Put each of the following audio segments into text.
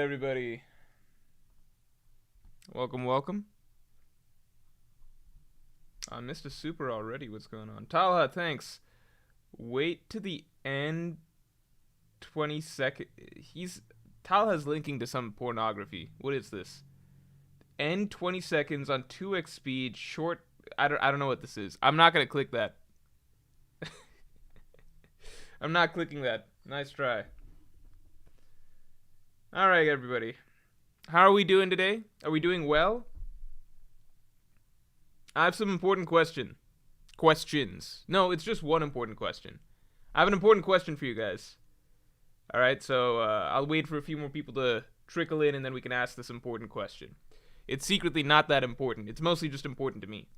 everybody. Welcome. I missed a super already. What's going on? Talha, thanks. Wait to the end 20 second. Talha's linking to some pornography. What is this? End 20 seconds on 2x speed, short. I don't know what this is. I'm not going to click that. I'm not clicking that. Nice try. All right, everybody. How are we doing today? Are we doing well? I have some important questions. No, it's just one important question. I have an important question for you guys. All right, so I'll wait for a few more people to trickle in, and then we can ask this important question. It's secretly not that important. It's mostly just important to me.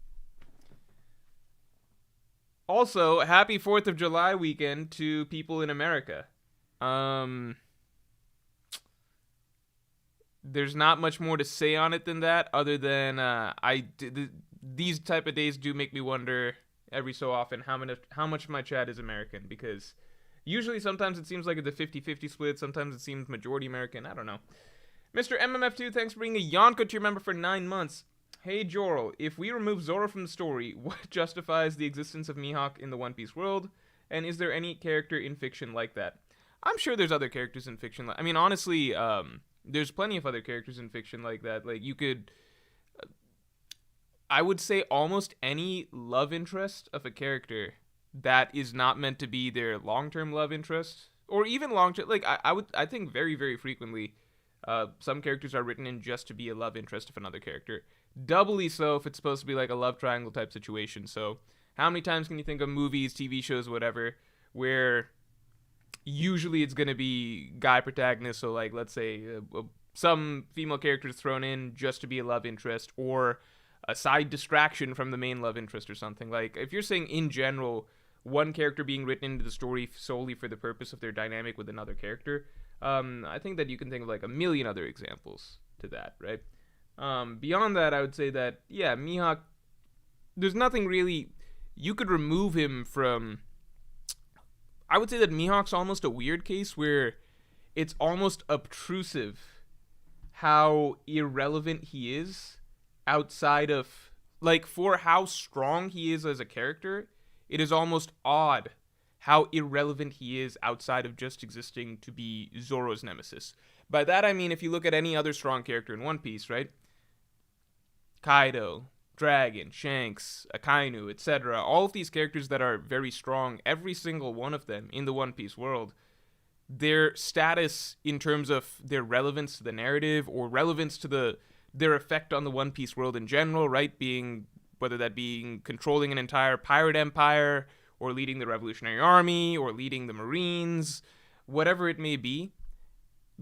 Also, happy 4th of July weekend to people in America. There's not much more to say on it than that, other than these type of days do make me wonder every so often how much of my chat is American, because usually sometimes it seems like it's a 50-50 split, sometimes it seems majority American, I don't know. Mr. MMF2, thanks for bringing a Yonko to your member for 9 months. Hey Jorl, if we remove Zoro from the story, what justifies the existence of Mihawk in the One Piece world? And is there any character in fiction like that? I'm sure there's other characters in fiction. I mean, honestly, there's plenty of other characters in fiction like that. Like, you could... I would say almost any love interest of a character that is not meant to be their long-term love interest, or even long-term... Like, I think very, very frequently, some characters are written in just to be a love interest of another character. Doubly so if it's supposed to be like a love triangle type situation. So how many times can you think of movies, TV shows, whatever, where usually it's going to be guy protagonist, so like let's say some female character is thrown in just to be a love interest, or a side distraction from the main love interest or something. Like, if you're saying in general one character being written into the story solely for the purpose of their dynamic with another character, I think that you can think of like a million other examples to that, right? Beyond that, I would say that, yeah, Mihawk, there's nothing really, you could remove him from, I would say that Mihawk's almost a weird case where it's almost obtrusive how irrelevant he is outside of, like, for how strong he is as a character, it is almost odd how irrelevant he is outside of just existing to be Zoro's nemesis. By that I mean, if you look at any other strong character in One Piece, right? Kaido, Dragon, Shanks, Akainu, etc. All of these characters that are very strong, every single one of them in the One Piece world, their status in terms of their relevance to the narrative or relevance to their effect on the One Piece world in general, right? Whether that being controlling an entire pirate empire, or leading the Revolutionary Army, or leading the Marines, whatever it may be,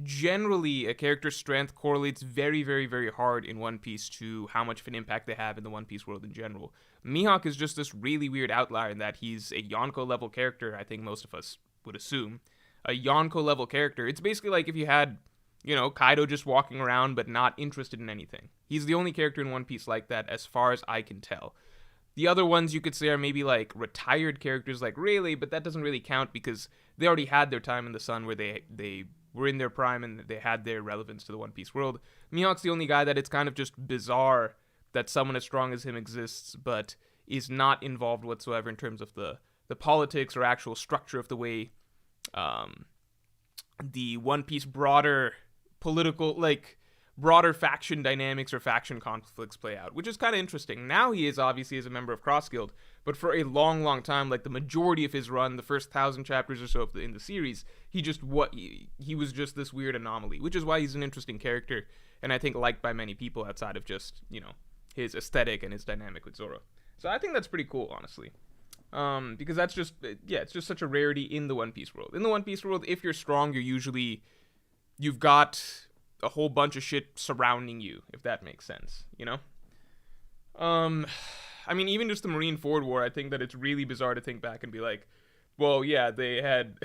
generally a character's strength correlates very, very, very hard in One Piece to how much of an impact they have in the One Piece world in general. Mihawk is just this really weird outlier in that he's a Yonko level character, I think most of us would assume. A Yonko level character. It's basically like if you had, Kaido just walking around but not interested in anything. He's the only character in One Piece like that, as far as I can tell. The other ones you could say are maybe like retired characters like Rayleigh, but that doesn't really count because they already had their time in the sun where they were in their prime and they had their relevance to the One Piece world. Mihawk's the only guy that it's kind of just bizarre that someone as strong as him exists, but is not involved whatsoever in terms of the politics or actual structure of the way the One Piece broader political, broader faction dynamics or faction conflicts play out, which is kind of interesting. Now he is obviously as a member of Cross Guild, but for a long, long time, like the majority of his run, the first 1,000 chapters or so in the series, he was just this weird anomaly, which is why he's an interesting character, and I think liked by many people outside of just, his aesthetic and his dynamic with Zoro. So I think that's pretty cool, honestly. Because that's just, it's just such a rarity in the One Piece world. In the One Piece world, if you're strong, you've got a whole bunch of shit surrounding you, if that makes sense, I mean, even just the Marineford War, I think that it's really bizarre to think back and be like, well, yeah, they had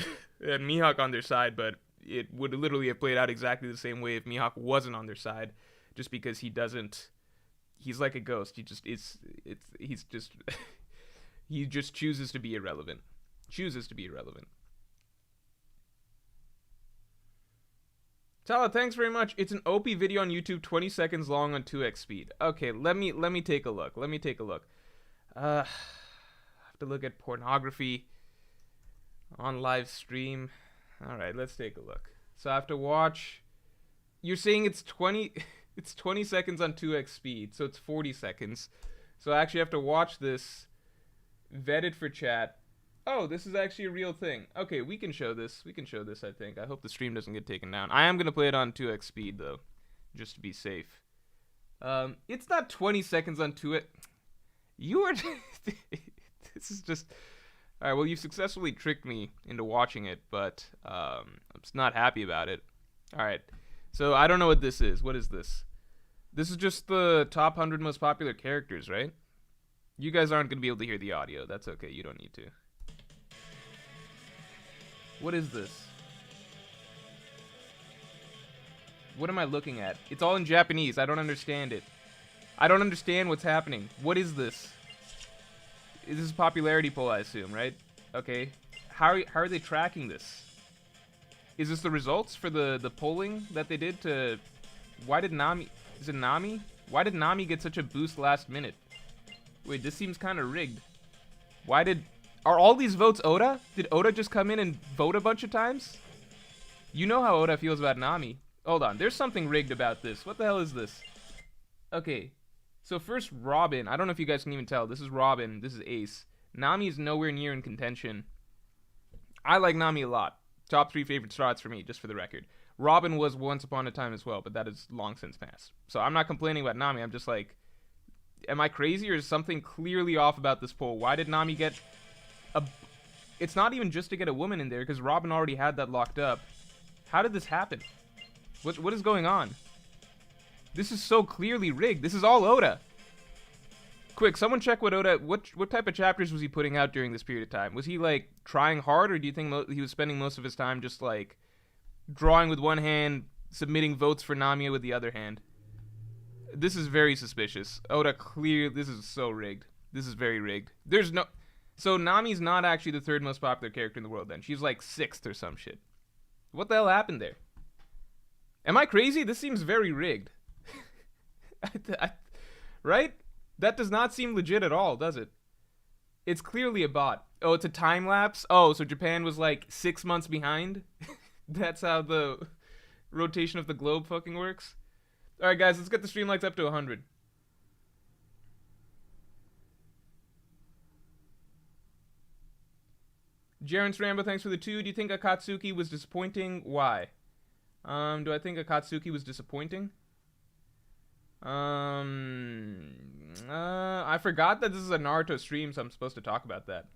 Mihawk on their side, but it would literally have played out exactly the same way if Mihawk wasn't on their side, just because he's like a ghost. He just chooses to be irrelevant. Tala, thanks very much. It's an OP video on YouTube, 20 seconds long on 2x speed. Okay, let me take a look. Let me take a look. I have to look at pornography on live stream. All right, let's take a look. So I have to watch. You're saying it's 20 it's 20 seconds on 2x speed, so it's 40 seconds. So I actually have to watch this, vet it for chat. Oh, this is actually a real thing. Okay, we can show this. We can show this, I think. I hope the stream doesn't get taken down. I am going to play it on 2x speed, though, just to be safe. It's not 20 seconds on 2x. You are... This is just... All right, well, you've successfully tricked me into watching it, but I'm just not happy about it. All right, so I don't know what this is. What is this? This is just the top 100 most popular characters, right? You guys aren't going to be able to hear the audio. That's okay. You don't need to. What is this? What am I looking at? It's all in Japanese. I don't understand it. I don't understand what's happening. What is this? This is a popularity poll, I assume, right? Okay. How are they tracking this? Is this the results for the polling that they did to... Why did Nami... Is it Nami? Why did Nami get such a boost last minute? Wait, this seems kind of rigged. Why did... Are all these votes Oda? Did Oda just come in and vote a bunch of times? You know how Oda feels about Nami. Hold on, there's something rigged about this. What the hell is this? Okay, so first Robin. I don't know if you guys can even tell. This is Robin, this is Ace. Nami is nowhere near in contention. I like Nami a lot. Top 3 favorite starts for me, just for the record. Robin was once upon a time as well, but that is long since passed. So I'm not complaining about Nami, I'm just like... Am I crazy or is something clearly off about this poll? Why did Nami get... It's not even just to get a woman in there, because Robin already had that locked up. How did this happen? What is going on? This is so clearly rigged. This is all Oda. Quick, someone check what Oda... What type of chapters was he putting out during this period of time? Was he, like, trying hard, or do you think he was spending most of his time just, like, drawing with one hand, submitting votes for Nami with the other hand? This is very suspicious. Oda this is so rigged. This is very rigged. There's no... So Nami's not actually the 3rd most popular character in the world then. She's like 6th or some shit. What the hell happened there? Am I crazy? This seems very rigged. Right? That does not seem legit at all, does it? It's clearly a bot. Oh, it's a time lapse? Oh, so Japan was like 6 months behind? That's how the rotation of the globe fucking works? Alright guys, let's get the stream likes up to 100. Jaren's Rambo, thanks for the 2. Do you think Akatsuki was disappointing? Why? Do I think Akatsuki was disappointing? I forgot that this is a Naruto stream, so I'm supposed to talk about that.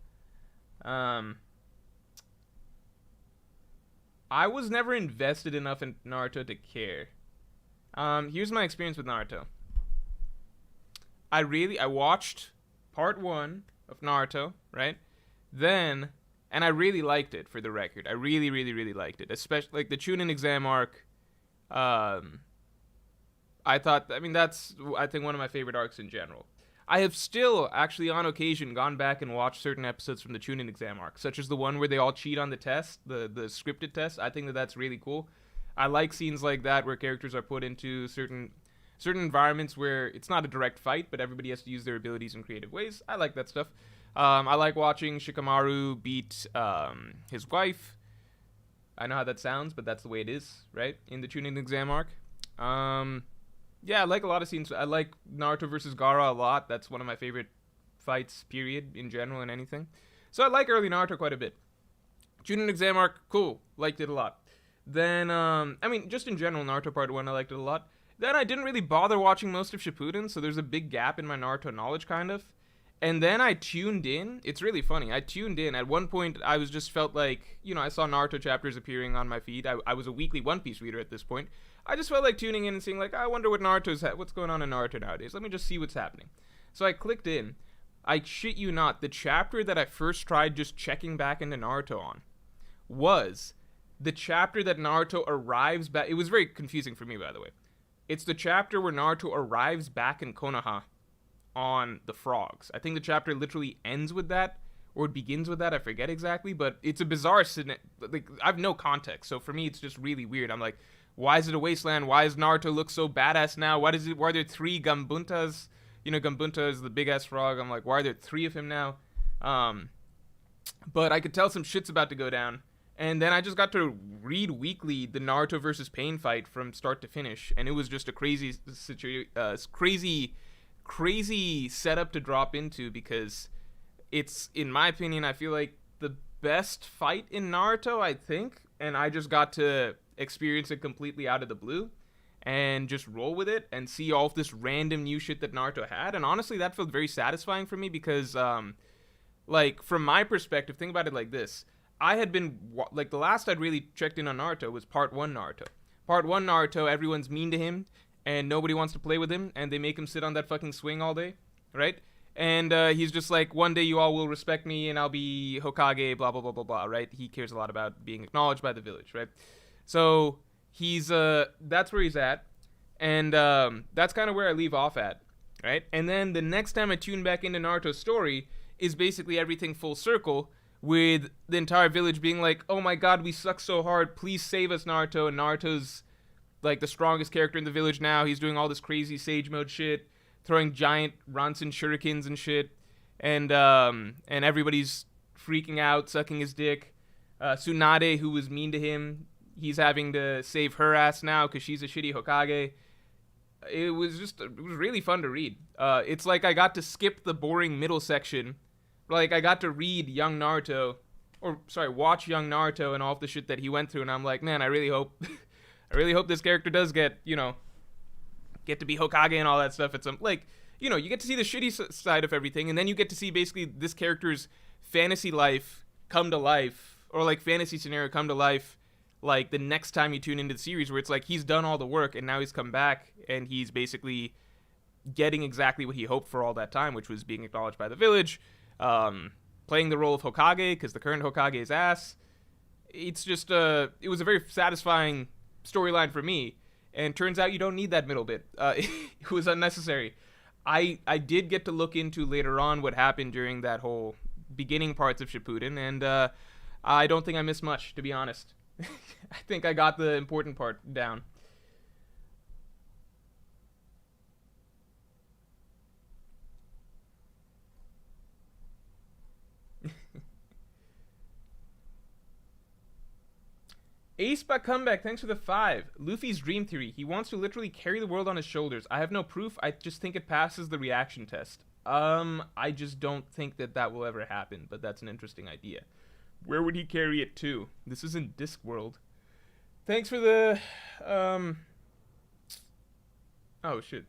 I was never invested enough in Naruto to care. Here's my experience with Naruto. I watched part 1 of Naruto, right? Then... And I really liked it, for the record. I really, really, really liked it. Especially, like, the Chunin exam arc. I mean, that's, I think, one of my favorite arcs in general. I have still, actually, on occasion, gone back and watched certain episodes from the Chunin exam arc, such as the one where they all cheat on the test, the scripted test. I think that's really cool. I like scenes like that where characters are put into certain environments where it's not a direct fight, but everybody has to use their abilities in creative ways. I like that stuff. I like watching Shikamaru beat his wife. I know how that sounds, but that's the way it is, right? In the Chunin exam arc. Yeah, I like a lot of scenes. I like Naruto versus Gaara a lot. That's one of my favorite fights, period, in general and anything. So I like early Naruto quite a bit. Chunin exam arc, cool. Liked it a lot. Then, I mean, just in general, Naruto Part 1, I liked it a lot. Then I didn't really bother watching most of Shippuden, so there's a big gap in my Naruto knowledge, kind of. And then I tuned in. It's really funny. I tuned in. At one point, I was just felt like, you know, I saw Naruto chapters appearing on my feed. I was a weekly One Piece reader at this point. I just felt like tuning in and seeing, like, I wonder what's going on in Naruto nowadays. Let me just see what's happening. So I clicked in. I shit you not, the chapter that I first tried just checking back into Naruto on was the chapter that Naruto arrives back. It was very confusing for me, by the way. It's the chapter where Naruto arrives back in Konoha on the frogs. I think the chapter literally ends with that, or it begins with that. I forget exactly, but it's a bizarre like I have no context. So for me, it's just really weird. I'm like, why is it a wasteland? Why does Naruto look so badass now? Why are there three Gambuntas? You know, Gambunta is the big ass frog. I'm like, why are there three of him now? But I could tell some shit's about to go down. And then I just got to read weekly the Naruto versus Pain fight from start to finish, and it was just a crazy setup to drop into, because it's, in my opinion, I feel like the best fight in Naruto, I think, and I just got to experience it completely out of the blue and just roll with it and see all of this random new shit that Naruto had. And honestly, that felt very satisfying for me because, like, from my perspective, think about it like this. I had been, like, the last I'd really checked in on Naruto was Part 1 Naruto. Part 1 Naruto, everyone's mean to him, and nobody wants to play with him, and they make him sit on that fucking swing all day, right? And he's just like, one day you all will respect me, and I'll be Hokage, blah, blah, blah, blah, blah, right? He cares a lot about being acknowledged by the village, right? So, he's, that's where he's at, and that's kind of where I leave off at, right? And then the next time I tune back into Naruto's story is basically everything full circle, with the entire village being like, oh my god, we suck so hard, please save us, Naruto. And Naruto's like the strongest character in the village now. He's doing all this crazy sage mode shit, throwing giant Ransen shurikens and shit, and everybody's freaking out, sucking his dick. Tsunade, who was mean to him, he's having to save her ass now because she's a shitty Hokage. It was really fun to read. It's like I got to skip the boring middle section. Like, I got to read young Naruto, watch young Naruto and all of the shit that he went through, and I'm like, man, I really hope this character does get to be Hokage and all that stuff. It's like, you get to see the shitty side of everything, and then you get to see basically this character's fantasy life come to life, or like fantasy scenario come to life, like the next time you tune into the series, where it's like he's done all the work, and now he's come back, and he's basically getting exactly what he hoped for all that time, which was being acknowledged by the village. Playing the role of Hokage, because the current Hokage is ass. It's just, it was a very satisfying storyline for me, and turns out you don't need that middle bit. It was unnecessary. I did get to look into later on what happened during that whole beginning parts of Shippuden, and I don't think I missed much, to be honest. I think I got the important part down. Ace by Comeback, thanks for the 5. Luffy's dream theory. He wants to literally carry the world on his shoulders. I have no proof. I just think it passes the reaction test. I just don't think that will ever happen, but that's an interesting idea. Where would he carry it to? This isn't Discworld. Thanks for the, oh, shit.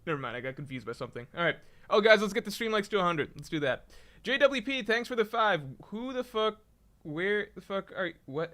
Never mind, I got confused by something. Alright. Oh, guys, let's get the stream likes to 100. Let's do that. JWP, thanks for the 5. Who the fuck, where the fuck are you, what?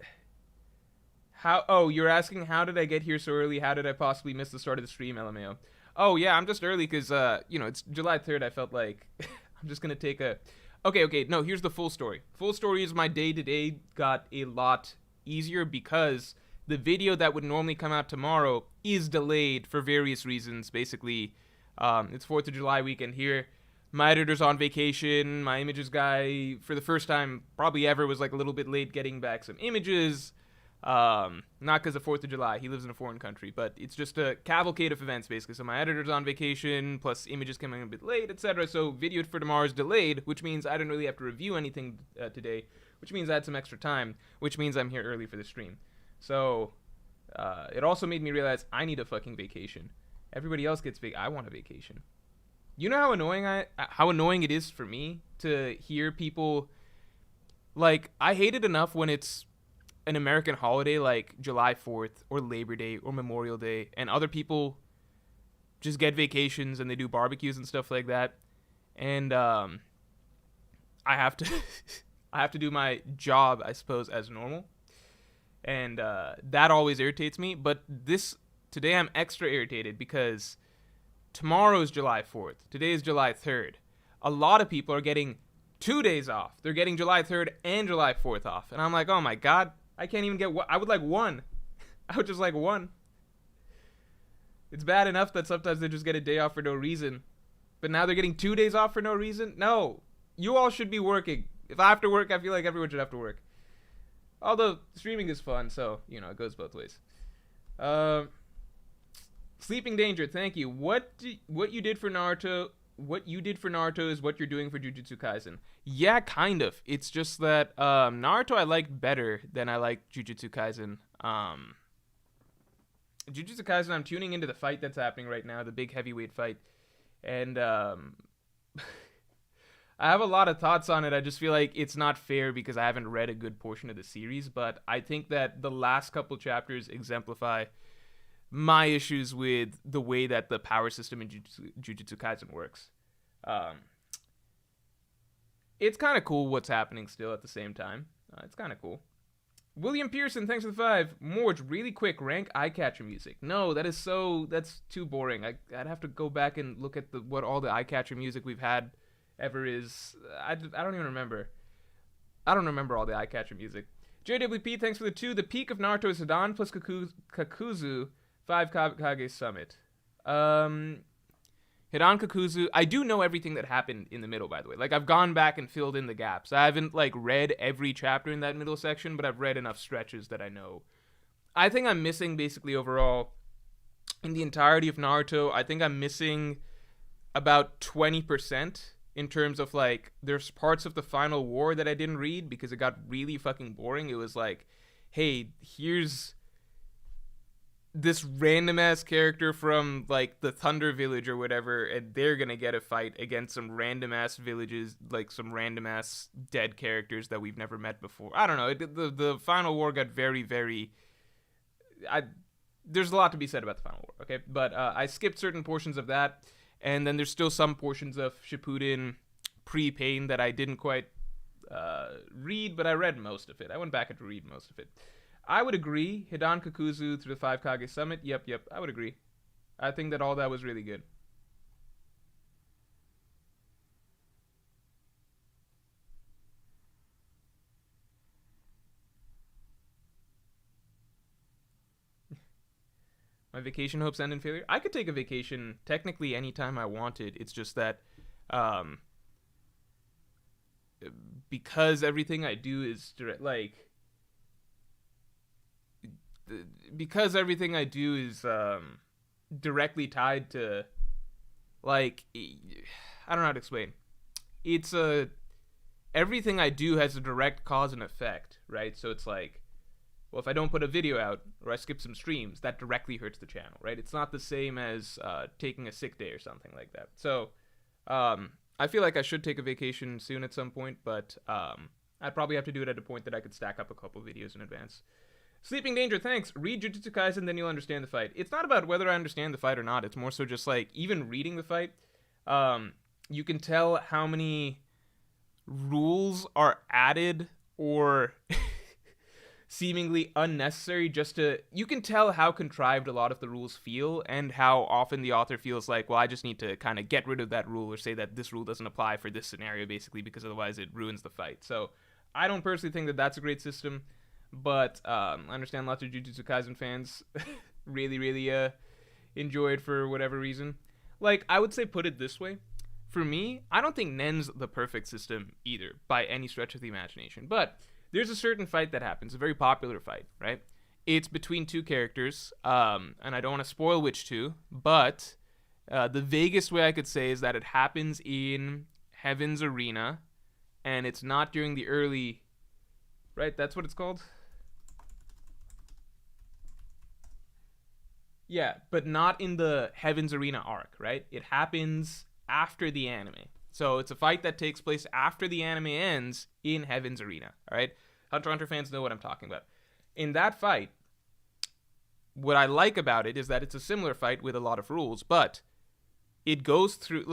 How? Oh, you're asking how did I get here so early? How did I possibly miss the start of the stream, LMAO? Oh, yeah, I'm just early because, it's July 3rd. I felt like I'm just going to take a... Okay, no, here's the full story. Full story is my day-to-day got a lot easier because the video that would normally come out tomorrow is delayed for various reasons. Basically, it's 4th of July weekend here. My editor's on vacation. My images guy, for the first time probably ever, was like a little bit late getting back some images. Not because of 4th of July. He lives in a foreign country, but it's just a cavalcade of events, basically. So my editor's on vacation, plus images coming a bit late, etc. So video for tomorrow is delayed, which means I don't really have to review anything today, which means I had some extra time, which means I'm here early for the stream. So it also made me realize I need a fucking vacation. Everybody else gets I want a vacation. You know how annoying it is for me to hear people, like, I hate it enough when it's an American holiday like July 4th or Labor Day or Memorial Day, and other people just get vacations and they do barbecues and stuff like that, and I have to I have to do my job, I suppose, as normal, and that always irritates me. But today I'm extra irritated because tomorrow is July 4th. Today is July 3rd. A lot of people are getting 2 days off. They're getting July 3rd and July 4th off, and I'm like, oh my god, I can't even get one. I would like one. I would just like one. It's bad enough that sometimes they just get a day off for no reason. But now they're getting 2 days off for no reason? No. You all should be working. If I have to work, I feel like everyone should have to work. Although streaming is fun, so it goes both ways. Uh, Sleeping Danger, thank you. What you did for Naruto? What you did for Naruto is what you're doing for Jujutsu Kaisen. Yeah, kind of. It's just that Naruto I like better than I like Jujutsu Kaisen. Jujutsu Kaisen, I'm tuning into the fight that's happening right now, the big heavyweight fight, and I have a lot of thoughts on it. I just feel like it's not fair because I haven't read a good portion of the series, but I think that the last couple chapters exemplify my issues with the way that the power system in Jujutsu Kaisen works. Um, it's kind of cool what's happening still at the same time. It's kind of cool. William Pearson, thanks for the 5. Morj, really quick, rank eye catcher music. No, that's too boring. I'd have to go back and look at what all the eye catcher music we've had ever is. I don't even remember. I don't remember all the eye catcher music. JWP, thanks for the 2. The peak of Naruto is Hidan plus Kakuzu, 5 Kage Summit. Hidan Kakuzu, I do know everything that happened in the middle, by the way. Like, I've gone back and filled in the gaps. I haven't, read every chapter in that middle section, but I've read enough stretches that I know. I think I'm missing, basically, overall, in the entirety of Naruto, I think I'm missing about 20% in terms of, there's parts of the final war that I didn't read because it got really fucking boring. It was like, hey, here's this random ass character from the Thunder Village or whatever, and they're gonna get a fight against some random ass villages, some random ass dead characters that we've never met before. I don't know. The final war got very, very. There's a lot to be said about the final war, okay? But I skipped certain portions of that, and then there's still some portions of Shippuden pre-Pain that I didn't quite read, but I read most of it. I went back and read most of it. I would agree. Hidan Kakuzu through the 5 Kage Summit. Yep. I would agree. I think that all that was really good. My vacation hopes end in failure. I could take a vacation technically anytime I wanted. It's just that because everything I do is because everything I do is directly tied to I don't know how to explain. It's everything I do has a direct cause and effect, right? So it's well, if I don't put a video out or I skip some streams, that directly hurts the channel, right? It's not the same as taking a sick day or something like that. So I feel like I should take a vacation soon at some point, but I'd probably have to do it at a point that I could stack up a couple videos in advance. Sleeping Danger, thanks. Read Jujutsu Kaisen, then you'll understand the fight. It's not about whether I understand the fight or not. It's more so just even reading the fight, you can tell how many rules are added or seemingly unnecessary you can tell how contrived a lot of the rules feel and how often the author feels well, I just need to kind of get rid of that rule or say that this rule doesn't apply for this scenario, basically, because otherwise it ruins the fight. So I don't personally think that that's a great system. But I understand lots of Jujutsu Kaisen fans really, really enjoy it for whatever reason. I would say, put it this way. For me, I don't think Nen's the perfect system either, by any stretch of the imagination. But there's a certain fight that happens, a very popular fight, right? It's between two characters, and I don't want to spoil which two, but the vaguest way I could say is that it happens in Heaven's Arena, and it's not during the early... Right? That's what it's called? Yeah, but not in the Heaven's Arena arc, right? It happens after the anime. So it's a fight that takes place after the anime ends in Heaven's Arena, all right? Hunter x Hunter fans know what I'm talking about. In that fight, what I like about it is that it's a similar fight with a lot of rules, but it goes through,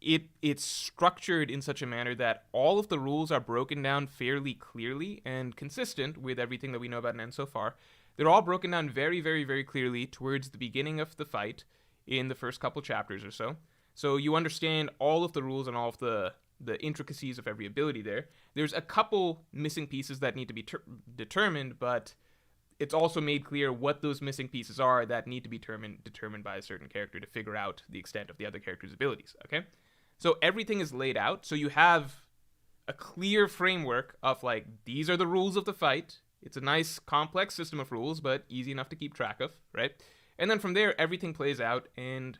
it's structured in such a manner that all of the rules are broken down fairly clearly and consistent with everything that we know about Nen so far. They're all broken down very, very, very clearly towards the beginning of the fight in the first couple chapters or so. So you understand all of the rules and all of the intricacies of every ability there. There's a couple missing pieces that need to be determined, but it's also made clear what those missing pieces are that need to be determined by a certain character to figure out the extent of the other character's abilities, okay? So everything is laid out. So you have a clear framework of like, these are the rules of the fight. It's a nice complex system of rules, but easy enough to keep track of, right? And then from there, everything plays out, and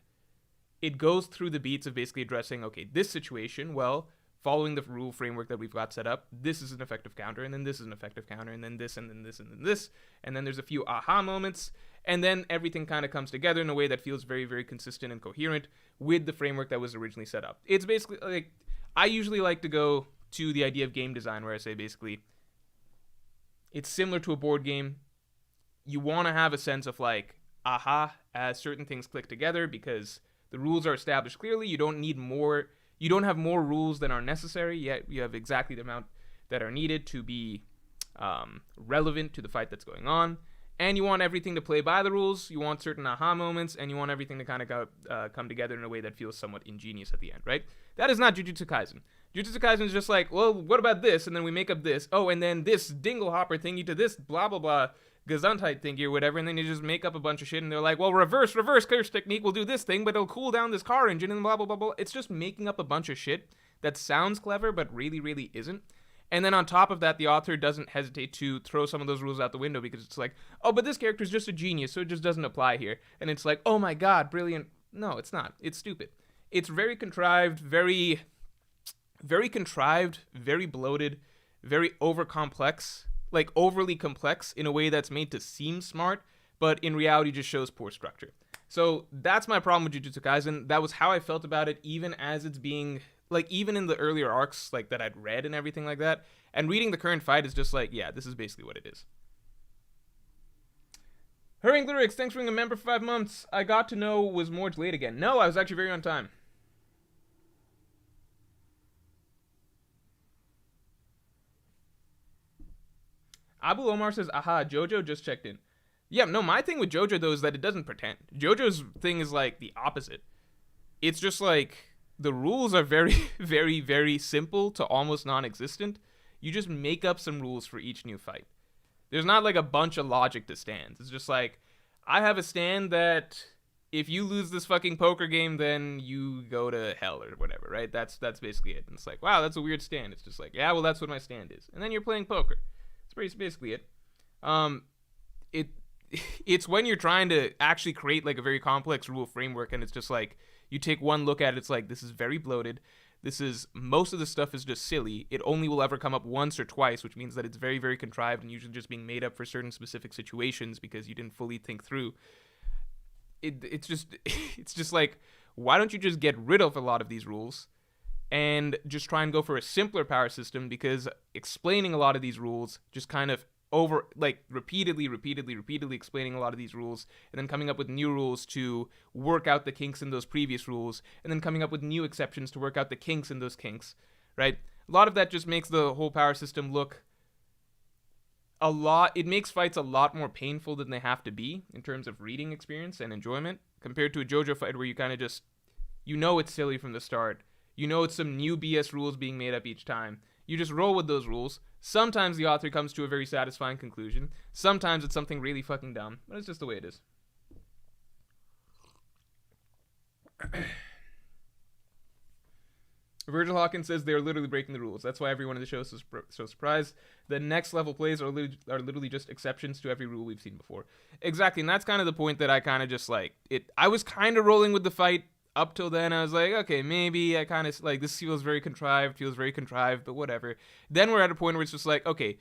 it goes through the beats of basically addressing, okay, this situation, well, following the rule framework that we've got set up, this is an effective counter, and then this is an effective counter, and then this, and then this, and then this, and then there's a few aha moments, and then everything kind of comes together in a way that feels very, very consistent and coherent with the framework that was originally set up. It's basically, like, I usually like to go to the idea of game design, where I say basically, it's similar to a board game. You want to have a sense of like, aha, as certain things click together, because the rules are established clearly. You don't need more. You don't have more rules than are necessary, yet you have exactly the amount that are needed to be relevant to the fight that's going on. And you want everything to play by the rules. You want certain aha moments, and you want everything to kind of come together in a way that feels somewhat ingenious at the end, right? That is not Jujutsu Kaisen. Jujutsu Kaisen is just like, well, what about this? And then we make up this. Oh, and then this dingle hopper thingy to this blah, blah, blah Gesundheit thingy or whatever. And then you just make up a bunch of shit, and they're like, well, reverse curse technique will do this thing, but it'll cool down this car engine and blah, blah, blah, blah. It's just making up a bunch of shit that sounds clever, but really, really isn't. And then on top of that, the author doesn't hesitate to throw some of those rules out the window, because it's like, oh, but this character's just a genius, so it just doesn't apply here. And it's like, oh my god, brilliant. No, it's not. It's stupid. It's very contrived, very contrived, very bloated, very over-complex, like overly complex in a way that's made to seem smart, but in reality just shows poor structure. So that's my problem with Jujutsu Kaisen. That was how I felt about it, even as it's being, like, even in the earlier arcs, like, that I'd read and everything like that. And reading the current fight is just like, yeah, this is basically what it is. Hurrying Lyrics, thanks for being a member for 5 months. I got to know, was Morj late again? No, I was actually very on time. Abu Omar says, aha, Jojo just checked in. Yeah, no, my thing with Jojo, though, is that it doesn't pretend. Jojo's thing is, like, the opposite. It's just, like, the rules are very, very, very simple to almost non-existent. You just make up some rules for each new fight. There's not, like, a bunch of logic to stands. It's just, like, I have a stand that if you lose this fucking poker game, then you go to hell or whatever, right? That's basically it. And it's like, wow, that's a weird stand. It's just like, yeah, well, that's what my stand is. And then you're playing poker. That's basically it. It's when you're trying to actually create like a very complex rule framework, and it's just like you take one look at it, it's like, this is very bloated. Most of the stuff is just silly. It only will ever come up once or twice, which means that it's very, very contrived and usually just being made up for certain specific situations because you didn't fully think through. It's just like, why don't you just get rid of a lot of these rules and just try and go for a simpler power system, because explaining a lot of these rules just kind of repeatedly explaining a lot of these rules, and then coming up with new rules to work out the kinks in those previous rules, and then coming up with new exceptions to work out the kinks in those kinks, right? A lot of that just makes the whole power system look it makes fights a lot more painful than they have to be in terms of reading experience and enjoyment, compared to a JoJo fight where you kind of just, it's silly from the start. It's some new BS rules being made up each time. You just roll with those rules. Sometimes the author comes to a very satisfying conclusion. Sometimes it's something really fucking dumb. But it's just the way it is. Virgil Hawkins says they're literally breaking the rules. That's why everyone in the show is so surprised. The next level plays are literally just exceptions to every rule we've seen before. Exactly, and that's kind of the point that I kind of just like. I was kind of rolling with the fight. Up till then, I was like, okay, maybe I kind of, like, this feels very contrived, but whatever. Then we're at a point where it's just like, okay,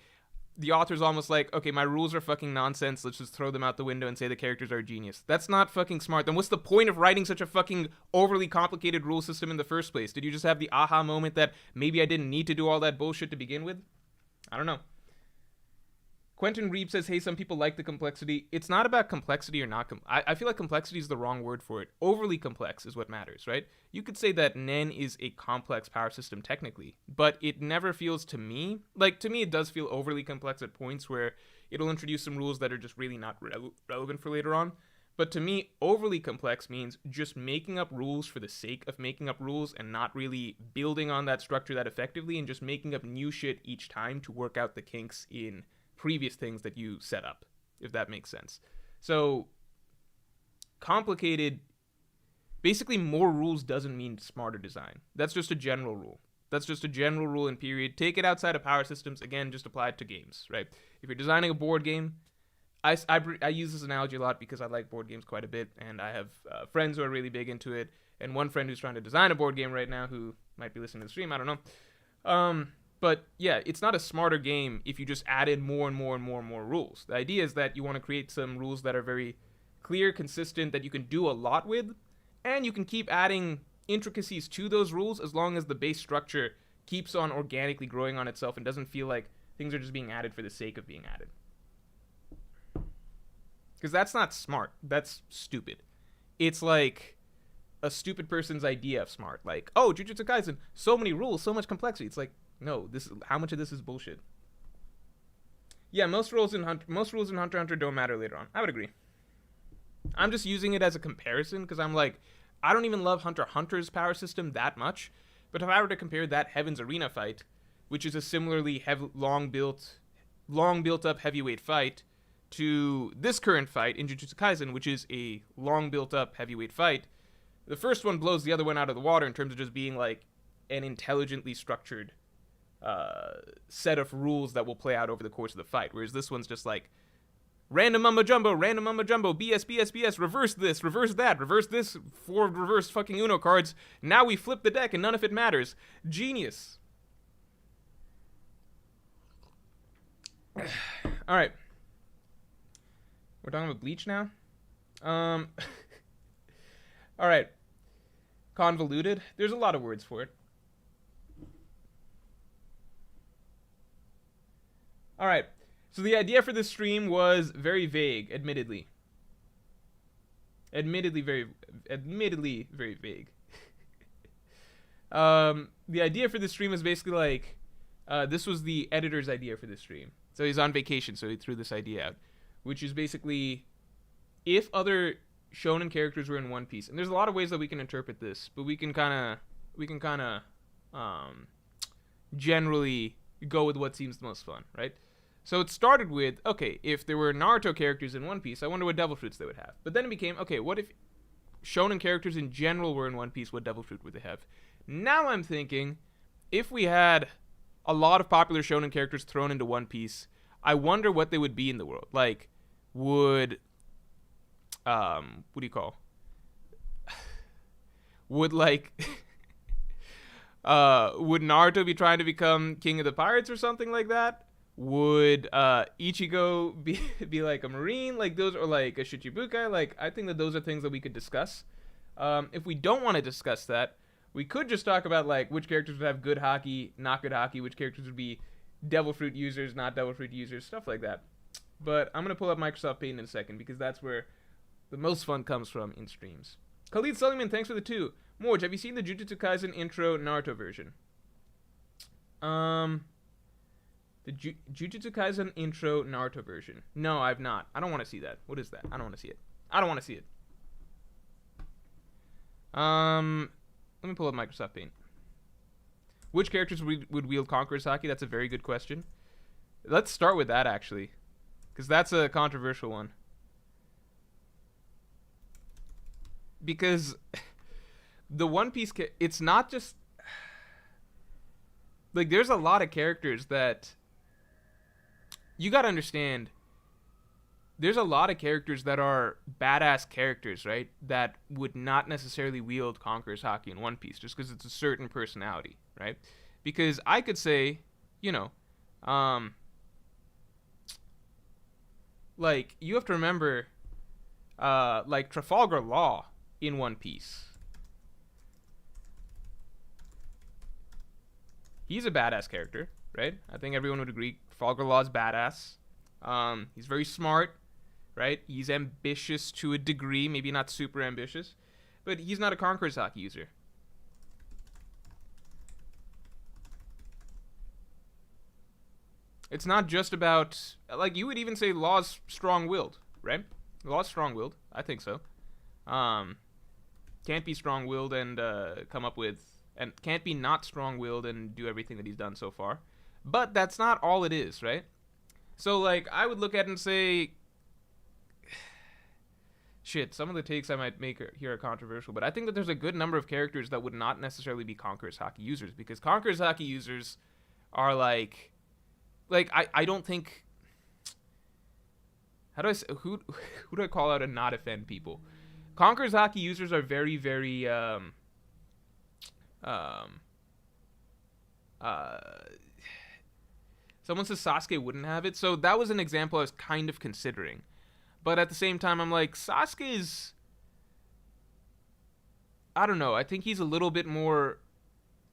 the author's almost like, okay, my rules are fucking nonsense, let's just throw them out the window and say the characters are a genius. That's not fucking smart. Then what's the point of writing such a fucking overly complicated rule system in the first place? Did you just have the aha moment that maybe I didn't need to do all that bullshit to begin with? I don't know. Quentin Reeb says, hey, some people like the complexity. It's not about complexity or not. I feel like complexity is the wrong word for it. Overly complex is what matters, right? You could say that Nen is a complex power system technically, but it never feels to me, it does feel overly complex at points where it'll introduce some rules that are just really not relevant for later on. But to me, overly complex means just making up rules for the sake of making up rules and not really building on that structure that effectively, and just making up new shit each time to work out the kinks in previous things that you set up, if that makes sense. So complicated basically more rules doesn't mean smarter design. That's just a general rule. That's just a general rule in period. Take it outside of power systems. Again, just apply it to games, right? If you're designing a board game, I use this analogy a lot because I like board games quite a bit, and I have friends who are really big into it, and one friend who's trying to design a board game right now who might be listening to the stream, I don't know. But yeah, it's not a smarter game if you just add in more and more and more and more rules. The idea is that you want to create some rules that are very clear, consistent, that you can do a lot with, and you can keep adding intricacies to those rules as long as the base structure keeps on organically growing on itself and doesn't feel like things are just being added for the sake of being added. Because that's not smart. That's stupid. It's like a stupid person's idea of smart. Like, oh, Jujutsu Kaisen, so many rules, so much complexity. It's like, no, how much of this is bullshit? Yeah, most rules in Hunter x Hunter don't matter later on. I would agree. I'm just using it as a comparison because I'm like, I don't even love Hunter x Hunter's power system that much, but if I were to compare that Heaven's Arena fight, which is a similarly long built up heavyweight fight, to this current fight in Jujutsu Kaisen, which is a long built up heavyweight fight, the first one blows the other one out of the water in terms of just being like an intelligently structured set of rules that will play out over the course of the fight, whereas this one's just like random mumbo jumbo, BS, BS, BS, reverse this, reverse that, reverse this, 4 reverse fucking Uno cards, now we flip the deck and none of it matters. Genius. Alright. We're talking about Bleach now? Alright. Convoluted. There's a lot of words for it. Alright. So the idea for this stream was very vague, admittedly. Admittedly very vague. The idea for this stream was basically like, this was the editor's idea for this stream. So he's on vacation, so he threw this idea out, which is basically, if other shonen characters were in One Piece, and there's a lot of ways that we can interpret this, but we can kind of generally go with what seems the most fun, right? So it started with, okay, if there were Naruto characters in One Piece, I wonder what devil fruits they would have. But then it became, okay, what if shonen characters in general were in One Piece, what devil fruit would they have? Now I'm thinking, if we had a lot of popular shonen characters thrown into One Piece, I wonder what they would be in the world. Like, would, what do you call? Would like, would Naruto be trying to become king of the pirates or something like that? Would Ichigo be like a marine, like those, or like a Shichibukai? Like, I think that those are things that we could discuss. If we don't want to discuss that, we could just talk about like which characters would have good Haki, not good Haki, which characters would be devil fruit users, not devil fruit users, stuff like that. But I'm gonna pull up Microsoft Paint in a second because that's where the most fun comes from in streams. Khalid Suleiman, thanks for the 2. Morj, have you seen the Jujutsu Kaisen intro Naruto version? The Jujutsu Kaisen intro Naruto version. No, I've not. I don't want to see that. What is that? I don't want to see it. I don't want to see it. Let me pull up Microsoft Paint. Which characters would wield Conqueror's Haki? That's a very good question. Let's start with that, actually, because that's a controversial one. Because the One Piece, it's not just like, there's a lot of characters that you gotta understand. There's a lot of characters that are badass characters, right? That would not necessarily wield Conqueror's Haki in One Piece just because it's a certain personality, right? Because I could say, you know, like, you have to remember, like, Trafalgar Law in One Piece. He's a badass character, right? I think everyone would agree Trafalgar Law is badass. He's very smart, right? He's ambitious to a degree, maybe not super ambitious, but he's not a Conqueror's Haki user. It's not just about, like, you would even say Law's strong-willed, right? Law's strong-willed. I think so. Can't be strong-willed and come up with, and can't be not strong-willed and do everything that he's done so far. But that's not all it is, right? So, like, I would look at it and say, shit, some of the takes I might make here are controversial, but I think that there's a good number of characters that would not necessarily be Conqueror's Haki users, because Conqueror's Haki users are I don't think, how do I say, who do I call out and not offend people? Conqueror's Haki users are very, very, someone says Sasuke wouldn't have it, so that was an example I was kind of considering. But at the same time, I'm like, Sasuke is, I don't know, I think he's a little bit more,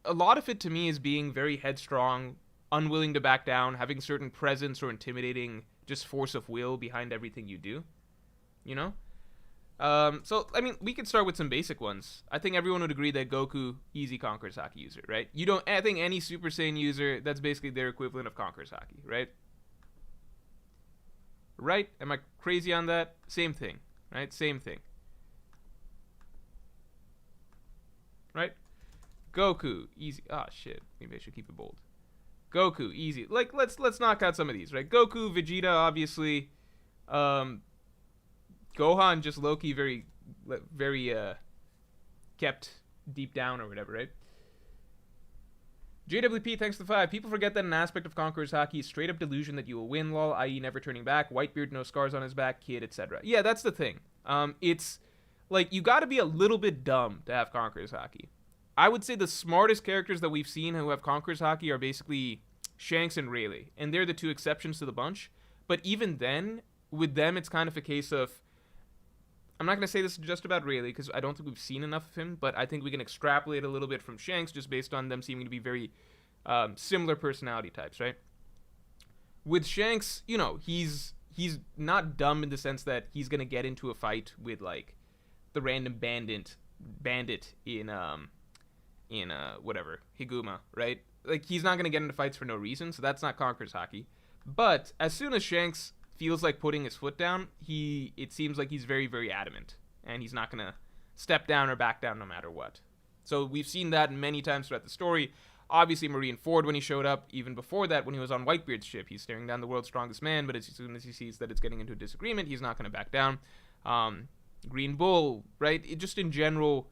a lot of it to me is being very headstrong, unwilling to back down, having certain presence or intimidating just force of will behind everything you do, you know? So, I mean, we could start with some basic ones. I think everyone would agree that Goku, easy Conqueror's Haki user, right? I think any Super Saiyan user, that's basically their equivalent of Conqueror's Haki, right? Right? Am I crazy on that? Same thing, right? Same thing. Right? Goku, easy. Ah, shit. Maybe I should keep it bold. Goku, easy. Like, let's knock out some of these, right? Goku, Vegeta, obviously. Gohan, just low-key very, kept deep down or whatever, right? JWP, thanks to the 5. People forget that an aspect of Conqueror's Haki is straight up delusion that you will win, lol, i.e. never turning back, Whitebeard, no scars on his back, kid, etc. Yeah, that's the thing. It's, like, you gotta be a little bit dumb to have Conqueror's Haki. I would say the smartest characters that we've seen who have Conqueror's Haki are basically Shanks and Rayleigh, and they're the two exceptions to the bunch. But even then, with them, it's kind of a case of, I'm not going to say this just about Rayleigh, because I don't think we've seen enough of him, but I think we can extrapolate a little bit from Shanks just based on them seeming to be very similar personality types, right? With Shanks, you know, he's not dumb in the sense that he's going to get into a fight with, like, the random bandit in whatever, Higuma, right? Like, he's not going to get into fights for no reason, so that's not Conqueror's Haki. But as soon as Shanks feels like putting his foot down, it seems like he's very, very adamant, and he's not going to step down or back down no matter what. So we've seen that many times throughout the story. Obviously, Marineford, when he showed up, even before that, when he was on Whitebeard's ship, he's staring down the world's strongest man, but as soon as he sees that it's getting into a disagreement, he's not going to back down. Green Bull, right? Just in general,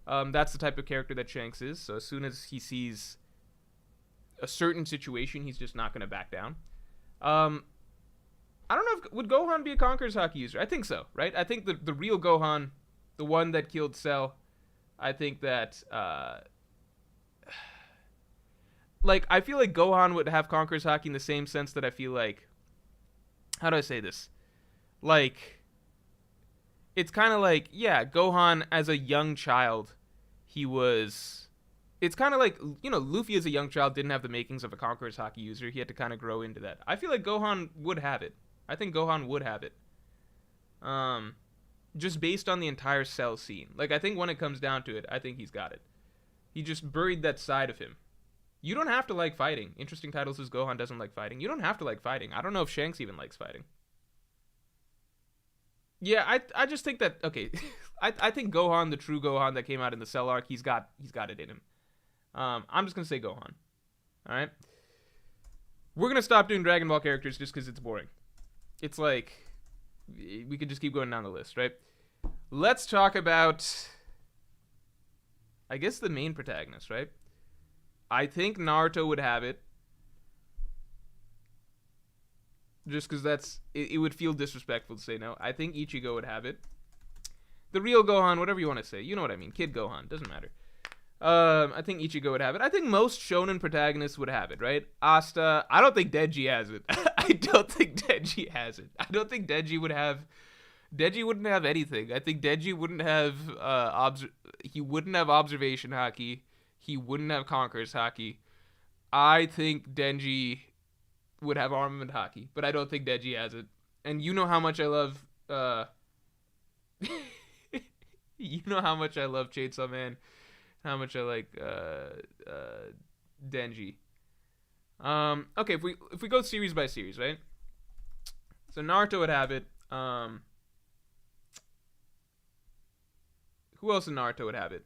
that's the type of character that Shanks is. So as soon as he sees a certain situation, he's just not going to back down. I don't know if, would Gohan be a Conqueror's Haki user? I think so, right? I think the real Gohan, the one that killed Cell, I think that, like, I feel like Gohan would have Conqueror's Haki in the same sense that I feel like, how do I say this? Like, it's kind of like, yeah, Gohan as a young child, it's kind of like, you know, Luffy as a young child didn't have the makings of a Conqueror's Haki user. He had to kind of grow into that. I feel like Gohan would have it. I think Gohan would have it. Just based on the entire Cell scene. Like, I think when it comes down to it, I think he's got it. He just buried that side of him. You don't have to like fighting. Interesting title says Gohan doesn't like fighting. You don't have to like fighting. I don't know if Shanks even likes fighting. Yeah, I just think that, okay, I think Gohan, the true Gohan that came out in the Cell arc, he's got it in him. I'm just going to say Gohan. Alright? We're going to stop doing Dragon Ball characters just because it's boring. It's like, we could just keep going down the list, right? Let's talk about, I guess, the main protagonist, right? I think Naruto would have it. Just because it would feel disrespectful to say no. I think Ichigo would have it. The real Gohan, whatever you want to say. You know what I mean. Kid Gohan. Doesn't matter. I think Ichigo would have it. I think most shonen protagonists would have it, right? Asta. I don't think Denji has it. I don't think Denji has it. I don't think Denji would have... Denji wouldn't have anything. I think Denji wouldn't have... he wouldn't have Observation Haki. He wouldn't have Conqueror's Haki. I think Denji would have Armament Haki, but I don't think Denji has it. And you know how much I love... you know how much I love Chainsaw Man. How much I like Denji. Okay, if we go series by series, right? So Naruto would have it. Who else in Naruto would have it?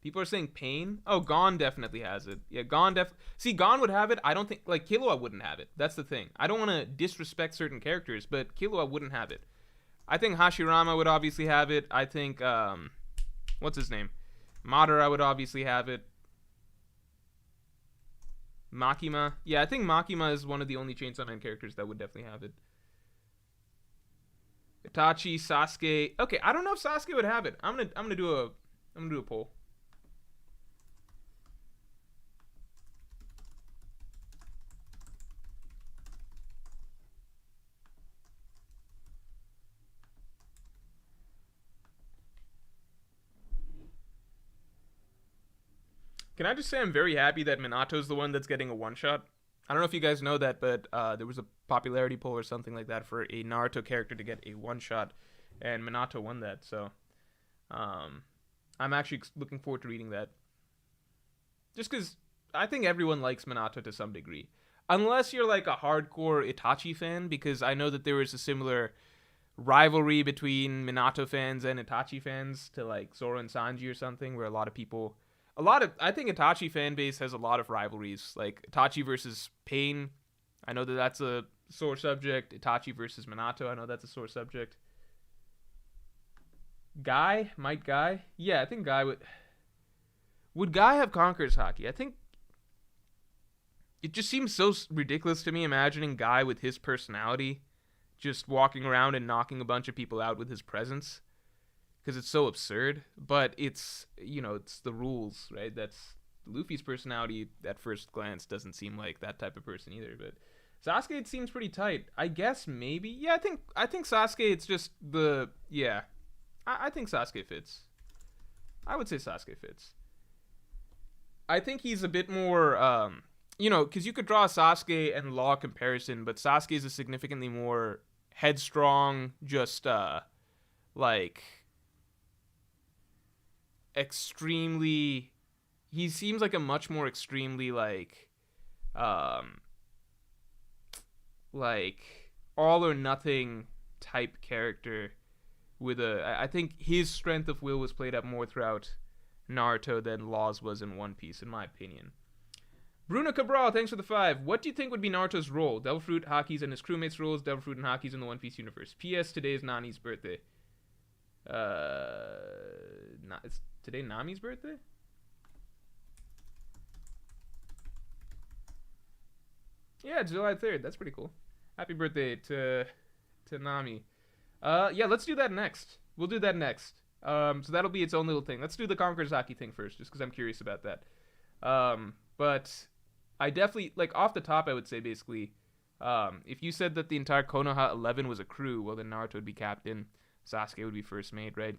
People are saying Pain. Oh, Gon definitely has it. Yeah, Gon would have it. I don't think, like, Killua wouldn't have it. That's the thing. I don't want to disrespect certain characters, but Killua wouldn't have it. I think Hashirama would obviously have it. I think what's his name? Madara would obviously have it. Makima. Yeah, I think Makima is one of the only Chainsaw Man characters that would definitely have it. Itachi, Sasuke. Okay, I don't know if Sasuke would have it. I'm gonna do a poll. Can I just say I'm very happy that Minato's the one that's getting a one shot? I don't know if you guys know that, but there was a popularity poll or something like that for a Naruto character to get a one shot, and Minato won that. So, I'm actually looking forward to reading that. Just because I think everyone likes Minato to some degree, unless you're like a hardcore Itachi fan, because I know that there is a similar rivalry between Minato fans and Itachi fans to like Zoro and Sanji or something, where I think Itachi fan base has a lot of rivalries, like Itachi versus Pain. I know that that's a sore subject. Itachi versus Minato. I know that's a sore subject. Might Guy? Yeah, I think Guy would Guy have Conqueror's Haki? I think it just seems so ridiculous to me imagining Guy with his personality just walking around and knocking a bunch of people out with his presence, because it's so absurd. But it's the rules, right? That's Luffy's personality at first glance doesn't seem like that type of person either. But Sasuke, it seems pretty tight. I guess maybe. Yeah, I think Sasuke. It's just I think Sasuke fits. I would say Sasuke fits. I think he's a bit more because you could draw a Sasuke and Law comparison, but Sasuke is a significantly more headstrong, just like extremely. He seems like a much more extremely like all or nothing type character. I think his strength of will was played up more throughout Naruto than Law's was in One Piece, in my opinion. Bruno Cabral, thanks for the 5. What do you think would be Naruto's role? Devil Fruit, Haki's, and his crewmates' roles. Devil Fruit and Haki's in the One Piece universe. P.S. Today is Nani's birthday. Is today Nami's birthday? Yeah, it's July 3rd. That's pretty cool. Happy birthday to Nami. Yeah, let's do that next. We'll do that next. So that'll be its own little thing. Let's do the Conqueror's Haki thing first, just because I'm curious about that. But I definitely, like, off the top, I would say, basically, if you said that the entire Konoha 11 was a crew, well, then Naruto would be captain, Sasuke would be first mate, right?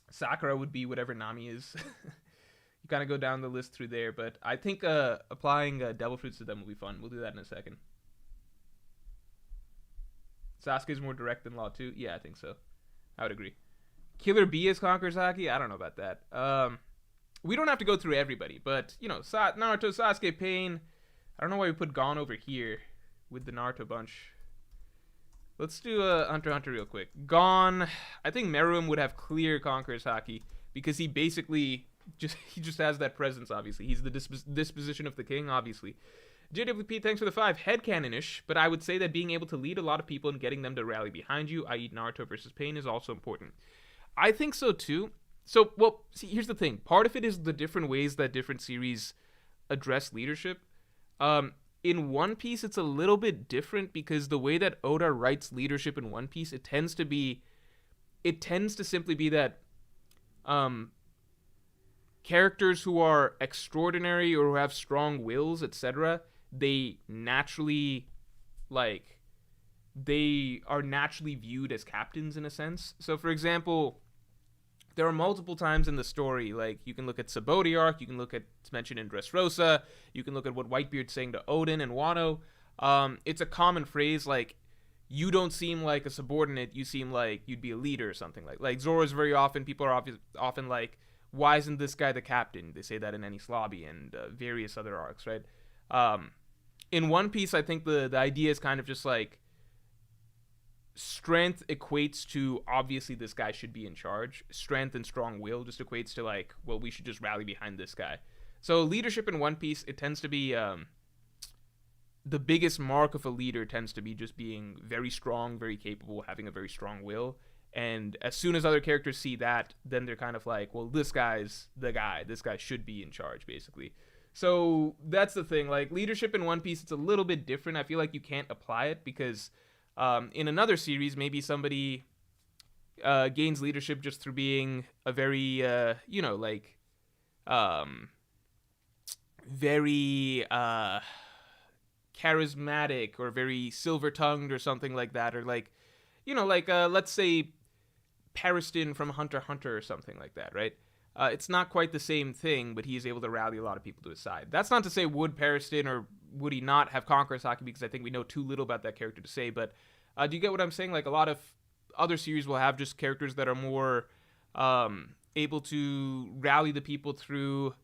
Sakura would be whatever Nami is. You kind of go down the list through there, but I think applying Devil Fruits to them will be fun. We'll do that in a second. Sasuke's more direct than Law too? Yeah, I think so. I would agree. Killer Bee is Conqueror's Haki? I don't know about that. We don't have to go through everybody, but, Naruto, Sasuke, Pain. I don't know why we put Gon over here with the Naruto bunch. Let's do Hunter x Hunter real quick. Gon, I think Meruem would have clear Conqueror's Haki, because he basically just has that presence, obviously. He's the disposition of the king, obviously. JWP, thanks for the 5. Headcanon-ish, but I would say that being able to lead a lot of people and getting them to rally behind you, i.e. Naruto versus Pain, is also important. I think so, too. So, well, see, here's the thing. Part of it is the different ways that different series address leadership. In One Piece, it's a little bit different, because the way that Oda writes leadership in One Piece, it tends to simply be that characters who are extraordinary or who have strong wills, etc., they are naturally viewed as captains in a sense. So, for example, there are multiple times in the story, like, you can look at Sabaody arc, you can look at, it's mentioned in Dressrosa, you can look at what Whitebeard's saying to Odin and Wano. It's a common phrase, like, you don't seem like a subordinate, you seem like you'd be a leader or something. Like Zoro's very often, people are often like, why isn't this guy the captain? They say that in Enies Lobby and various other arcs, right? In One Piece, I think the idea is kind of just like, strength equates to, obviously this guy should be in charge. Strength and strong will just equates to like, well, we should just rally behind this guy. So leadership in One Piece, it tends to be the biggest mark of a leader tends to be just being very strong, very capable, having a very strong will. And as soon as other characters see that, then they're kind of like, well, this guy's the guy. This guy should be in charge, basically. So that's the thing. Like, leadership in One Piece, it's a little bit different. I feel like you can't apply it because in another series, maybe somebody gains leadership just through being a very, very charismatic or very silver-tongued or something like that. Or like, let's say Pariston from Hunter x Hunter or something like that, right? It's not quite the same thing, but he is able to rally a lot of people to his side. That's not to say would Pariston or would he not have Conqueror's Haki, because I think we know too little about that character to say, but do you get what I'm saying? Like, a lot of other series will have just characters that are more able to rally the people through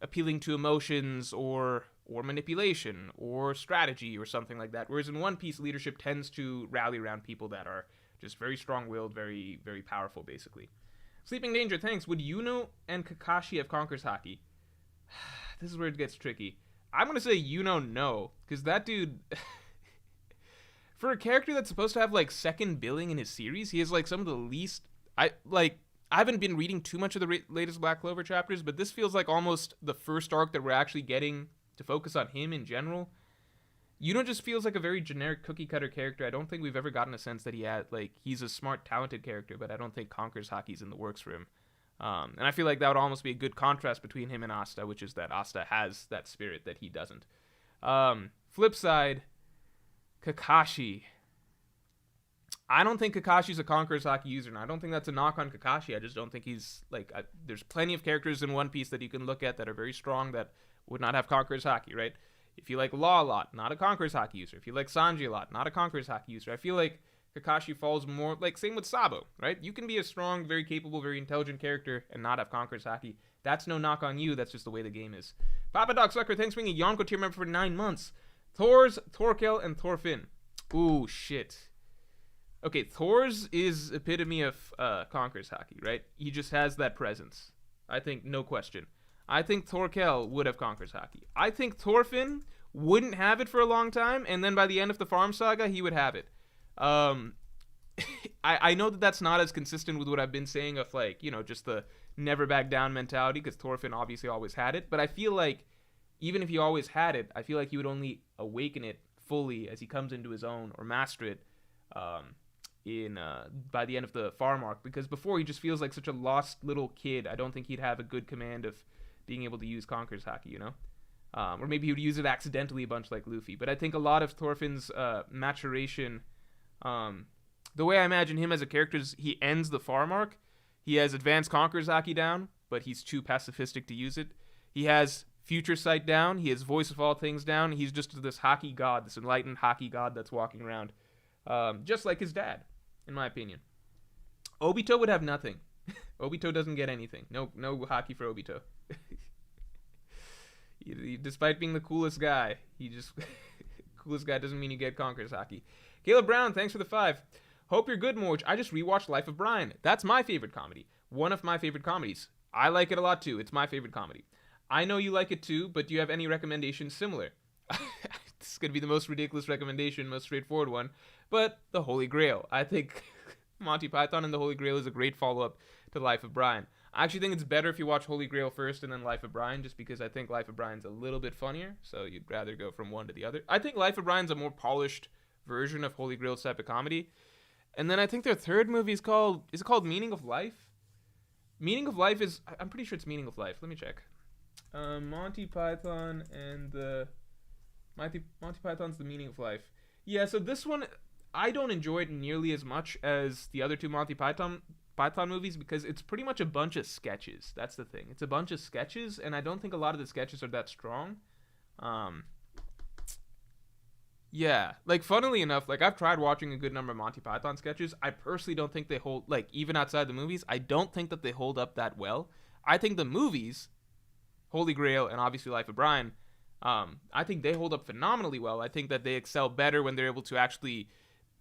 appealing to emotions or manipulation or strategy or something like that. Whereas in One Piece, leadership tends to rally around people that are just very strong-willed, very, very powerful, basically. Sleeping Danger, thanks. Would Yuno and Kakashi have Conqueror's Haki? This is where it gets tricky. I'm going to say Yuno no, because that dude... for a character that's supposed to have, like, second billing in his series, he has, like, some of the least... I haven't been reading too much of the latest Black Clover chapters, but this feels like almost the first arc that we're actually getting to focus on him in general. Yuno just feels like a very generic cookie-cutter character. I don't think we've ever gotten a sense that he's a smart, talented character, but I don't think Conqueror's Haki's in the works for him. And I feel like that would almost be a good contrast between him and Asta, which is that Asta has that spirit that he doesn't. Flip side, Kakashi. I don't think Kakashi's a Conqueror's Haki user, and I don't think that's a knock on Kakashi. I just don't think he's, there's plenty of characters in One Piece that you can look at that are very strong that would not have Conqueror's Haki, right? If you like Law a lot, not a Conqueror's Haki user. If you like Sanji a lot, not a Conqueror's Haki user. I feel like Kakashi falls more, like, same with Sabo, right? You can be a strong, very capable, very intelligent character and not have Conqueror's Haki. That's no knock on you. That's just the way the game is. Papa Doc Sucker, thanks for being a Yonko tier member for 9 months. Thor's, Thorkel, and Thorfinn. Ooh, shit. Okay, Thor's is epitome of Conqueror's Haki, right? He just has that presence. I think, no question. I think Thorkel would have Conqueror's Haki. I think Thorfinn wouldn't have it for a long time, and then by the end of the Farm Saga, he would have it. I know that that's not as consistent with what I've been saying of, like, just the never back down mentality, because Thorfinn obviously always had it, but I feel like even if he always had it, I feel like he would only awaken it fully as he comes into his own or master it by the end of the farm arc, because before he just feels like such a lost little kid. I don't think he'd have a good command of being able to use Conqueror's Haki, or maybe he would use it accidentally a bunch like Luffy. But I think a lot of Thorfinn's maturation, the way I imagine him as a character is he ends the farm arc, he has advanced Conqueror's Haki down, but he's too pacifistic to use it. He has Future Sight down, he has Voice of All Things down, he's just this Haki god, this enlightened Haki god that's walking around, just like his dad, in my opinion. Obito would have nothing. Obito doesn't get anything. No Haki for Obito. Despite being the coolest guy, coolest guy doesn't mean you get Conqueror's Haki. Caleb Brown, thanks for the 5. Hope you're good, Morj. I just rewatched Life of Brian. That's my favorite comedy. One of my favorite comedies. I like it a lot too. It's my favorite comedy. I know you like it too, but do you have any recommendations similar? This is going to be the most ridiculous recommendation, most straightforward one, but The Holy Grail. I think Monty Python and The Holy Grail is a great follow-up to Life of Brian. I actually think it's better if you watch Holy Grail first and then Life of Brian, just because I think Life of Brian's a little bit funnier, so you'd rather go from one to the other. I think Life of Brian's a more polished version of Holy Grail's type of comedy. And then I think their third movie is it called Meaning of Life? Meaning of Life is, I'm pretty sure it's Meaning of Life. Let me check. Monty Python and Monty Python's The Meaning of Life. Yeah, so this one, I don't enjoy it nearly as much as the other two Monty Python movies, because it's pretty much a bunch of sketches. That's the thing. It's a bunch of sketches, and I don't think a lot of the sketches are that strong. Yeah, like, funnily enough, like, I've tried watching a good number of Monty Python sketches. I personally don't think they hold, like, even outside the movies, I don't think that they hold up that well. I think the movies, Holy Grail and obviously Life of Brian, I think they hold up phenomenally well. I think that they excel better when they're able to actually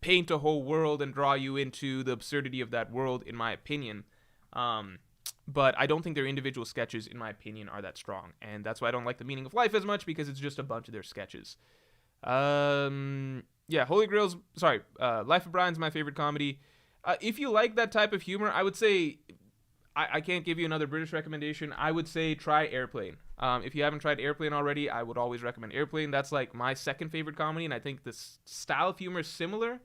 paint a whole world and draw you into the absurdity of that world, in my opinion. But I don't think their individual sketches, in my opinion, are that strong. And that's why I don't like The Meaning of Life as much, because it's just a bunch of their sketches. Yeah, Holy Grail's sorry. Life of Brian's my favorite comedy. If you like that type of humor, I would say I can't give you another British recommendation. I would say try Airplane. If you haven't tried Airplane already, I would always recommend Airplane. That's like my second favorite comedy, and I think the style of humor is similar.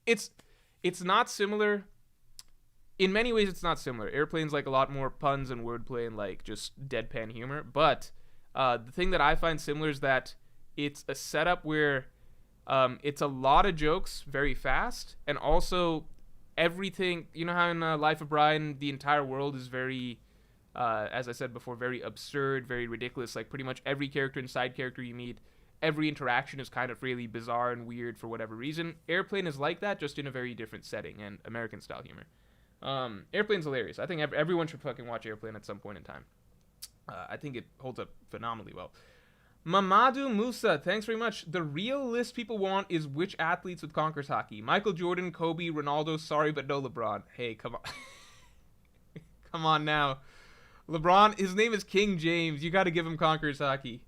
It's it's not similar. In many ways, it's not similar. Airplane's like a lot more puns and wordplay and like just deadpan humor. But the thing that I find similar is that it's a setup where it's a lot of jokes very fast, and also everything. You know how in Life of Brian, the entire world is very, as I said before, very absurd, very ridiculous. Like pretty much every character and side character you meet, every interaction is kind of really bizarre and weird for whatever reason. Airplane is like that, just in a very different setting and American style humor. Airplane's hilarious. I think everyone should fucking watch Airplane at some point in time. I think it holds up phenomenally well. Mamadou Musa, thanks very much. The real list people want is which athletes would Conquer's Haki. Michael Jordan, Kobe, Ronaldo, sorry but no LeBron. Hey, come on. Come on now. LeBron, his name is King James. You gotta give him Conquer's Haki.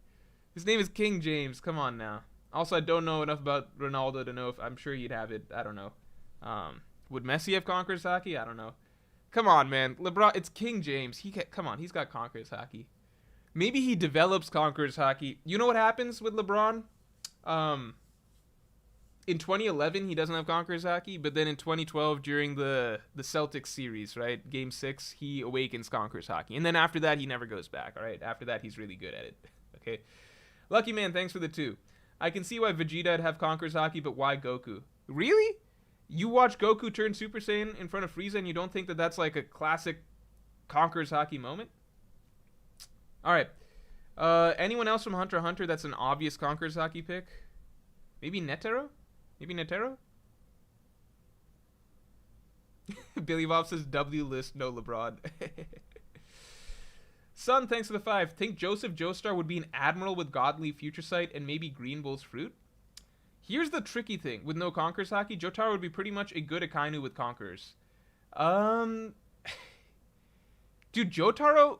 His name is King James. Come on now. Also, I don't know enough about Ronaldo to know if I'm sure he'd have it. I don't know. Would Messi have Conquer's Haki? I don't know. Come on, man. LeBron, it's King James. Come on, he's got Conquer's Haki. Maybe he develops Conqueror's Haki. You know what happens with LeBron? In 2011, he doesn't have Conqueror's Haki, but then in 2012, during the Celtics series, right, Game 6, he awakens Conqueror's Haki. And then after that, he never goes back, all right? After that, he's really good at it, okay? Lucky Man, thanks for the 2. I can see why Vegeta'd have Conqueror's Haki, but why Goku? Really? You watch Goku turn Super Saiyan in front of Frieza and you don't think that that's like a classic Conqueror's Haki moment? All right. Anyone else from Hunter x Hunter that's an obvious Conqueror's Haki pick? Maybe Netero? Billy Bob says W list, no LeBron. Son, thanks for the 5. Think Joseph Joestar would be an admiral with godly future sight and maybe Green Bull's fruit? Here's the tricky thing. With no Conqueror's Haki, Jotaro would be pretty much a good Akainu with Conquerors. Dude, Jotaro,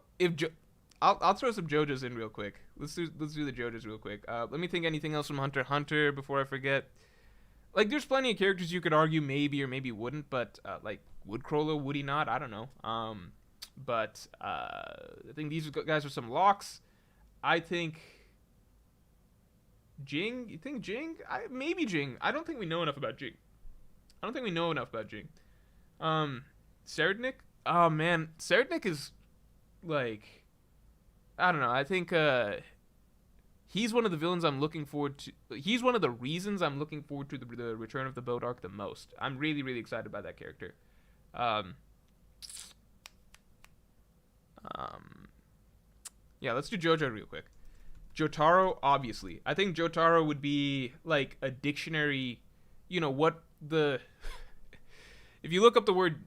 I'll throw some JoJo's in real quick. Let's do the JoJo's real quick. Let me think anything else from Hunter x Hunter before I forget. Like, there's plenty of characters you could argue maybe or maybe wouldn't, but like, would Crollo, would he not? I don't know. But I think these guys are some locks. I think Jing. You think Jing? Maybe Jing. I don't think we know enough about Jing. Serednik? Oh man, Serednik is like, I don't know. I think he's one of the villains I'm looking forward to. He's one of the reasons I'm looking forward to the Return of the Boat arc the most. I'm really, really excited by that character. Yeah, let's do JoJo real quick. Jotaro, obviously. I think Jotaro would be like a dictionary. You know what the if you look up the word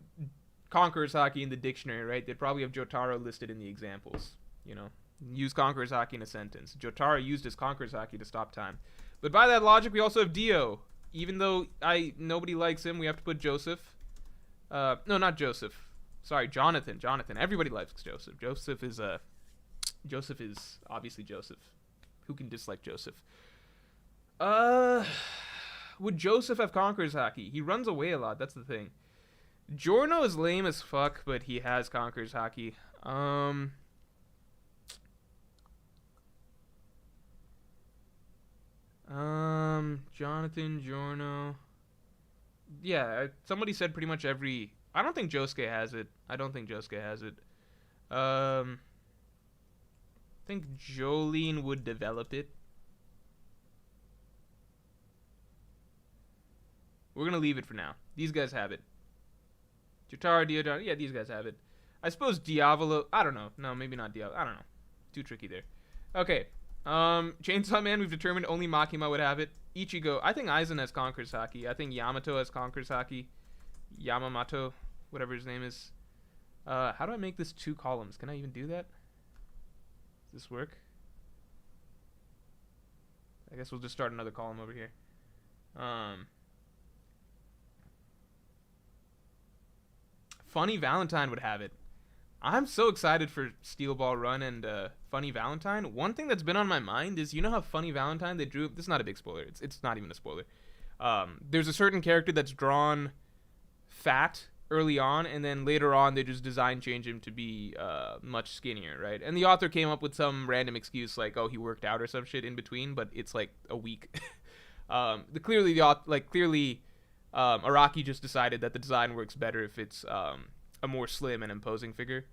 Conqueror's Haki in the dictionary, right? They'd probably have Jotaro listed in the examples. You know, use Conqueror's Haki in a sentence. Jotaro used his Conqueror's Haki to stop time. But by that logic, we also have Dio. Even though nobody likes him, we have to put Joseph. No, not Joseph. Sorry, Jonathan. Everybody likes Joseph. Joseph is obviously Joseph. Who can dislike Joseph? Would Joseph have Conqueror's Haki? He runs away a lot. That's the thing. Giorno is lame as fuck, but he has Conqueror's Haki. Jonathan, Giorno. Yeah, somebody said pretty much every. I don't think Josuke has it. I think Jolene would develop it. We're gonna leave it for now. These guys have it. Jotaro, Diodon, yeah, these guys have it. I suppose Diavolo. I don't know. No, maybe not Diavolo. I don't know. Too tricky there. Okay. Chainsaw Man, we've determined only Makima would have it. Ichigo, I think Aizen has Conqueror's Haki. I think Yamato has Conqueror's Haki. Yamamato, whatever his name is. How do I make this 2 columns? Can I even do that? Does this work? I guess we'll just start another column over here. Funny Valentine would have it. I'm so excited for Steel Ball Run and Funny Valentine. One thing that's been on my mind is, you know how Funny Valentine, they drew, this is not a big spoiler, it's not even a spoiler. There's a certain character that's drawn fat early on, and then later on they just design change him to be much skinnier, right? And the author came up with some random excuse like, oh, he worked out or some shit in between, but it's like a week. Clearly Araki just decided that the design works better if it's a more slim and imposing figure.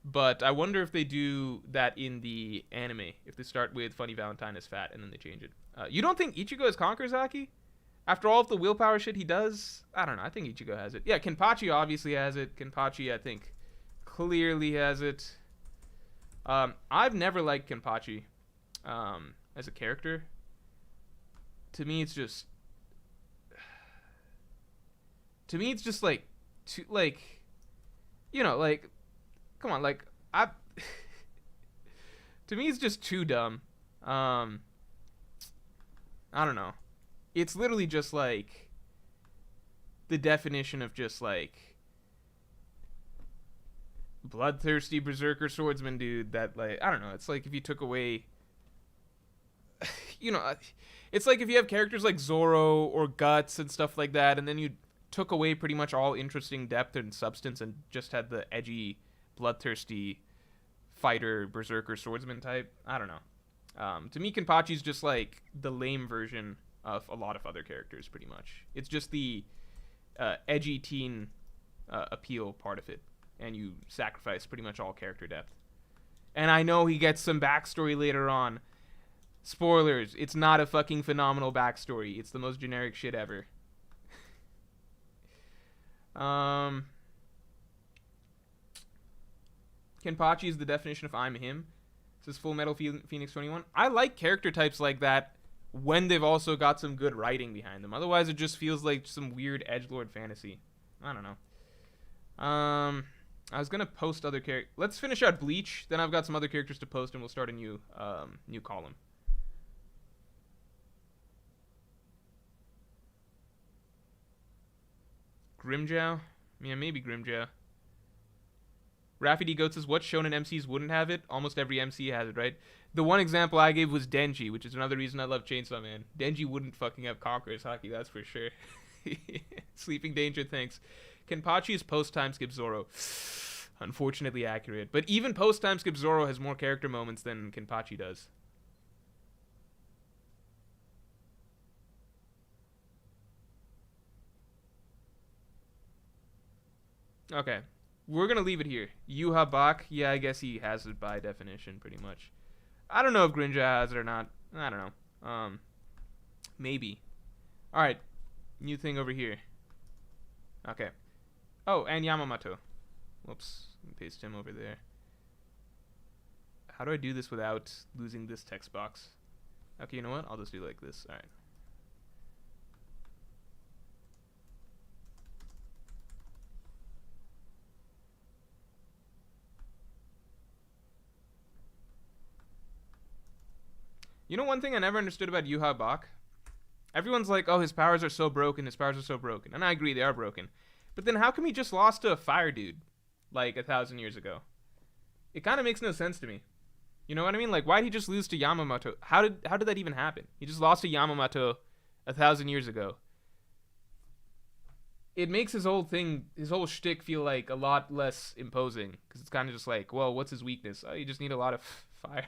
But I wonder if they do that in the anime, if they start with Funny Valentine as fat and then they change it. You don't think Ichigo has conquers Haki? After all of the willpower shit he does? I don't know. I think Ichigo has it. Yeah, Kenpachi obviously has it. Kenpachi, I think, clearly has it. I've never liked Kenpachi as a character. To me, it's just like, too, like, you know, like, come on, like, to me, it's just too dumb. I don't know. It's literally just like the definition of just like bloodthirsty berserker swordsman dude that, like, I don't know. It's like if you took away, you know, it's like if you have characters like Zoro or Guts and stuff like that, and then you took away pretty much all interesting depth and substance and just had the edgy, bloodthirsty fighter berserker swordsman type. I don't know. To me, Kenpachi's just like the lame version of a lot of other characters, pretty much. It's just the edgy teen appeal part of it, and you sacrifice pretty much all character depth. And I know he gets some backstory later on. Spoilers, it's not a fucking phenomenal backstory. It's the most generic shit ever. Kenpachi is the definition of I'm him. This is Full Metal Phoenix 21. I like character types like that when they've also got some good writing behind them. Otherwise, it just feels like some weird edgelord fantasy. I don't know. I was gonna post other characters. Let's finish out Bleach. Then I've got some other characters to post, and we'll start a new column. Grimjow? Yeah, maybe Grimjow. Raffy D. Goat says, what shonen MCs wouldn't have it? Almost every MC has it, right? The one example I gave was Denji, which is another reason I love Chainsaw Man. Denji wouldn't fucking have Conqueror's Haki, that's for sure. Sleeping Danger, thanks. Kenpachi's post-time skip Zoro. Unfortunately accurate. But even post-time skip Zoro has more character moments than Kenpachi does. Okay. We're going to leave it here. Yuha Bak, yeah, I guess he has it by definition, pretty much. I don't know if Grinja has it or not. I don't know. Maybe. Alright. New thing over here. Okay. Oh, and Yamamoto. Whoops. Let me paste him over there. How do I do this without losing this text box? Okay, you know what? I'll just do like this. Alright. You know one thing I never understood about Yuha Bak? Everyone's like, oh, his powers are so broken, his powers are so broken. And I agree, they are broken. But then how come he just lost to a fire dude, like 1,000 years ago? It kind of makes no sense to me. You know what I mean? Like, why'd he just lose to Yamamoto? How did that even happen? He just lost to Yamamoto 1,000 years ago. It makes his whole thing, his whole shtick feel like a lot less imposing. Because it's kind of just like, well, what's his weakness? Oh, you just need a lot of fire.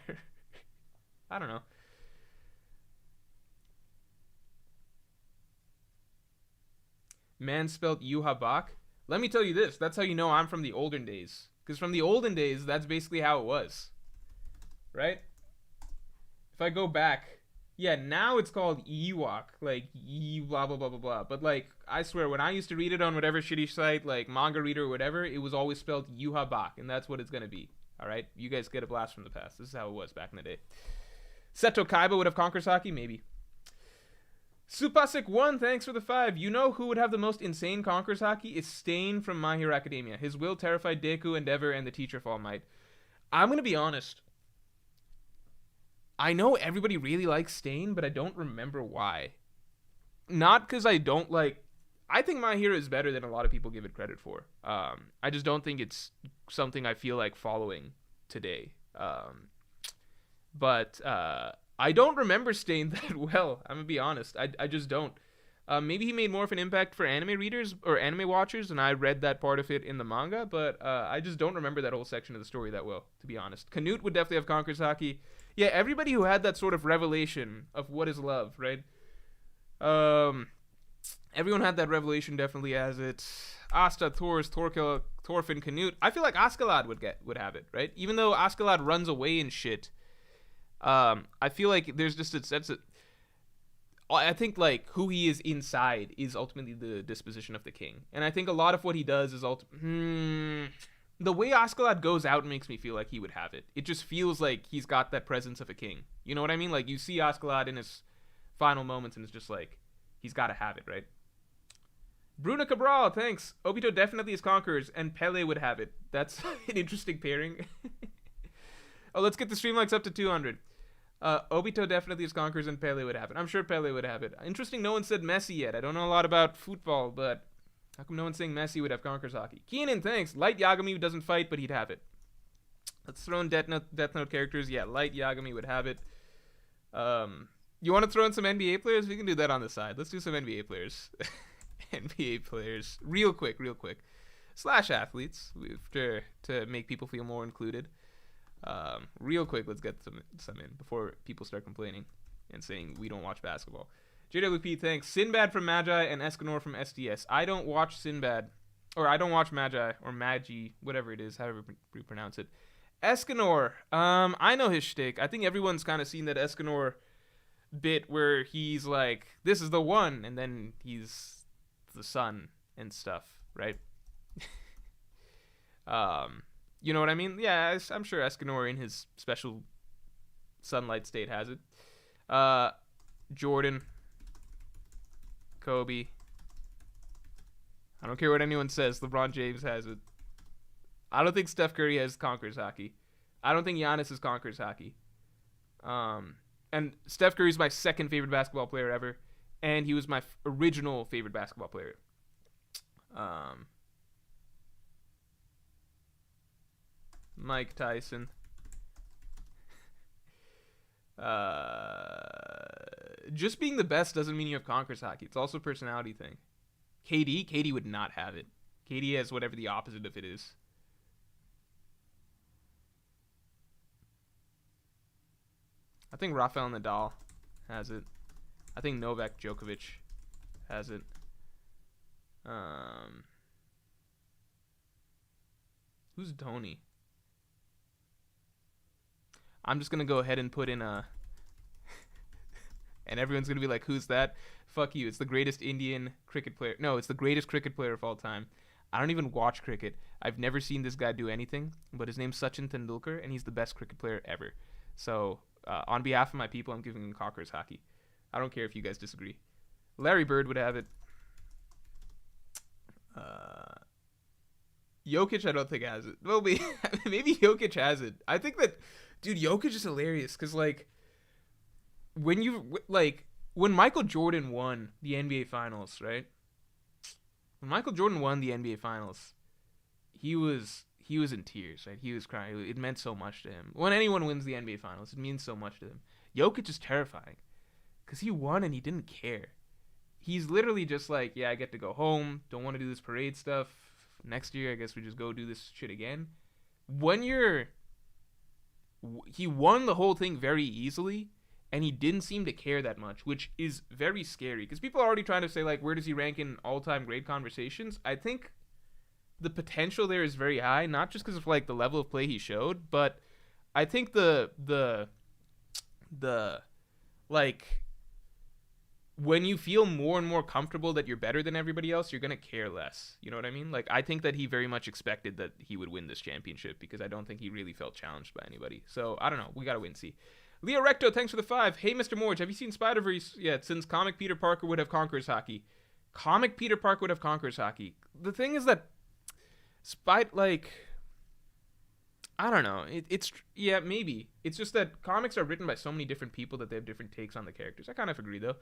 I don't know. Man spelled Yuha Bak. Let me tell you this. That's how you know I'm from the olden days. Because from the olden days, that's basically how it was. Right? If I go back. Yeah, now it's called Ewok. Like, blah, blah, blah, blah, blah. But, like, I swear, when I used to read it on whatever shitty site, like Manga Reader or whatever, it was always spelled Yuha Bak. And that's what it's going to be. Alright? You guys get a blast from the past. This is how it was back in the day. Seto Kaiba would have conquered Saki? Maybe. Supasik1, thanks for the 5. You know who would have the most insane Conquerors Haki? It's Stain from My Hero Academia. His will terrified Deku, Endeavor, and the Teacher of All Might. I'm going to be honest. I know everybody really likes Stain, but I don't remember why. Not because I don't like... I think My Hero is better than a lot of people give it credit for. I just don't think it's something I feel like following today. But I don't remember Stain that well. I'm gonna be honest. I just don't. Maybe he made more of an impact for anime readers or anime watchers, and I read that part of it in the manga, but I just don't remember that whole section of the story that well, to be honest. Canute would definitely have Conqueror's Haki. Yeah, everybody who had that sort of revelation of what is love, right? Everyone had that revelation definitely has it. Asta, Thors, Thorkel, Thorfinn, Canute. I feel like Askeladd would have it, right? Even though Askeladd runs away and shit, I feel like there's just a sense that I think like who he is inside is ultimately the disposition of the king, and I think a lot of what he does is the way Askeladd goes out makes me feel like he would have it. It just feels like he's got that presence of a king. You know what I mean? Like you see Askeladd in his final moments, and it's just like he's got to have it, right? Bruno Cabral, thanks. Obito definitely is Conquerors, and Pele would have it. That's an interesting pairing. Oh, let's get the stream likes up to 200. Obito definitely is Conquerors, and Pele would have it. I'm sure Pele would have it. Interesting, no one said Messi yet. I don't know a lot about football, but how come no one's saying Messi would have Conquerors Haki? Keenan, thanks. Light Yagami doesn't fight, but he'd have it. Let's throw in Death Note characters. Yeah, Light Yagami would have it. You want to throw in some NBA players? We can do that on the side. Let's do some NBA players. NBA players. Real quick. Slash athletes to make people feel more included. Real quick, let's get some in before people start complaining and saying we don't watch basketball. JWP, thanks. Sinbad from Magi and Escanor from SDS. I don't watch Sinbad, or I don't watch Magi or Magi, whatever it is, however you pronounce it. Escanor, I know his shtick. I think everyone's kind of seen that Escanor bit where he's like, this is the one, and then he's the sun and stuff, right? You know what I mean? Yeah, I'm sure Escanor in his special sunlight state has it. Jordan, Kobe. I don't care what anyone says. LeBron James has it. I don't think Steph Curry has Conqueror's Haki. I don't think Giannis has Conqueror's Haki. And Steph Curry's my second favorite basketball player ever, and he was my original favorite basketball player. Mike Tyson. Just being the best doesn't mean you have Conqueror's Haki. It's also a personality thing. KD would not have it. KD has whatever the opposite of it is. I think Rafael Nadal has it. I think Novak Djokovic has it. Who's Dhoni? I'm just going to go ahead and put in a... and everyone's going to be like, who's that? Fuck you. It's the greatest Indian cricket player. No, it's the greatest cricket player of all time. I don't even watch cricket. I've never seen this guy do anything, but his name's Sachin Tendulkar, and he's the best cricket player ever. So, on behalf of my people, I'm giving him Conqueror's Haki. I don't care if you guys disagree. Larry Bird would have it. Jokic, I don't think has it. Well, maybe Jokic has it. I think that... Dude, Jokic is hilarious because, like, when Michael Jordan won the NBA Finals, right? When Michael Jordan won the NBA Finals, he was in tears, right? He was crying. It meant so much to him. When anyone wins the NBA Finals, it means so much to him. Jokic is terrifying because he won and he didn't care. He's literally just like, yeah, I get to go home. Don't want to do this parade stuff. Next year, I guess we just go do this shit again. He won the whole thing very easily, and he didn't seem to care that much, which is very scary. Because people are already trying to say, like, where does he rank in all-time great conversations? I think the potential there is very high, not just because of, like, the level of play he showed, but I think when you feel more and more comfortable that you're better than everybody else, you're going to care less. You know what I mean? Like, I think that he very much expected that he would win this championship because I don't think he really felt challenged by anybody. So, I don't know. We got to wait and see. Leo Recto, thanks for the 5. Hey, Mr. Morj, have you seen Spider-Verse yet? Since comic Peter Parker would have Conqueror's Haki. Comic Peter Parker would have Conqueror's Haki. The thing is that, I don't know. Yeah, maybe. It's just that comics are written by so many different people that they have different takes on the characters. I kind of agree, though.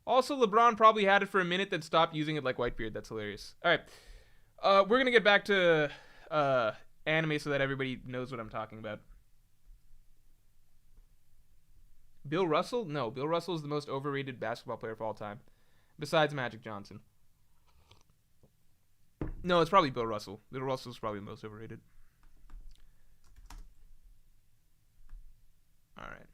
Also, LeBron probably had it for a minute, then stopped using it like Whitebeard. That's hilarious. All right. We're going to get back to anime so that everybody knows what I'm talking about. Bill Russell? No, Bill Russell is the most overrated basketball player of all time, besides Magic Johnson. No, it's probably Bill Russell. Bill Russell's probably the most overrated. All right.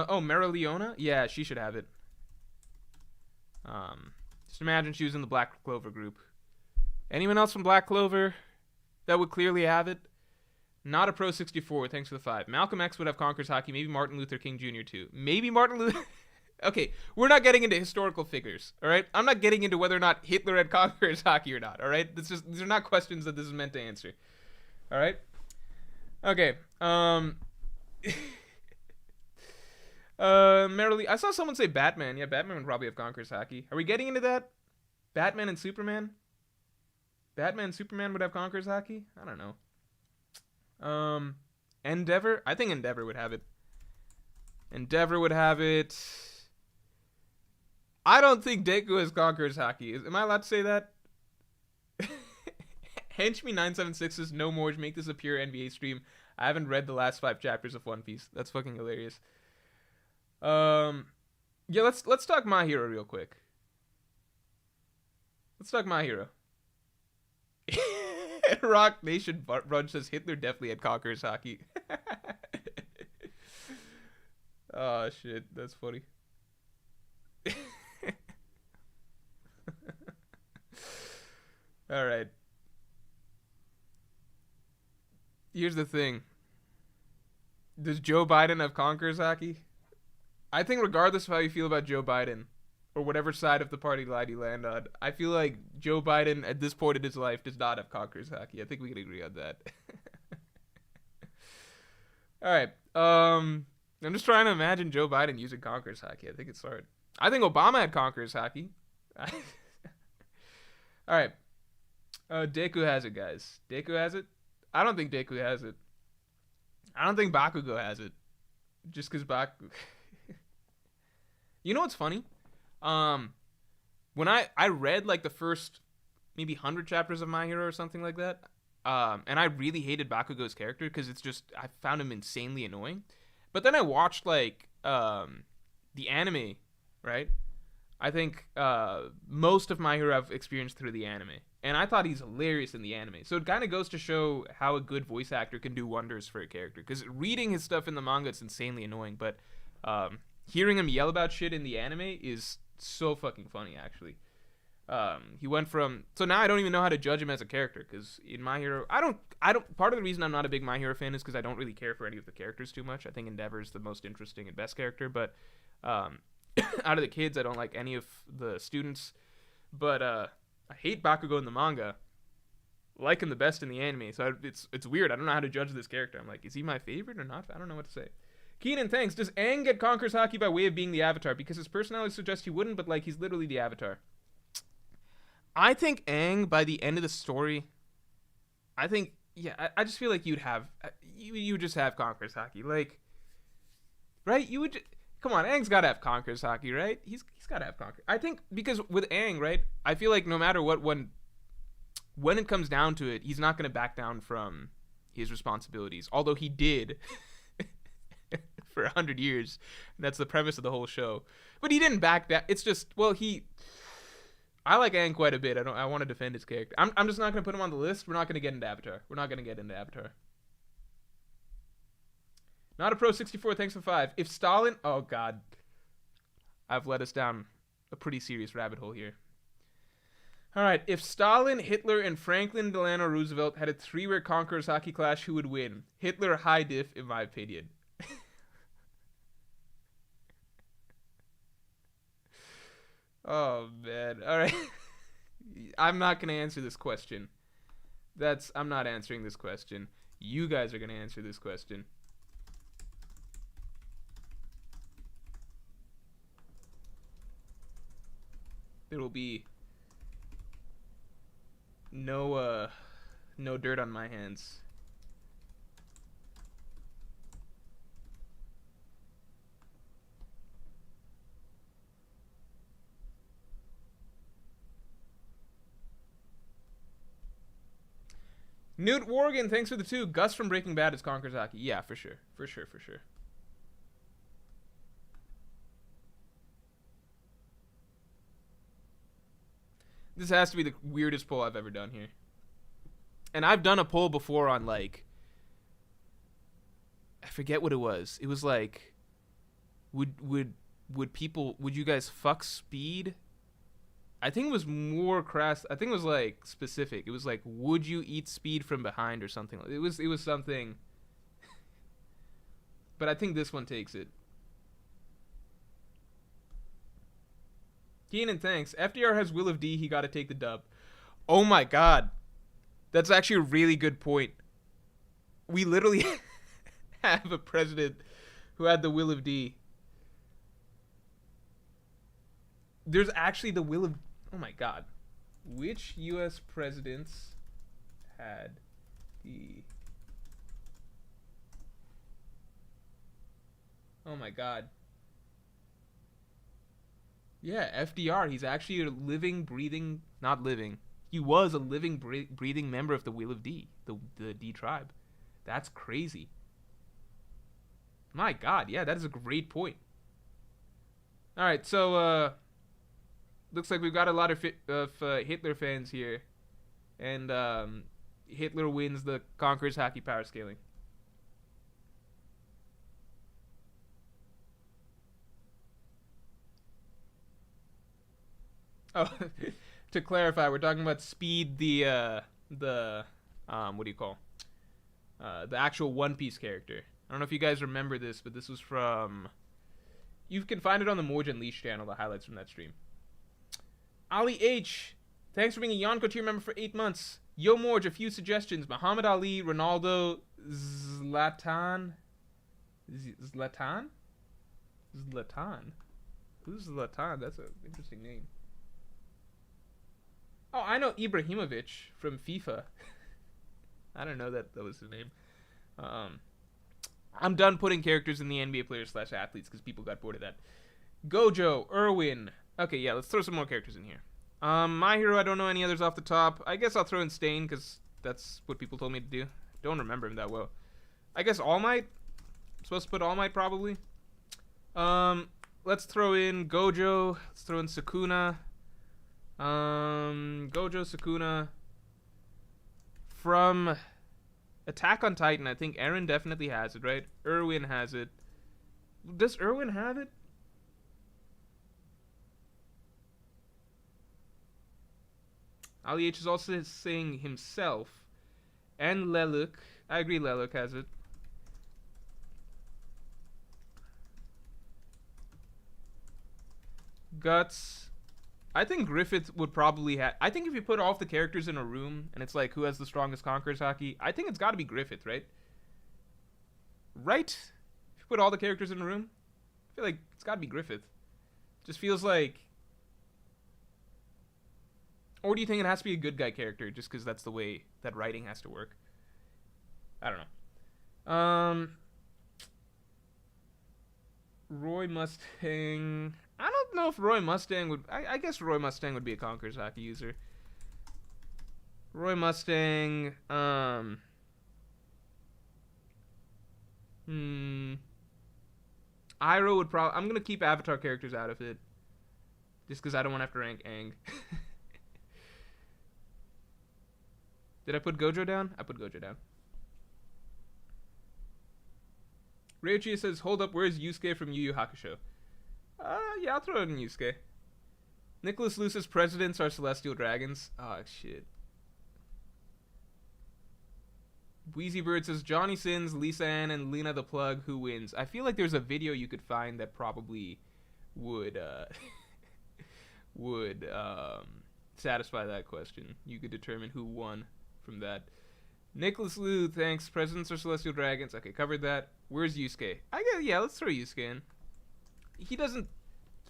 Oh, Mara Leona? Yeah, she should have it. Just imagine she was in the Black Clover group. Anyone else from Black Clover that would clearly have it? Not a Pro 64. Thanks for the 5. Malcolm X would have Conqueror's Haki. Maybe Martin Luther King Jr. too. Maybe Martin Luther. Okay, we're not getting into historical figures. All right, I'm not getting into whether or not Hitler had Conqueror's Haki or not. All right, these are not questions that this is meant to answer. All right. Okay. Merrily, I saw someone say Batman. Yeah, Batman would probably have Conqueror's Haki. Are we getting into that? Batman and Superman? Batman and Superman would have Conqueror's Haki? I don't know. Endeavor? I think Endeavor would have it. Endeavor would have it. I don't think Deku has Conqueror's Haki. Am I allowed to say that? Henchme976 says, no Morj, make this a pure NBA stream. I haven't read the last 5 chapters of One Piece. That's fucking hilarious. Yeah, let's talk My Hero real quick. Let's talk My Hero. Rock Nation Brunch says Hitler definitely had Conqueror's Haki. Oh shit, that's funny. All right. Here's the thing. Does Joe Biden have Conqueror's Haki? I think regardless of how you feel about Joe Biden, or whatever side of the party line you land on, I feel like Joe Biden at this point in his life does not have Conqueror's Haki. I think we can agree on that. All right. I'm just trying to imagine Joe Biden using Conqueror's Haki. I think it's hard. I think Obama had Conqueror's Haki. All right. Deku has it, guys. Deku has it? I don't think Deku has it. I don't think Bakugo has it. Just because Bakugo... You know what's funny? When I read like the first maybe 100 chapters of My Hero or something like that, and I really hated Bakugo's character because it's just, I found him insanely annoying. But then I watched like the anime, right? I think most of My Hero I've experienced through the anime, and I thought he's hilarious in the anime. So it kind of goes to show how a good voice actor can do wonders for a character. Because reading his stuff in the manga, it's insanely annoying, but hearing him yell about shit in the anime is so fucking funny, actually. He went from, so now I don't even know how to judge him as a character, because in My Hero, I don't, part of the reason I'm not a big My Hero fan is because I don't really care for any of the characters too much. I think Endeavor is the most interesting and best character, but out of the kids, I don't like any of the students, but I hate Bakugo in the manga, like him the best in the anime, so it's weird. I don't know how to judge this character. I'm like, is he my favorite or not? I don't know what to say. Keenan, thanks. Does Aang get Conqueror's Haki by way of being the Avatar? Because his personality suggests he wouldn't, but like he's literally the Avatar. I think Aang, by the end of the story, I think, yeah, I just feel like you'd have, you would just have Conqueror's Haki, like, right? You would, come on, Aang's gotta have Conqueror's Haki, right? He's gotta have Conqueror. I think, because with Aang, right, I feel like no matter what, when it comes down to it, he's not gonna back down from his responsibilities, although he did for 100 years. That's the premise of the whole show. But he didn't back down. It's just, well, I like Aang quite a bit. I want to defend his character. I'm just not going to put him on the list. We're not going to get into Avatar. Not a Pro 64. Thanks for 5. If Stalin... Oh, God. I've led us down a pretty serious rabbit hole here. All right. If Stalin, Hitler, and Franklin Delano Roosevelt had a 3-way Conqueror's Haki clash, who would win? Hitler high diff, in my opinion. Oh, man. All right. I'm not going to answer this question. I'm not answering this question. You guys are going to answer this question. There will be no dirt on my hands. Newt Worgen, thanks for the 2. Gus from Breaking Bad is Conqueror's Haki. Yeah, for sure. For sure, for sure. This has to be the weirdest poll I've ever done here. And I've done a poll before on, like, I forget what it was. It was like, would you guys fuck speed? I think it was more crass. I think it was like specific. It was like, would you eat speed from behind or something? It was something. But I think this one takes it. Keenan, thanks. FDR has Will of D. He got to take the dub. Oh my god. That's actually a really good point. We literally have a president who had the Will of D. There's actually the Will of... Oh my god. Which U.S. presidents had the... Oh my god. Yeah, FDR. He's actually a living, breathing... Not living. He was a living, breathing member of the Will of D. The D tribe. That's crazy. My god, yeah, that is a great point. Alright, so, looks like we've got a lot of Hitler fans here. And, Hitler wins the Conqueror's Haki power scaling. Oh, to clarify, we're talking about Speed, the what do you call? The actual One Piece character. I don't know if you guys remember this, but this was from... You can find it on the Morj Unleashed channel, the highlights from that stream. Ali H, thanks for being a Yonko tier member for 8 months. Yo Morj, a few suggestions. Muhammad Ali, Ronaldo, Zlatan? Zlatan? Who's Zlatan? That's an interesting name. Oh, I know Ibrahimovic from FIFA. I don't know that was his name. I'm done putting characters in the NBA players / athletes because people got bored of that. Gojo, Irwin. Okay, yeah, let's throw some more characters in here. My Hero, I don't know any others off the top. I guess I'll throw in Stain because that's what people told me to do. Don't remember him that well. I guess All Might. I'm supposed to put All Might probably. Let's throw in Gojo. Let's throw in Sukuna. Gojo, Sukuna. From Attack on Titan, I think Eren definitely has it, right? Irwin has it. Does Irwin have it? Ali H is also saying himself. And Leluk. I agree Leluk has it. Guts. I think Griffith would probably have... I think if you put all of the characters in a room, and it's like, who has the strongest Conqueror's Haki, I think it's got to be Griffith, right? Right? If you put all the characters in a room, I feel like it's got to be Griffith. Just feels like... Or do you think it has to be a good guy character, just because that's the way that writing has to work? I don't know. Roy Mustang... I don't know if Roy Mustang would... I guess Roy Mustang would be a Conqueror's Haki user. Roy Mustang... Iroh would probably... I'm going to keep Avatar characters out of it. Just because I don't want to have to rank Aang. Did I put Gojo down? I put Gojo down. Reichi says, hold up, where's Yusuke from Yu Yu Hakusho? Yeah, I'll throw it in Yusuke. Nicholas Luce's presidents are celestial dragons. Oh, shit. Wheezy Bird says, Johnny Sins, Lisa Ann, and Lena the Plug, who wins? I feel like there's a video you could find that probably would, satisfy that question. You could determine who won from that. Nicholas Liu, thanks. Presidents are celestial dragons. Okay, covered that. Where's Yusuke? Yeah, let's throw Yusuke in. He doesn't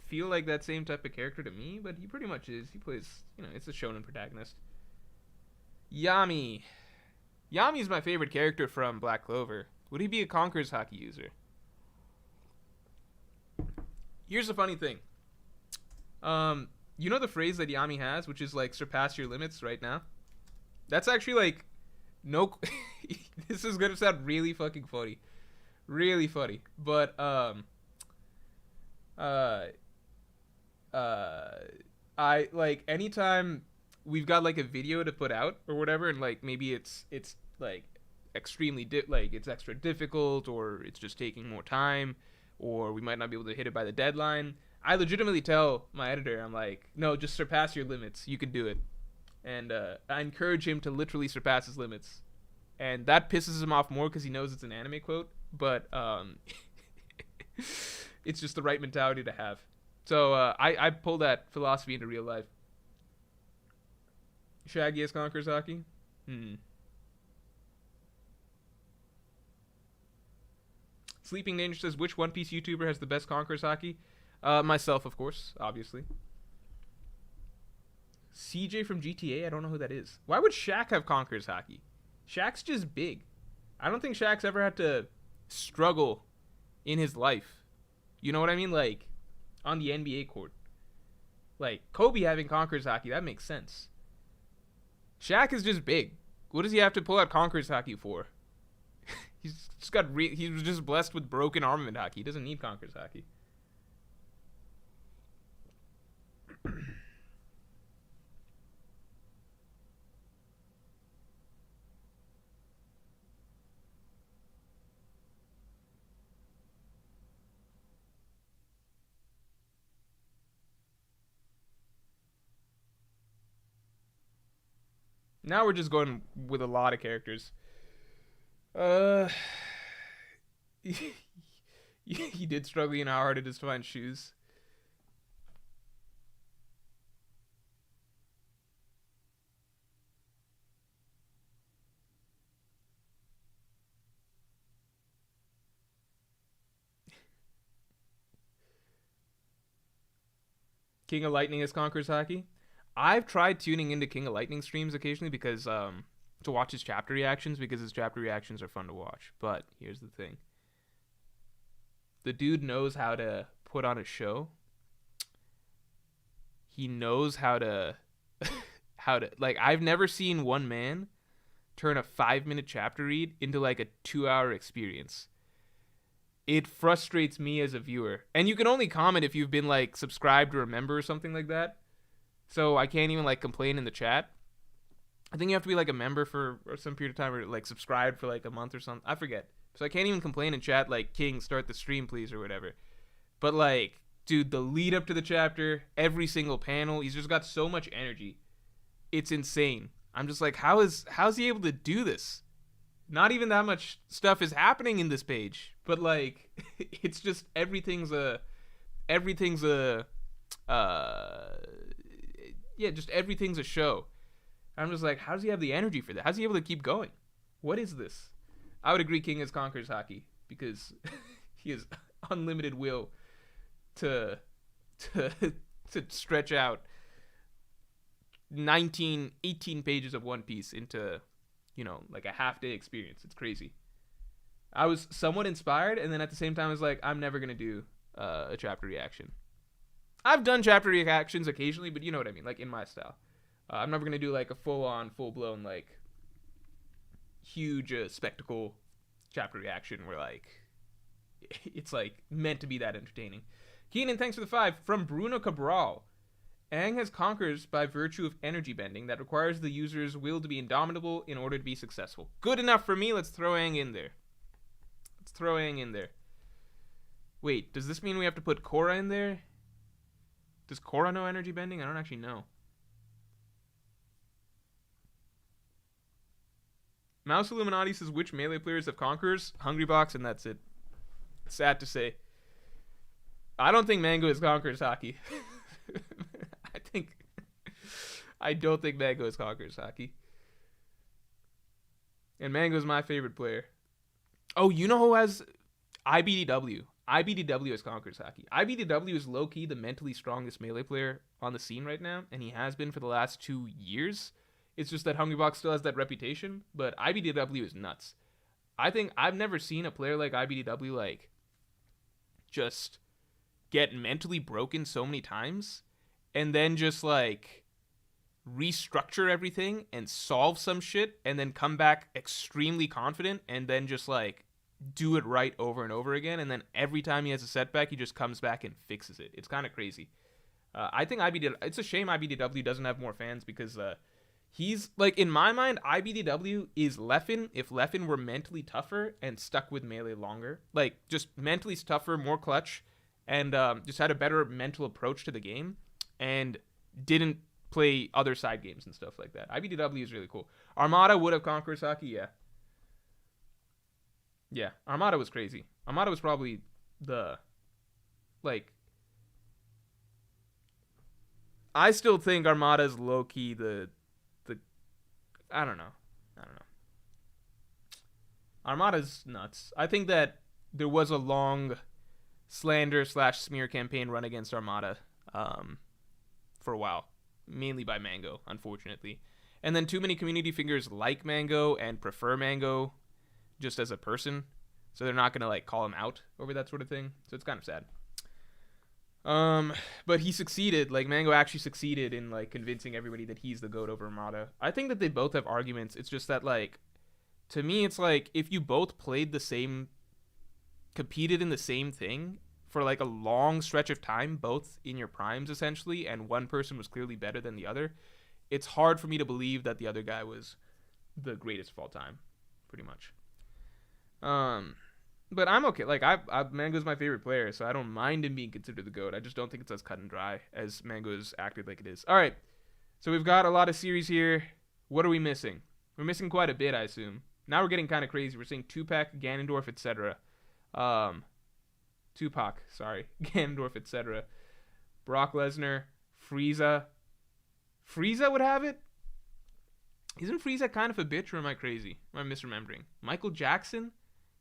feel like that same type of character to me, but he pretty much is. He plays, it's a shonen protagonist. Yami. Yami's my favorite character from Black Clover. Would he be a Conqueror's Haki user? Here's the funny thing. You know the phrase that Yami has, which is like, surpass your limits right now? That's actually like, No, this is gonna sound really fucking funny, really funny. But uh, uh, I like anytime we've got like a video to put out or whatever, and like maybe it's like like it's extra difficult, or it's just taking more time, or we might not be able to hit it by the deadline. I legitimately tell my editor, I'm like, no, just surpass your limits. You can do it. And I encourage him to literally surpass his limits, and that pisses him off more because he knows it's an anime quote. But it's just the right mentality to have. So I pull that philosophy into real life. Shaggy as Conqueror's Haki? Sleeping Danger says, which One Piece YouTuber has the best Conqueror's Haki? Myself, of course, obviously. CJ from GTA? I don't know who that is. Why would Shaq have Conqueror's Haki? Shaq's just big. I don't think Shaq's ever had to struggle in his life. You know what I mean? Like, on the NBA court. Like, Kobe having Conqueror's Haki, that makes sense. Shaq is just big. What does he have to pull out Conqueror's Haki for? He was just blessed with broken armament Haki. He doesn't need Conqueror's Haki. Now we're just going with a lot of characters. Uh, he did struggle, you know how hard it is to find shoes. King of Lightning is Conqueror's Haki. I've tried tuning into King of Lightning streams occasionally because to watch his chapter reactions, because his chapter reactions are fun to watch. But here's the thing. The dude knows how to put on a show. He knows how to like, I've never seen one man turn a 5-minute chapter read into like a 2-hour experience. It frustrates me as a viewer. And you can only comment if you've been like subscribed or a member or something like that. So I can't even like complain in the chat. I think you have to be like a member for some period of time, or like subscribed for like a month or something. I forget. So I can't even complain in chat like, King, start the stream please or whatever. But like, dude, the lead up to the chapter, every single panel, he's just got so much energy. It's insane. I'm just like, how's he able to do this? Not even that much stuff is happening in this page, but like, it's just everything's a just everything's a show. I'm just like, how does he have the energy for that? How's he able to keep going? What is this? I would agree King is Conqueror's Haki because he has unlimited will to stretch out 18 pages of One Piece into, you know, like a half-day experience. It's crazy. I was somewhat inspired, and then at the same time I was like, I'm never going to do a chapter reaction. I've done chapter reactions occasionally, but you know what I mean, like in my style. I'm never going to do like a full-on, full-blown, like, huge spectacle chapter reaction where like it's like meant to be that entertaining. Keenan, thanks for the 5. From Bruno Cabral. Aang has conquers by virtue of energy bending that requires the user's will to be indomitable in order to be successful. Good enough for me. Let's throw Aang in there. Wait, does this mean we have to put Korra in there? Does Korra know energy bending? I don't actually know. Mouse Illuminati says, which melee players have conquerors? Hungrybox, and that's it. Sad to say. I don't think Mango is Conqueror's Haki. I don't think Mango is Conqueror's Haki. And Mango's my favorite player. Oh, you know who has IBDW? IBDW is Conqueror's Haki. IBDW is low-key the mentally strongest melee player on the scene right now, and he has been for the last 2 years. It's just that Hungrybox still has that reputation, but IBDW is nuts. I think I've never seen a player like IBDW like just get mentally broken so many times and then just like restructure everything and solve some shit and then come back extremely confident and then just like do it right over and over again, and then every time he has a setback he just comes back and fixes it. It's kind of crazy. I think it's a shame IBDW doesn't have more fans because he's like, in my mind, IBDW is Leffen if Leffen were mentally tougher and stuck with melee longer, like just mentally tougher, more clutch, and just had a better mental approach to the game and didn't play other side games and stuff like that. IBDW is really cool. Armada would have conquered Haki, yeah. Yeah, Armada was crazy. Armada was probably the, like, I still think Armada's low-key the I don't know. Armada's nuts. I think that there was a long slander/smear campaign run against Armada for a while, mainly by Mango, unfortunately. And then too many community figures like Mango and prefer Mango just as a person, so they're not gonna like call him out over that sort of thing. So it's kind of sad. But he succeeded. Like, Mango actually succeeded in like convincing everybody that he's the GOAT over Armada. I think that they both have arguments. It's just that, like, to me, it's like if you both played the same, competed in the same thing for like a long stretch of time, both in your primes essentially, and one person was clearly better than the other, it's hard for me to believe that the other guy was the greatest of all time, pretty much. But I'm okay. Like, Mango's my favorite player, so I don't mind him being considered the GOAT. I just don't think it's as cut and dry as Mango's acted like it is. All right, so we've got a lot of series here. What are we missing? We're missing quite a bit, I assume. Now we're getting kind of crazy. We're seeing Tupac, Ganondorf, etc. Tupac, sorry. Ganondorf, etc. Brock Lesnar, Frieza. Frieza would have it? Isn't Frieza kind of a bitch, or am I crazy? Am I misremembering? Michael Jackson?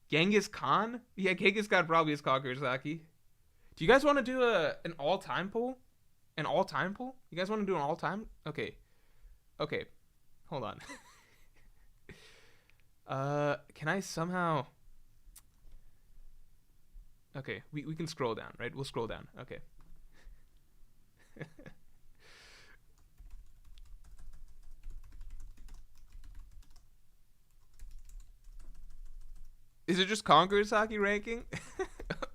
Genghis Khan? Yeah, Genghis Khan probably is Conqueror Haki. Do you guys want to do an all-time poll? An all-time poll? You guys want to do an all-time? Okay. Hold on. Can I somehow... Okay, we can scroll down, right? We'll scroll down. Okay. Is it just Conqueror Haki ranking?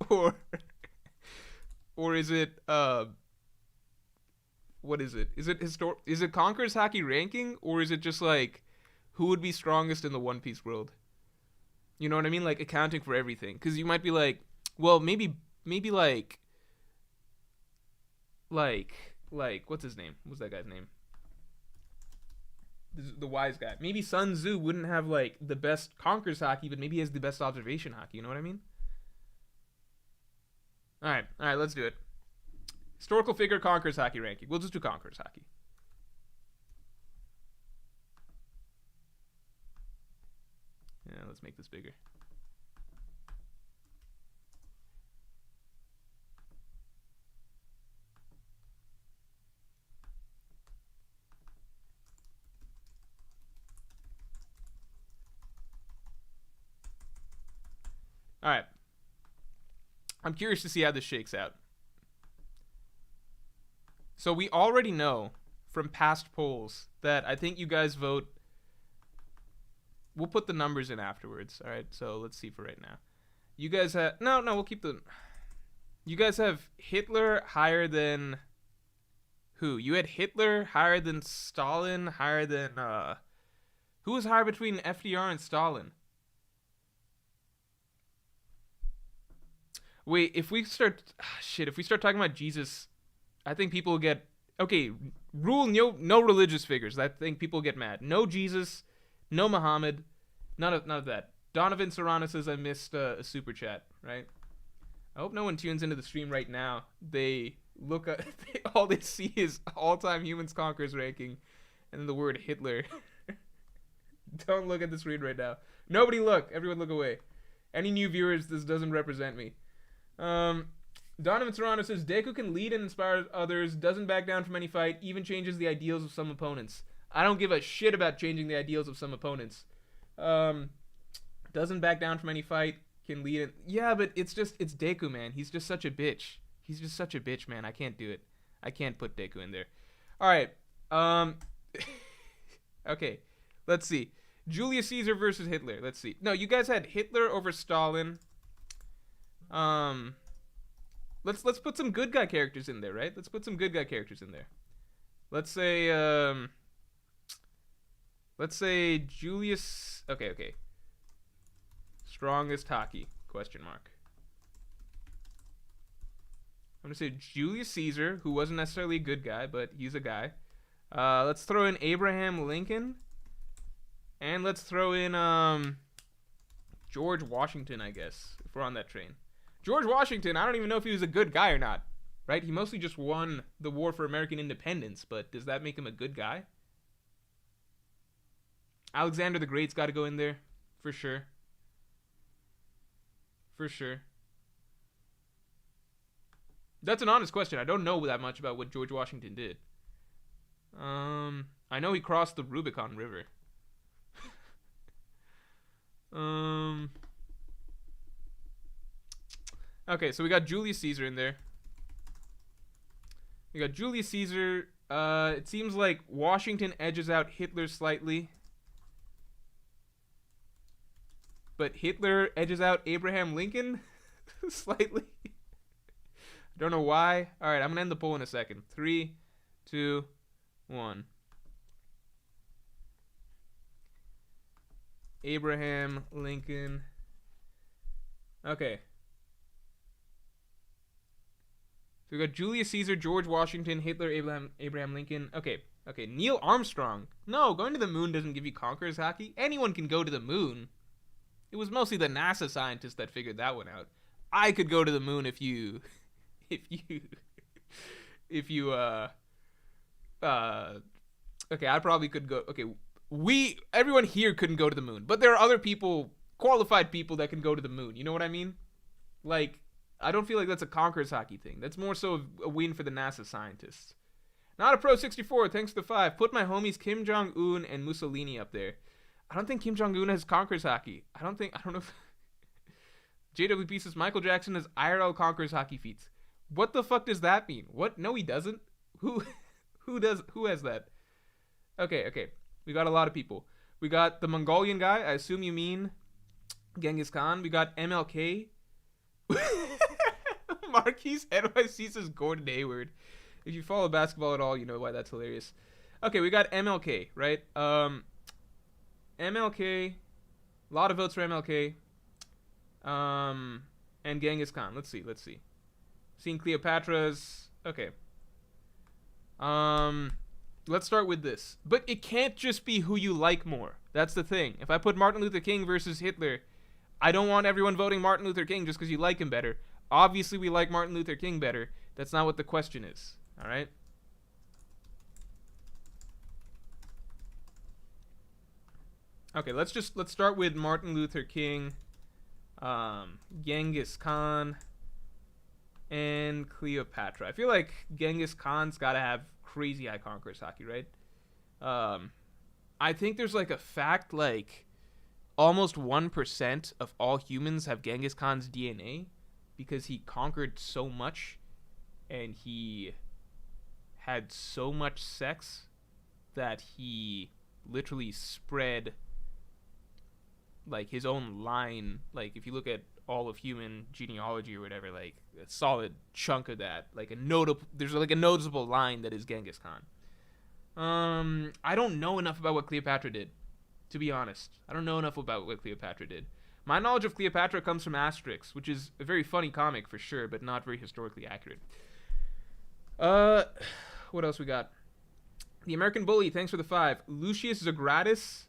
or is it what is it? Is it Conqueror Haki ranking, or is it just like who would be strongest in the One Piece world? You know what I mean? Like accounting for everything. Cuz you might be like, well, maybe like what's his name? What's that guy's name? The wise guy. Maybe Sun Tzu wouldn't have like the best Conquerors Haki, but maybe he has the best observation Haki. You know what I mean? All right, let's do it. Historical figure Conquerors Haki ranking. We'll just do Conquerors Haki. Yeah, let's make this bigger. All right. I'm curious to see how this shakes out. So we already know from past polls that I think you guys vote. We'll put the numbers in afterwards. All right. So let's see for right now. You guys have no. We'll keep the. You guys have Hitler higher than who? You had Hitler higher than Stalin, higher than who was higher between FDR and Stalin? Wait, if we start talking about Jesus, I think people get rule no religious figures. I think people get mad. No Jesus, no Muhammad, none of that. Donovan Serrano says I missed a super chat, right? I hope no one tunes into the stream right now. They look at all they see is all-time humans conquerors ranking and then the word Hitler. Don't look at the screen right now. Nobody look. Everyone look away. Any new viewers, this doesn't represent me. Donovan Serrano says Deku can lead and inspire others, doesn't back down from any fight, even changes the ideals of some opponents. I don't give a shit about changing the ideals of some opponents. Doesn't back down from any fight, can lead it. Yeah, but it's Deku, man. He's just such a bitch. He's just such a bitch, man. I can't do it. I can't put Deku in there. All right. Okay, let's see. Julius Caesar versus Hitler. Let's see. No, you guys had Hitler over Stalin. Um, let's put some good guy characters in there, right? Let's put some good guy characters in there. Let's say Julius. Okay. Strongest Haki? Question mark. I'm gonna say Julius Caesar, who wasn't necessarily a good guy, but he's a guy. Let's throw in Abraham Lincoln, and let's throw in George Washington, I guess, if we're on that train. George Washington, I don't even know if he was a good guy or not, right? He mostly just won the war for American independence, but does that make him a good guy? Alexander the Great's got to go in there, for sure. For sure. That's an honest question. I don't know that much about what George Washington did. I know he crossed the Rubicon River. Okay, so we got Julius Caesar in there. We got Julius Caesar. It seems like Washington edges out Hitler slightly. But Hitler edges out Abraham Lincoln slightly. I don't know why. All right, I'm going to end the poll in a second. 3, 2, 1. Abraham Lincoln. Okay. So we got Julius Caesar, George Washington, Hitler, Abraham Lincoln. Okay. Neil Armstrong. No, going to the moon doesn't give you Conqueror's Haki. Anyone can go to the moon. It was mostly the NASA scientists that figured that one out. I could go to the moon if you okay, I probably could go. Okay, everyone here couldn't go to the moon, but there are other people, qualified people that can go to the moon. You know what I mean? Like, I don't feel like that's a Conqueror's Haki thing. That's more so a win for the NASA scientists. Not a Pro 64, thanks to 5. Put my homies Kim Jong-un and Mussolini up there. I don't think Kim Jong-un has Conqueror's Haki. I don't know if JWP says Michael Jackson has IRL Conqueror's Haki feats. What the fuck does that mean? What? No, he doesn't. Who has that? Okay. We got a lot of people. We got the Mongolian guy. I assume you mean Genghis Khan. We got MLK. Marquise NYC says Gordon Hayward. If you follow basketball at all, you know why that's hilarious. Okay, we got MLK, right? MLK. A lot of votes for MLK. And Genghis Khan. Let's see. Seeing Cleopatra's. Okay. Let's start with this. But it can't just be who you like more. That's the thing. If I put Martin Luther King versus Hitler, I don't want everyone voting Martin Luther King just because you like him better. Obviously, we like Martin Luther King better. That's not what the question is. All right? Okay, let's start with Martin Luther King, Genghis Khan, and Cleopatra. I feel like Genghis Khan's got to have crazy high Conqueror's Haki, right? I think there's like a fact like almost 1% of all humans have Genghis Khan's DNA because he conquered so much and he had so much sex that he literally spread like his own line. Like if you look at all of human genealogy or whatever, like a solid chunk of that, like there's like a noticeable line that is Genghis Khan. I don't know enough about what Cleopatra did, to be honest. I don't know enough about what Cleopatra did. My knowledge of Cleopatra comes from Asterix, which is a very funny comic for sure, but not very historically accurate. What else we got? The American Bully, thanks for the 5. Lucius Zagratis.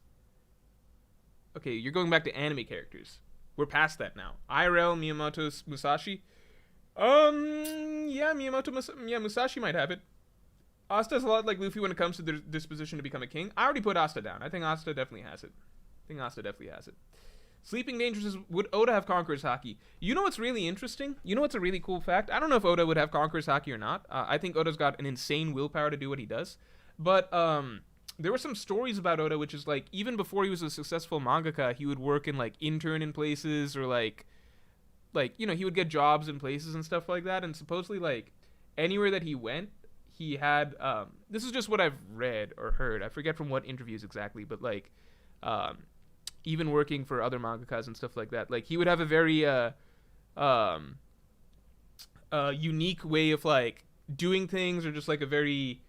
Okay, you're going back to anime characters. We're past that now. IRL Miyamoto Musashi. Yeah, Musashi might have it. Asta's a lot like Luffy when it comes to their disposition to become a king. I already put Asta down. I think Asta definitely has it. Sleeping Dangerous would Oda have Conqueror's Haki? You know what's really interesting? You know what's a really cool fact? I don't know if Oda would have Conqueror's Haki or not. I think Oda's got an insane willpower to do what he does. But there were some stories about Oda, which is like even before he was a successful mangaka, he would work in like intern in places or like you know, he would get jobs in places and stuff like that. And supposedly like anywhere that he went, he had this is just what I've read or heard. I forget from what interviews exactly, but like even working for other mangakas and stuff like that, like he would have a very unique way of like doing things, or just like a very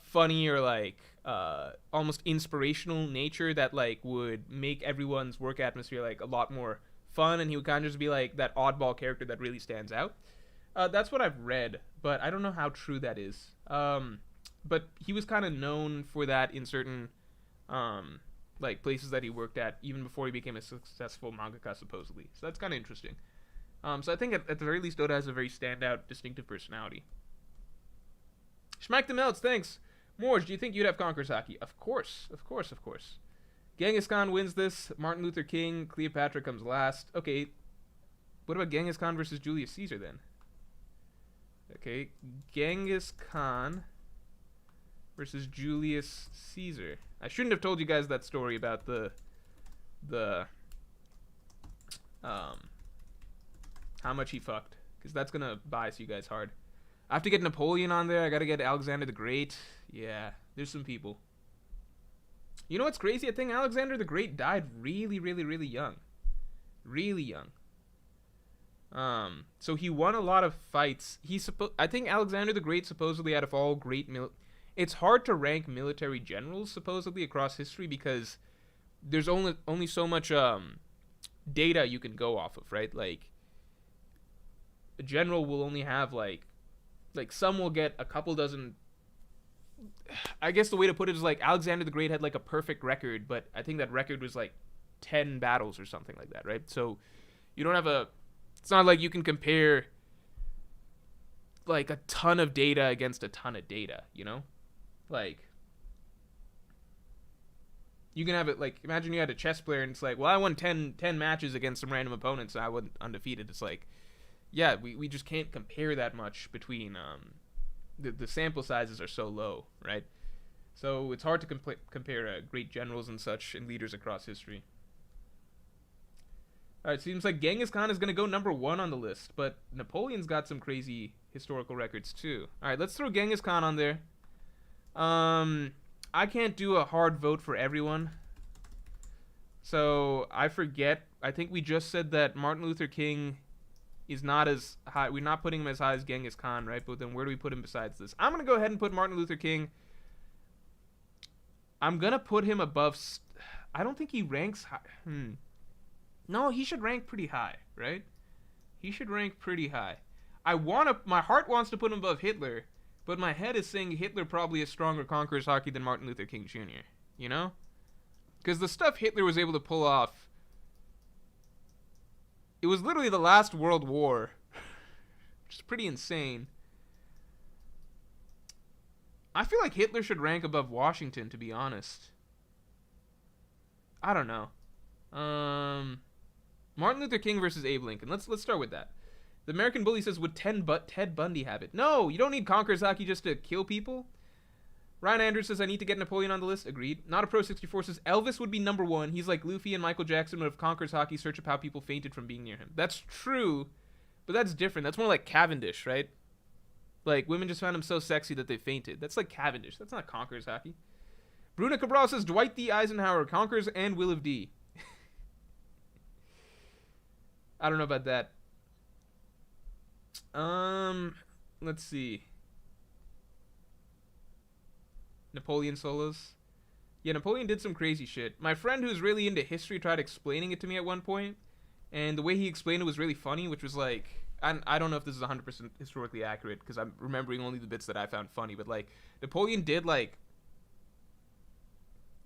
funny or like almost inspirational nature that like would make everyone's work atmosphere like a lot more fun, and he would kind of just be like that oddball character that really stands out. That's what I've read, but I don't know how true that is. But he was kind of known for that in certain like places that he worked at, even before he became a successful mangaka, supposedly. So that's kind of interesting. So I think at the very least, Oda has a very standout, distinctive personality. Schmack the Melts, thanks. Morj, do you think you'd have Conqueror's Haki? Of course. Genghis Khan wins this. Martin Luther King, Cleopatra comes last. Okay, what about Genghis Khan versus Julius Caesar then? Okay, Genghis Khan versus Julius Caesar. I shouldn't have told you guys that story about the how much he fucked, because that's gonna bias you guys hard. I have to get Napoleon on there. I gotta get Alexander the Great. Yeah, there's some people. You know what's crazy? I think Alexander the Great died really, really, really young. Really young. So he won a lot of fights. I think Alexander the Great, supposedly, out of all great it's hard to rank military generals, supposedly, across history, because there's only so much data you can go off of, right? Like, a general will only have like some will get a couple dozen. I guess the way to put it is like Alexander the Great had like a perfect record, but I think that record was like 10 battles or something like that, right? So you don't have it's not like you can compare like a ton of data against a ton of data, you know? Like, you can have it like, imagine you had a chess player and it's like, well, I won 10 matches against some random opponents and I went undefeated. It's like, yeah, we just can't compare that much between the sample sizes are so low, right? So it's hard to compare great generals and such and leaders across history. Alright, seems like Genghis Khan is going to go number 1 on the list, but Napoleon's got some crazy historical records too. Alright, let's throw Genghis Khan on there. I can't do a hard vote for everyone. So I forget. I think we just said that Martin Luther King is not as high. We're not putting him as high as Genghis Khan, right? But then where do we put him besides this? I'm going to go ahead and put Martin Luther King. I'm going to put him above. I don't think he ranks high. No, he should rank pretty high, right? He should rank pretty high. My heart wants to put him above Hitler, but my head is saying Hitler probably has stronger Conqueror's Haki than Martin Luther King Jr., you know? Because the stuff Hitler was able to pull off, it was literally the last World War, which is pretty insane. I feel like Hitler should rank above Washington, to be honest. I don't know. Martin Luther King versus Abe Lincoln. Let's start with that. The American Bully says, would Ted Bundy have it? No, you don't need Conqueror's Haki just to kill people. Ryan Andrews says, I need to get Napoleon on the list. Agreed. Not a Pro 64 says, Elvis would be number 1. He's like Luffy and Michael Jackson would have Conqueror's Haki search up how people fainted from being near him. That's true, but that's different. That's more like Cavendish, right? Like, women just found him so sexy that they fainted. That's like Cavendish. That's not Conqueror's Haki. Bruna Cabral says, Dwight D. Eisenhower conquers and Will of D. I don't know about that. Let's see. Napoleon solos. Yeah, Napoleon did some crazy shit. My friend who's really into history tried explaining it to me at one point, and the way he explained it was really funny, which was like, I don't know if this is 100% historically accurate, because I'm remembering only the bits that I found funny, but like, Napoleon did like,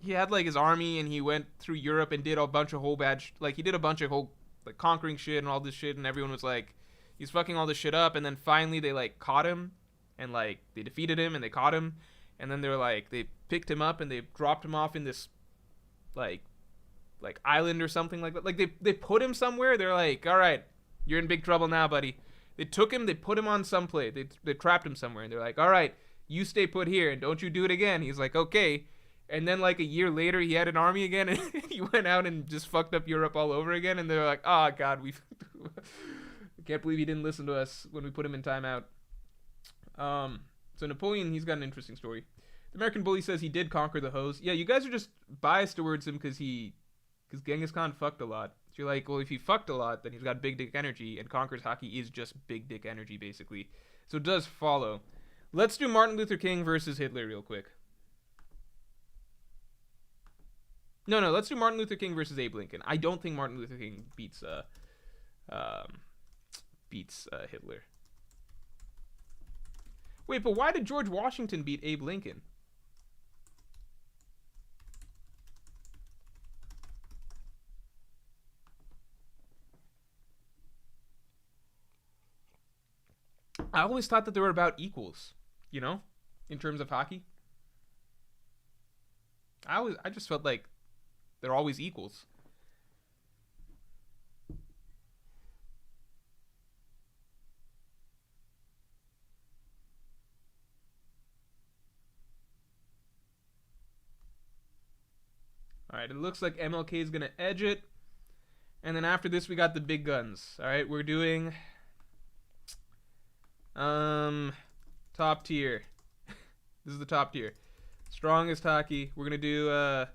he had like his army, and he went through Europe and did a bunch of he did a bunch of whole, like, conquering shit and all this shit, and everyone was like, he's fucking all this shit up, and then finally they like caught him, and like they defeated him and they caught him, and then they were like, they picked him up and they dropped him off in this like island or something like that. Like they put him somewhere. They're like, all right, you're in big trouble now, buddy. They took him, they put him on some place, they trapped him somewhere, and they're like, all right, you stay put here and don't you do it again. He's like, okay. And then like a year later, he had an army again, and he went out and just fucked up Europe all over again. And they're like, oh god, we can't believe he didn't listen to us when we put him in timeout. So Napoleon, he's got an interesting story. The American Bully says he did conquer the hose. Yeah, you guys are just biased towards him because Genghis Khan fucked a lot. So you're like, well, if he fucked a lot, then he's got big dick energy, and Conqueror's Haki is just big dick energy, basically. So it does follow. Let's do Martin Luther King versus Hitler real quick. No, let's do Martin Luther King versus Abe Lincoln. I don't think Martin Luther King beats Hitler. Wait, but why did George Washington beat Abe Lincoln? I always thought that they were about equals, you know, in terms of hockey. I just felt like they're always equals. Alright, it looks like MLK is going to edge it. And then after this, we got the big guns. Alright, we're doing top tier. This is the top tier. Strongest Haki. We're going to do we're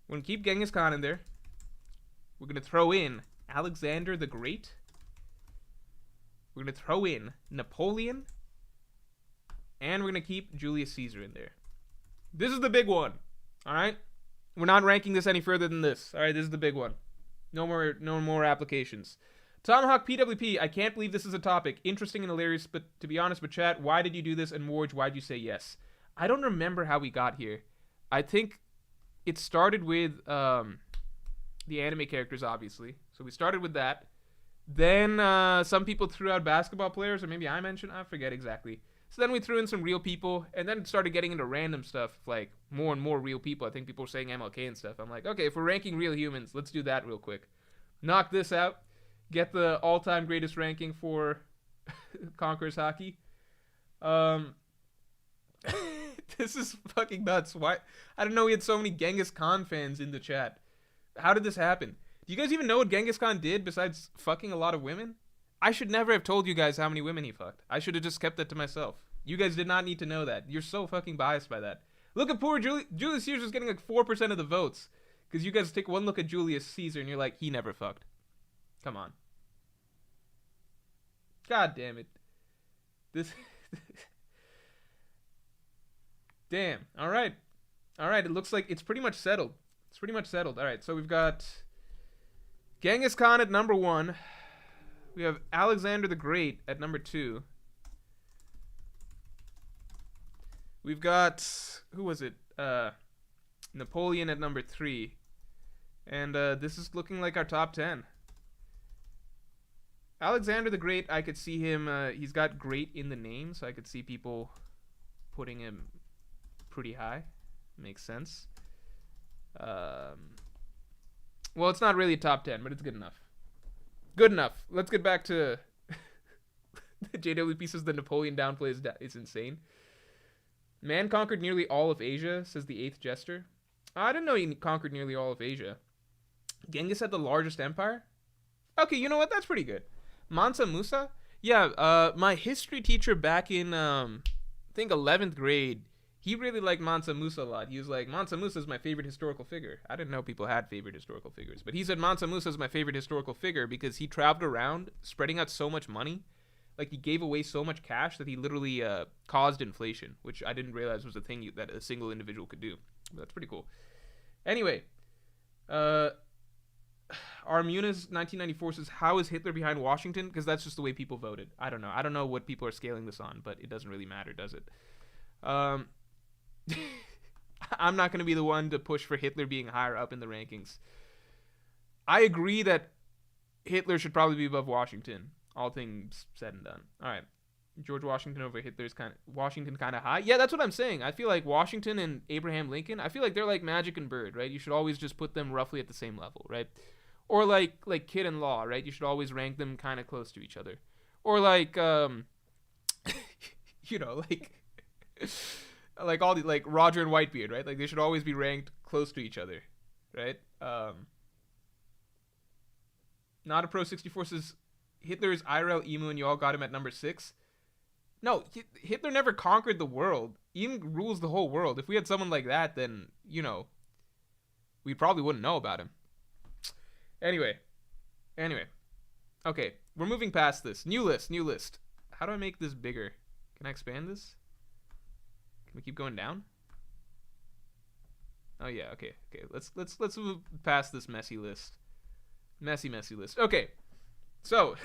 going to keep Genghis Khan in there. We're going to throw in Alexander the Great. We're going to throw in Napoleon. And we're going to keep Julius Caesar in there. This is the big one. Alright? We're not ranking this any further than this. Alright, this is the big one. No more applications. Tomahawk PWP, I can't believe this is a topic. Interesting and hilarious, but to be honest with chat, why did you do this? And Morj, why'd you say yes? I don't remember how we got here. I think it started with the anime characters, obviously. So we started with that. Then some people threw out basketball players, or maybe I mentioned, I forget exactly. So then we threw in some real people, and then it started getting into random stuff, like more and more real people. I think people were saying MLK and stuff. I'm like, okay, if we're ranking real humans, let's do that real quick. Knock this out. Get the all-time greatest ranking for Conqueror's Haki. This is fucking nuts. Why? I didn't know we had so many Genghis Khan fans in the chat. How did this happen? Do you guys even know what Genghis Khan did besides fucking a lot of women? I should never have told you guys how many women he fucked. I should have just kept that to myself. You guys did not need to know that. You're so fucking biased by that. Look at poor Julius Caesar is getting like 4% of the votes. Because you guys take one look at Julius Caesar and you're like, he never fucked. Come on. God damn it. This... Damn. Alright. Alright, it looks like it's pretty much settled. It's pretty much settled. Alright, so we've got Genghis Khan at number 1. We have Alexander the Great at number 2. We've got, who was it? Napoleon at number 3. And this is looking like our top 10. Alexander the Great, I could see him, he's got great in the name, so I could see people putting him pretty high. Makes sense. Well, it's not really a top 10, but it's good enough. Good enough. Let's get back to JWP says the Napoleon downplay is insane. Man conquered nearly all of Asia, says the 8th Jester. I didn't know he conquered nearly all of Asia. Genghis had the largest empire? Okay, you know what? That's pretty good. Mansa Musa? Yeah, my history teacher back in, I think 11th grade, he really liked Mansa Musa a lot. He was like, Mansa Musa is my favorite historical figure. I didn't know people had favorite historical figures. But he said Mansa Musa is my favorite historical figure because he traveled around spreading out so much money. Like, he gave away so much cash that he literally caused inflation, which I didn't realize was a thing that a single individual could do. But that's pretty cool. Anyway, Armuna's 1994 says, how is Hitler behind Washington? Because that's just the way people voted. I don't know. I don't know what people are scaling this on, but it doesn't really matter, does it? I'm not going to be the one to push for Hitler being higher up in the rankings. I agree that Hitler should probably be above Washington. All things said and done. All right. George Washington over Hitler's Washington kind of high. Yeah, that's what I'm saying. I feel like Washington and Abraham Lincoln, I feel like they're like Magic and Bird, right? You should always just put them roughly at the same level, right? Or like Kid and Law, right? You should always rank them kind of close to each other. Or like you know, like all the like Roger and Whitebeard, right? Like they should always be ranked close to each other, right? Not a Pro 64 says Hitler is IRL emo and you all got him at number 6. No, Hitler never conquered the world. He rules the whole world. If we had someone like that, then, you know, we probably wouldn't know about him. Anyway. Okay, we're moving past this. New list. How do I make this bigger? Can I expand this? Can we keep going down? Oh yeah, okay. Let's move past this messy list. Messy list. Okay. So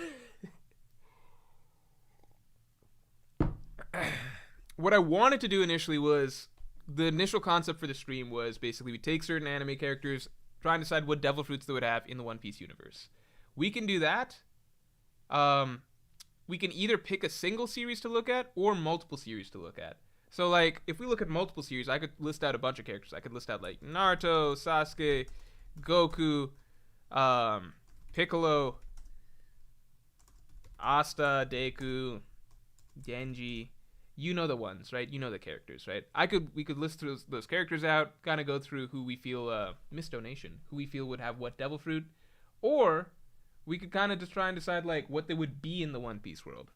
what I wanted to do initially was, the initial concept for the stream was basically we take certain anime characters, try and decide what devil fruits they would have in the One Piece universe. We can do that. We can either pick a single series to look at or multiple series to look at. So, like, if we look at multiple series, I could list out a bunch of characters. I could list out, like, Naruto, Sasuke, Goku, Piccolo, Asta, Deku, Genji. You know the ones, right? You know the characters, right? We could list those characters out, kind of go through who we feel, missed donation, who we feel would have what devil fruit, or we could kind of just try and decide, like, what they would be in the One Piece world.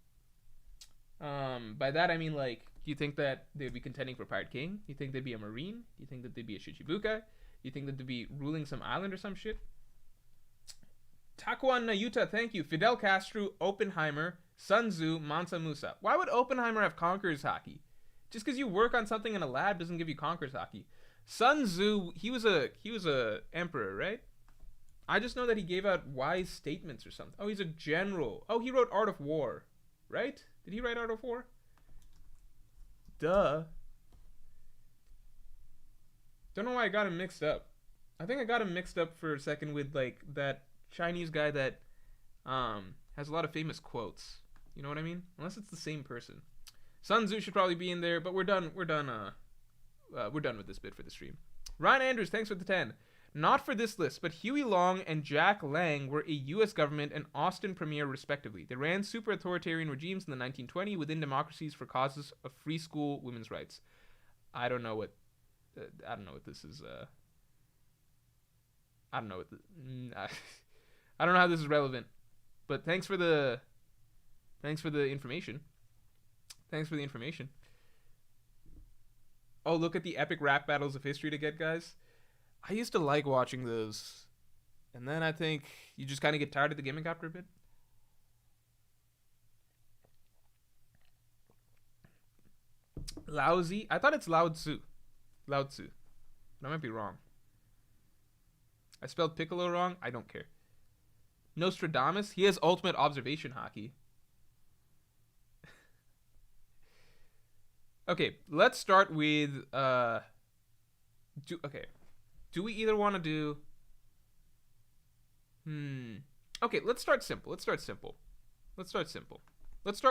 By that I mean, like, do you think that they would be contending for Pirate King? Do you think they'd be a Marine? Do you think that they'd be a Shichibukai? Do you think that they'd be ruling some island or some shit? Takuan Nayuta, thank you. Fidel Castro, Oppenheimer, Sun Tzu, Mansa Musa. Why would Oppenheimer have Conqueror's Haki? Just because you work on something in a lab doesn't give you Conqueror's Haki. Sun Tzu, he was a emperor, right? I just know that he gave out wise statements or something. Oh, he's a general. Oh, he wrote Art of War, right? Did he write Art of War? Duh. Don't know why I got him mixed up. I think I got him mixed up for a second with, like, that Chinese guy that has a lot of famous quotes. You know what I mean? Unless it's the same person. Sun Tzu should probably be in there, but we're done with this bit for the stream. Ryan Andrews, thanks for the 10. Not for this list, but Huey Long and Jack Lang were a U.S. government and Austin premier, respectively. They ran super authoritarian regimes in the 1920s within democracies for causes of free school women's rights. I don't know what this is. I don't know how this is relevant, but thanks for the information. Oh, look at the epic rap battles of history to get, guys. I used to like watching those, and then I think you just kind of get tired of the gimmick after a bit. Laozi? I thought it's Lao Tzu. But I might be wrong. I spelled Piccolo wrong? I don't care. Nostradamus? He has ultimate observation Haki. Okay, let's start with, do we either want to do... Okay, let's start simple. Let's start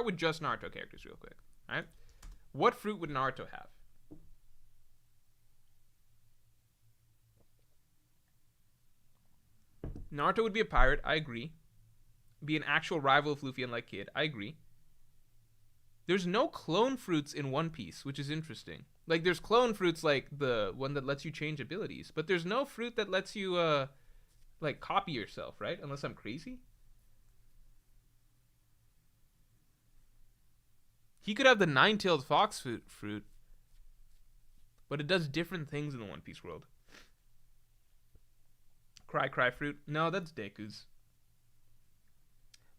with just Naruto characters real quick. Alright? What fruit would Naruto have? Naruto would be a pirate, I agree. Be an actual rival of Luffy, unlike Kid, I agree. There's no clone fruits in One Piece, which is interesting. Like, there's clone fruits, like the one that lets you change abilities, but there's no fruit that lets you, like, copy yourself, right? Unless I'm crazy. He could have the nine-tailed fox fruit, but it does different things in the One Piece world. Cry fruit. No, that's Deku's.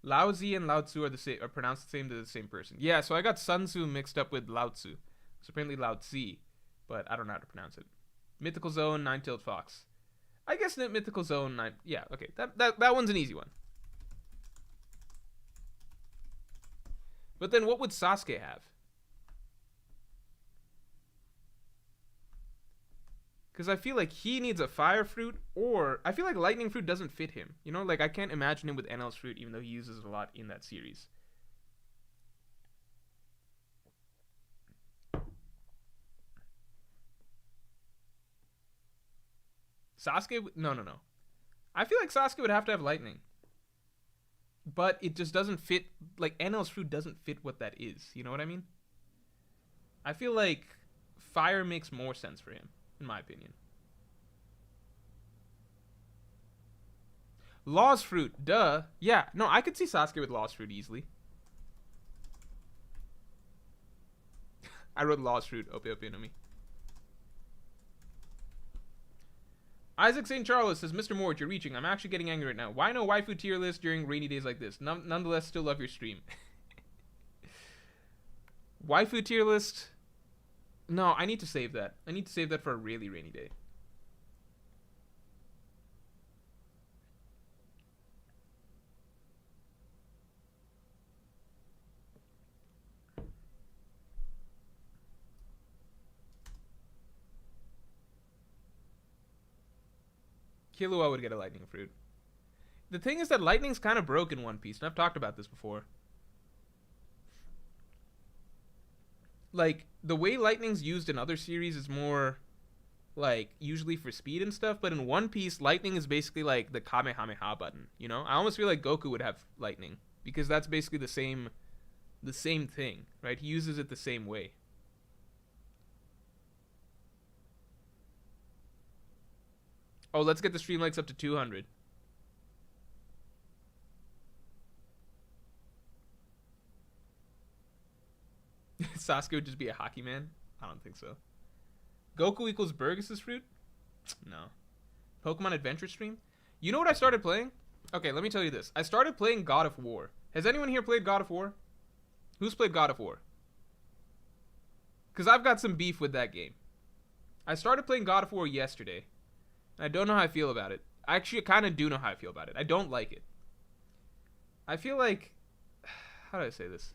Lao Tzu and Lao Tzu are pronounced the same to the same person. Yeah, so I got Sun Tzu mixed up with Lao Tzu. It's apparently Lao Tzu, but I don't know how to pronounce it. Mythical Zone, Nine-Tailed Fox. I guess Mythical Zone, yeah, okay. That one's an easy one. But then what would Sasuke have? Because I feel like he needs a fire fruit, or I feel like lightning fruit doesn't fit him. You know, like I can't imagine him with NL's fruit, even though he uses it a lot in that series. Sasuke, no. I feel like Sasuke would have to have lightning. But it just doesn't fit, like NL's fruit doesn't fit what that is. You know what I mean? I feel like fire makes more sense for him, in my opinion. Law's fruit, duh. Yeah, no, I could see Sasuke with Law's fruit easily. I wrote Lost Fruit. Ope Ope no Mi. Isaac St. Charles says, Mr. Morj, you're reaching. I'm actually getting angry right now. Why no waifu tier list during rainy days like this? Nonetheless, still love your stream. Waifu tier list? No, I need to save that. I need to save that for a really rainy day. Killua would get a lightning fruit. The thing is that lightning's kind of broke in One Piece, and I've talked about this before. Like, the way lightning's used in other series is more, like, usually for speed and stuff, but in One Piece, lightning is basically like the Kamehameha button, you know? I almost feel like Goku would have lightning, because that's basically the same thing, right? He uses it the same way. Oh, let's get the stream likes up to 200. Sasuke would just be a hockey man? I don't think so. Goku equals Burgess' fruit? No. Pokemon Adventure stream? You know what I started playing? Okay, let me tell you this. I started playing God of War. Has anyone here played God of War? Who's played God of War? Because I've got some beef with that game. I started playing God of War yesterday. I don't know how I feel about it. I actually kind of do know how I feel about it. I don't like it. I feel like... How do I say this?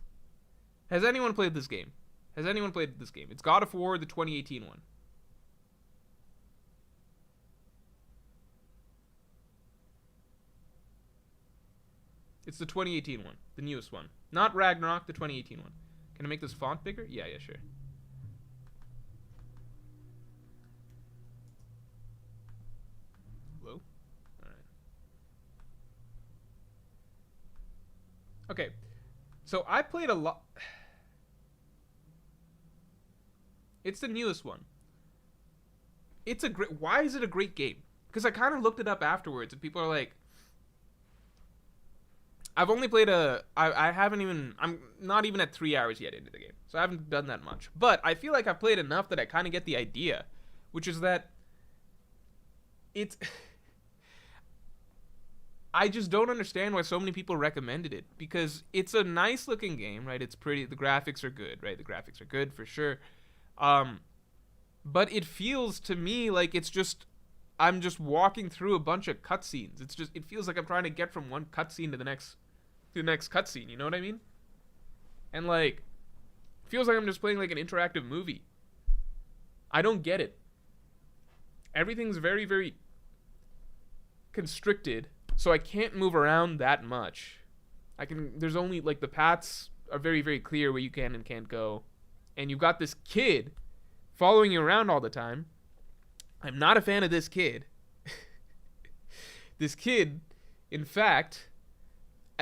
Has anyone played this game? Has anyone played this game? It's God of War, the 2018 one. It's the 2018 one. The newest one. Not Ragnarok, the 2018 one. Can I make this font bigger? Yeah, sure. Okay, so I played a lot. It's the newest one. It's a great. Why is it a great game? Because I kind of looked it up afterwards, and people are like, I've only played I haven't even. I'm not even at 3 hours yet into the game, so I haven't done that much. But I feel like I've played enough that I kind of get the idea, which is that it's. I just don't understand why so many people recommended it, because it's a nice looking game, right? It's pretty, the graphics are good, right? The graphics are good for sure. But it feels to me like I'm just walking through a bunch of cutscenes. It feels like I'm trying to get from one cutscene to the next cutscene, you know what I mean? And like, it feels like I'm just playing like an interactive movie. I don't get it. Everything's very, very constricted. So I can't move around that much. There's only, like, the paths are very, very clear where you can and can't go. And you've got this kid following you around all the time. I'm not a fan of this kid. This kid, in fact,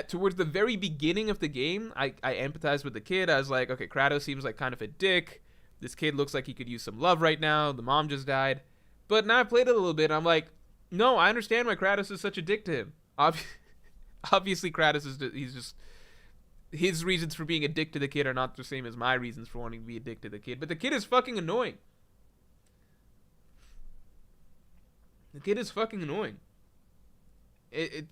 towards the very beginning of the game, I empathized with the kid. I was like, okay, Kratos seems like kind of a dick. This kid looks like he could use some love right now. The mom just died. But now I played it a little bit, and I'm like, no, I understand why Kratos is such a dick to him. Obviously, Kratos is his reasons for being a dick to the kid are not the same as my reasons for wanting to be a dick to the kid. But the kid is fucking annoying. The kid is fucking annoying.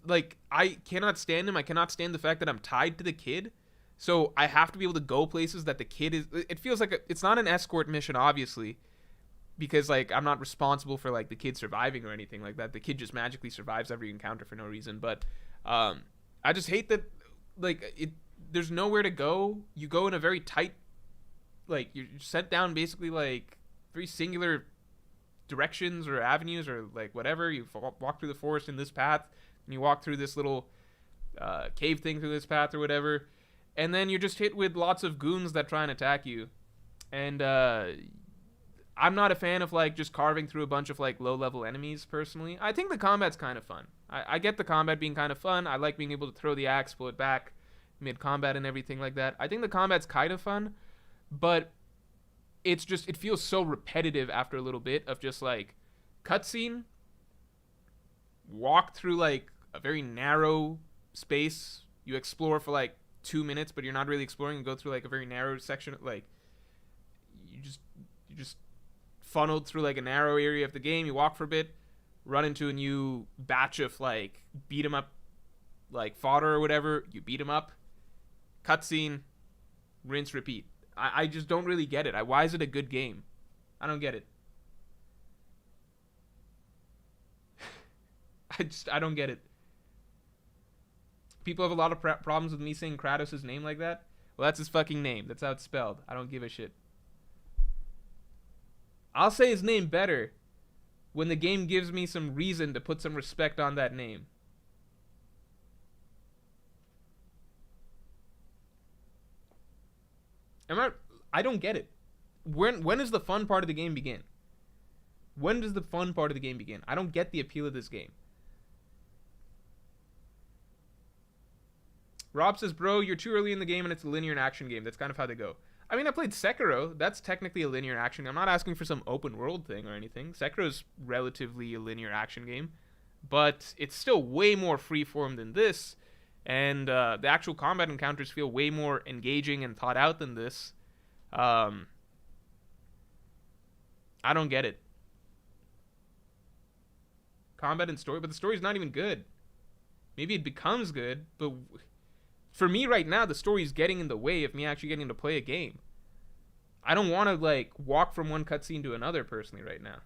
Like, I cannot stand him. I cannot stand the fact that I'm tied to the kid. So I have to be able to go places that the kid is. It feels like it's not an escort mission, obviously. Because, like, I'm not responsible for, like, the kid surviving or anything like that. The kid just magically survives every encounter for no reason. But I just hate that, like, there's nowhere to go. You go in a very tight, like, you're sent down basically, like, very singular directions or avenues or, like, whatever. You walk through the forest in this path, and you walk through this little cave thing through this path or whatever. And then you're just hit with lots of goons that try and attack you. And, I'm not a fan of, like, just carving through a bunch of, like, low-level enemies, personally. I think the combat's kind of fun. I get the combat being kind of fun. I like being able to throw the axe, pull it back mid-combat and everything like that. I think the combat's kind of fun, but it feels so repetitive after a little bit of just, like, cutscene, walk through, like, a very narrow space. You explore for, like, 2 minutes, but you're not really exploring. You go through, like, a very narrow section, like, You just funneled through like a narrow area of the game. You walk for a bit, run into a new batch of like beat 'em up, like fodder or whatever. You beat 'em up, cutscene, rinse, repeat. I just don't really get it. Why is it a good game? I don't get it. I don't get it. People have a lot of problems with me saying Kratos' name like that. Well, that's his fucking name. That's how it's spelled. I don't give a shit. I'll say his name better when the game gives me some reason to put some respect on that name. I don't get it. When does the fun part of the game begin? When does the fun part of the game begin? I don't get the appeal of this game. Rob says, bro, you're too early in the game and it's a linear action game. That's kind of how they go. I mean, I played Sekiro. That's technically a linear action. I'm not asking for some open world thing or anything. Sekiro's relatively a linear action game, but it's still way more freeform than this, and the actual combat encounters feel way more engaging and thought out than this. I don't get it. Combat and story, but the story's not even good. Maybe it becomes good, but for me right now, the story's getting in the way of me actually getting to play a game. I don't want to like walk from one cutscene to another personally right now.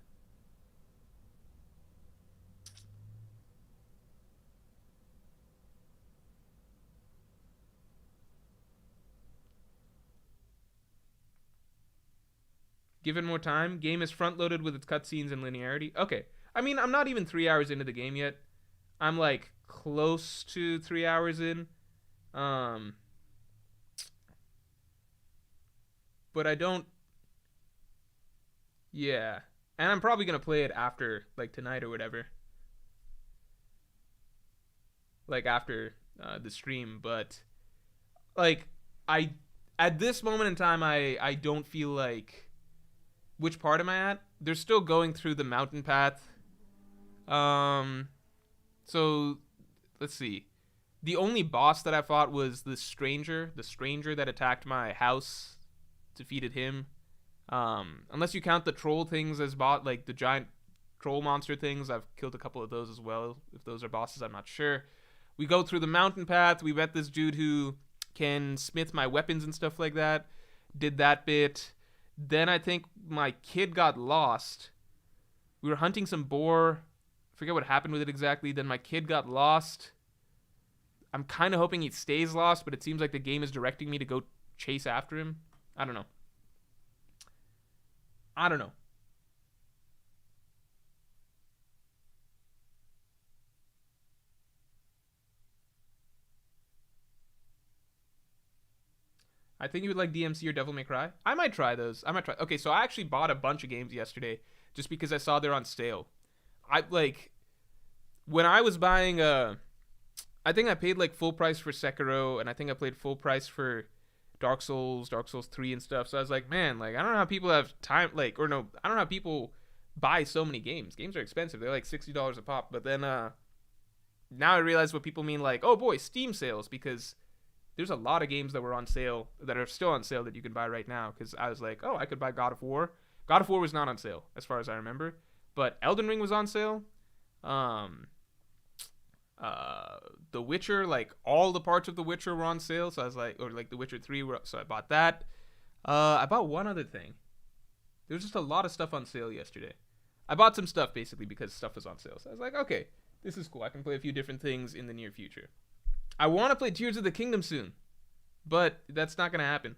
Given more time, game is front loaded with its cutscenes and linearity. Okay. I mean, I'm not even 3 hours into the game yet. I'm like close to 3 hours in. But I don't. Yeah. And I'm probably going to play it after, like, tonight or whatever. Like, after the stream. But, like, at this moment in time, I don't feel like. Which part am I at? They're still going through the mountain path. So, let's see. The only boss that I fought was the stranger that attacked my house, defeated him. Unless you count the troll things as like the giant troll monster things, I've killed a couple of those as well. If those are bosses, I'm not sure. We go through the mountain path. We met this dude who can smith my weapons and stuff like that. Did that bit. Then I think my kid got lost. We were hunting some boar. I forget what happened with it exactly. Then my kid got lost. I'm kind of hoping he stays lost, but it seems like the game is directing me to go chase after him. I don't know. I think you would like DMC or Devil May Cry. I might try those. Okay, so I actually bought a bunch of games yesterday just because I saw they're on sale. When I was buying I think I paid like full price for Sekiro, and I think I paid full price for Dark Souls 3 and stuff. So I was like, man, like I don't know how people have time, I don't know how people buy so many games. Games are expensive. They're like $60 a pop. But then now I realize what people mean, like, oh boy, Steam sales, because there's a lot of games that were on sale, that are still on sale, that you can buy right now. Because I was like, oh, I could buy God of War. God of War was not on sale, as far as I remember. But Elden Ring was on sale. The Witcher, like all the parts of The Witcher were on sale. So I was like, or like The Witcher 3, so I bought that. I bought one other thing. There was just a lot of stuff on sale yesterday. I bought some stuff basically because stuff was on sale. So I was like, okay, this is cool. I can play a few different things in the near future. I want to play Tears of the Kingdom soon, but that's not going to happen.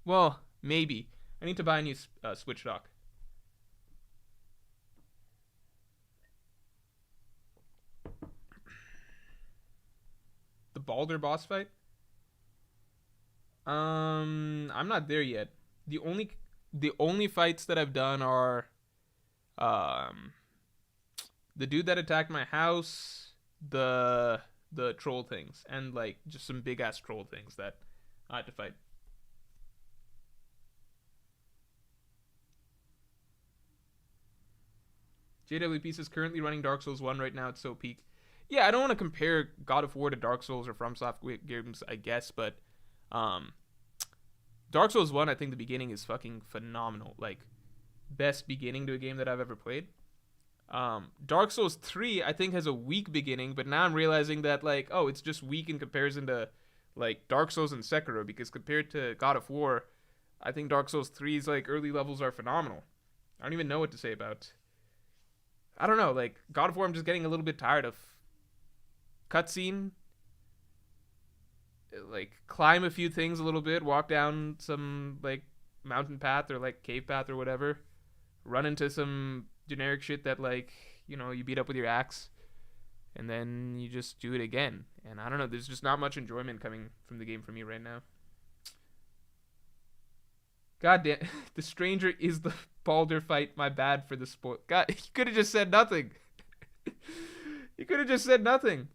Well, maybe. I need to buy a new Switch dock. The Baldur boss fight? I'm not there yet. The only fights that I've done are the dude that attacked my house, the troll things, and like just some big ass troll things that I had to fight. JWP is currently running Dark Souls 1 right now. It's so peak. Yeah, I don't want to compare God of War to Dark Souls or FromSoftware games, I guess, but Dark Souls 1, I think the beginning is fucking phenomenal. Like, best beginning to a game that I've ever played. Dark Souls 3, I think, has a weak beginning, but now I'm realizing that, like, oh, it's just weak in comparison to, like, Dark Souls and Sekiro, because compared to God of War, I think Dark Souls 3's, like, early levels are phenomenal. I don't even know what to say about. I don't know, like, God of War, I'm just getting a little bit tired of cutscene. Like, climb a few things a little bit, walk down some, like, mountain path or, like, cave path or whatever, run into some generic shit that, like, you beat up with your axe, and then you just do it again. And I don't know, there's just not much enjoyment coming from the game for me right now. God damn, the stranger is the Baldur fight. My bad for the spoil. God, you could have just said nothing. You could have just said nothing.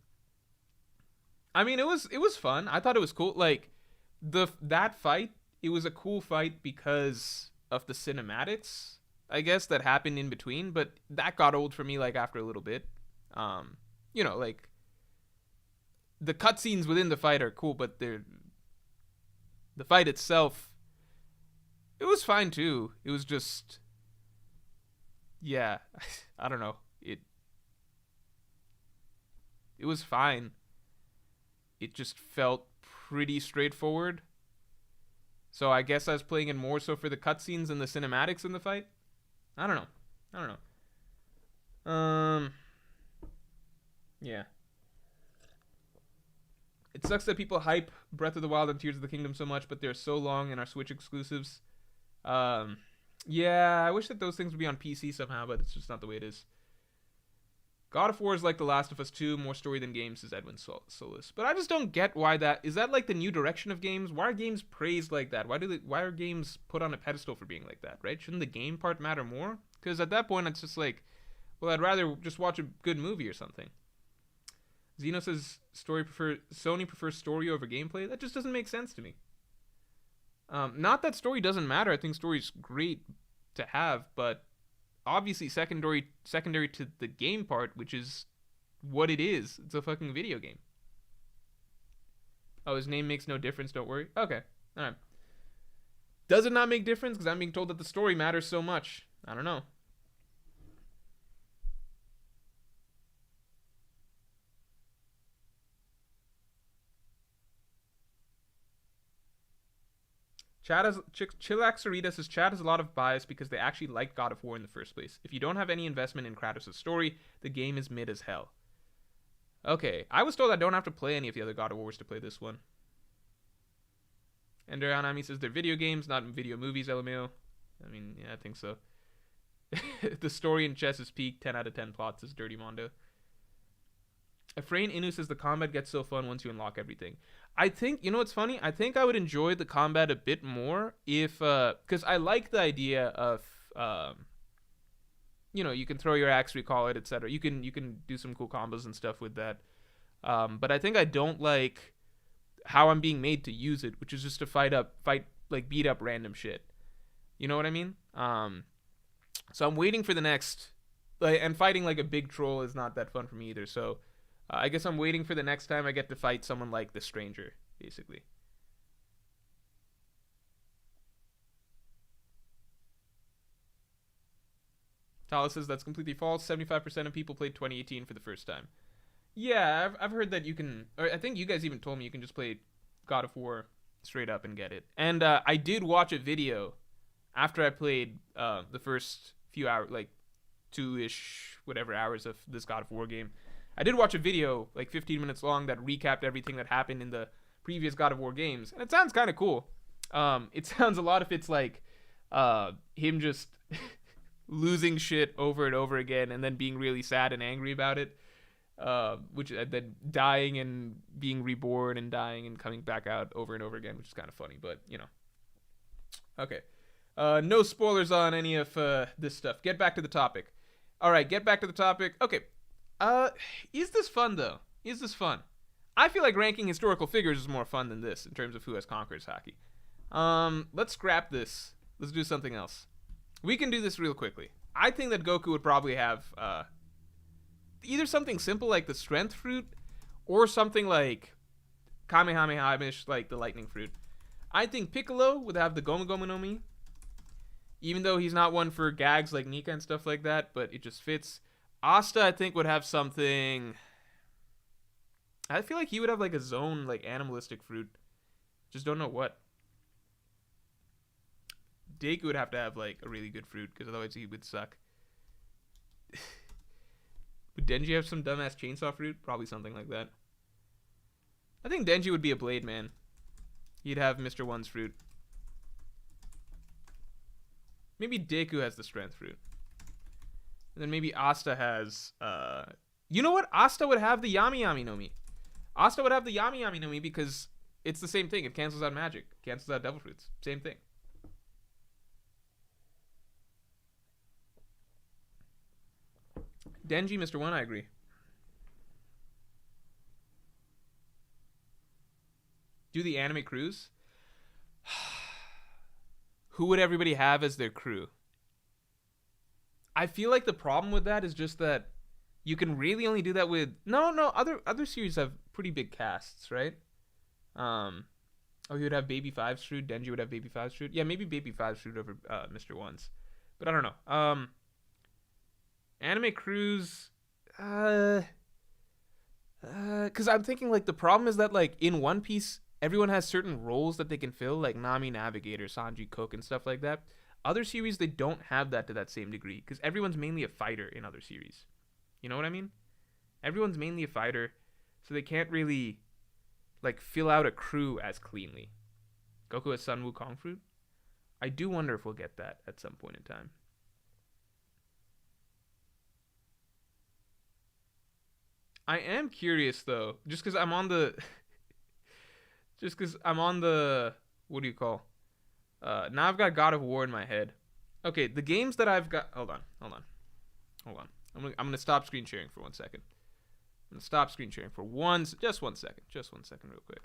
I mean, it was fun. I thought it was cool. Like, that fight, it was a cool fight because of the cinematics, I guess, that happened in between. But that got old for me, like, after a little bit. Like, the cutscenes within the fight are cool, but the fight itself, it was fine too. It was just, yeah, I don't know. It was fine. It just felt pretty straightforward. So I guess I was playing it more so for the cutscenes and the cinematics in the fight. I don't know. Yeah. It sucks that people hype Breath of the Wild and Tears of the Kingdom so much, but they're so long and are Switch exclusives. Yeah, I wish that those things would be on PC somehow, but it's just not the way it is. God of War is like The Last of Us 2, more story than games, says Edwin Solis. But I just don't get why that is. That like the new direction of games? Why are games praised like that? Why are games put on a pedestal for being like that, right? Shouldn't the game part matter more? Because at that point, it's just like, well, I'd rather just watch a good movie or something. Zeno says Sony prefers story over gameplay. That just doesn't make sense to me. Not that story doesn't matter. I think story's great to have, but obviously secondary to the game part, which is what it is. It's a fucking video game. Oh, his name makes no difference, don't worry. Okay, alright. Does it not make difference? Because I'm being told that the story matters so much. I don't know. Chillaxarita says Chad has a lot of bias because they actually liked God of War in the first place. If you don't have any investment in Kratos' story, the game is mid as hell. Okay, I was told I don't have to play any of the other God of Wars to play this one. And Anami says they're video games, not video movies, LMAO. I mean, yeah, I think so. The story in chess is peak, 10 out of 10 plots, is Dirty Mondo. Efrain Inu says the combat gets so fun once you unlock everything. I think, what's funny? I think I would enjoy the combat a bit more if, because I like the idea of, you can throw your axe, recall it, etc. You can do some cool combos and stuff with that. But I think I don't like how I'm being made to use it, which is just to beat up random shit. You know what I mean? So I'm waiting for the next, and fighting like a big troll is not that fun for me either. So I guess I'm waiting for the next time I get to fight someone like the stranger, basically. Tala says that's completely false. 75% of people played 2018 for the first time. Yeah, I've heard that you can, or I think you guys even told me you can just play God of War straight up and get it. And I did watch a video after I played the first few hours, like 2-ish, whatever hours of this God of War game. I did watch a video, like 15 minutes long, that recapped everything that happened in the previous God of War games. And it sounds kind of cool. It sounds a lot if it's like him just losing shit over and over again and then being really sad and angry about it. Which then dying and being reborn and dying and coming back out over and over again, which is kind of funny, but Okay. No spoilers on any of this stuff. Get back to the topic. All right, get back to the topic. Okay. Is this fun though? Is this fun? I feel like ranking historical figures is more fun than this in terms of who has Conqueror's Haki. Let's scrap this. Let's do something else. We can do this real quickly. I think that Goku would probably have either something simple like the Strength Fruit or something like Kamehameha-ish like the Lightning Fruit. I think Piccolo would have the Gomu Gomu no Mi, even though he's not one for gags like Nika and stuff like that, but it just fits. Asta, I think, would have something. I feel like he would have like a zone, like animalistic fruit. Just don't know what. Deku would have to have like a really good fruit, because otherwise he would suck. Would Denji have some dumbass chainsaw fruit? Probably something like that. I think Denji would be a blade man. He'd have Mr. One's fruit. Maybe Deku has the strength fruit. And then maybe Asta has... You know what? Asta would have the Yami Yami no Mi. Asta would have the Yami Yami no Mi because it's the same thing. It cancels out magic. It cancels out devil fruits. Same thing. Denji, Mr. One, I agree. Do the anime crews? Who would everybody have as their crew? I feel like the problem with that is just that you can really only do that with other series have pretty big casts, right? He would have Baby Five's fruit. Denji would have Baby Five's fruit. Yeah, maybe Baby Five's fruit over Mr. One's, but I don't know. Anime crews, because I'm thinking like the problem is that like in One Piece everyone has certain roles that they can fill, like Nami Navigator, Sanji Cook, and stuff like that. Other series, they don't have that to that same degree, because everyone's mainly a fighter in other series. You know what I mean? Everyone's mainly a fighter, so they can't really like fill out a crew as cleanly. Goku has Sun Wukong fruit. I do wonder if we'll get that at some point in time. I am curious though, just because I'm on the what do you call? Now I've got God of War in my head. Okay, the games that I've got. Hold on. I'm gonna stop screen sharing for 1 second. I'm gonna stop screen sharing for just 1 second. Just 1 second, real quick.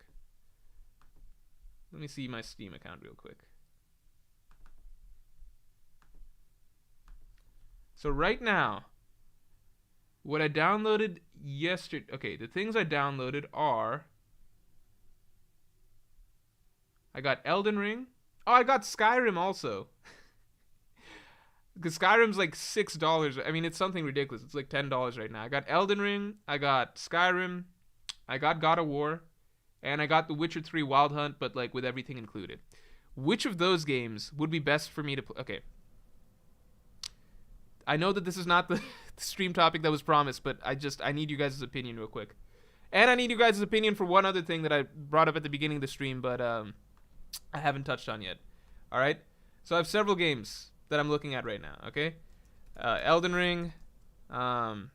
Let me see my Steam account real quick. So right now, what I downloaded yesterday. Okay, the things I downloaded are. I got Elden Ring. Oh, I got Skyrim also. Because Skyrim's like $6. I mean, it's something ridiculous. It's like $10 right now. I got Elden Ring. I got Skyrim. I got God of War. And I got The Witcher 3 Wild Hunt, but like with everything included. Which of those games would be best for me to play? Okay. I know that this is not the stream topic that was promised, but I need you guys' opinion real quick. And I need you guys' opinion for one other thing that I brought up at the beginning of the stream, but I haven't touched on yet. All right? So I have several games that I'm looking at right now, okay? Elden Ring, God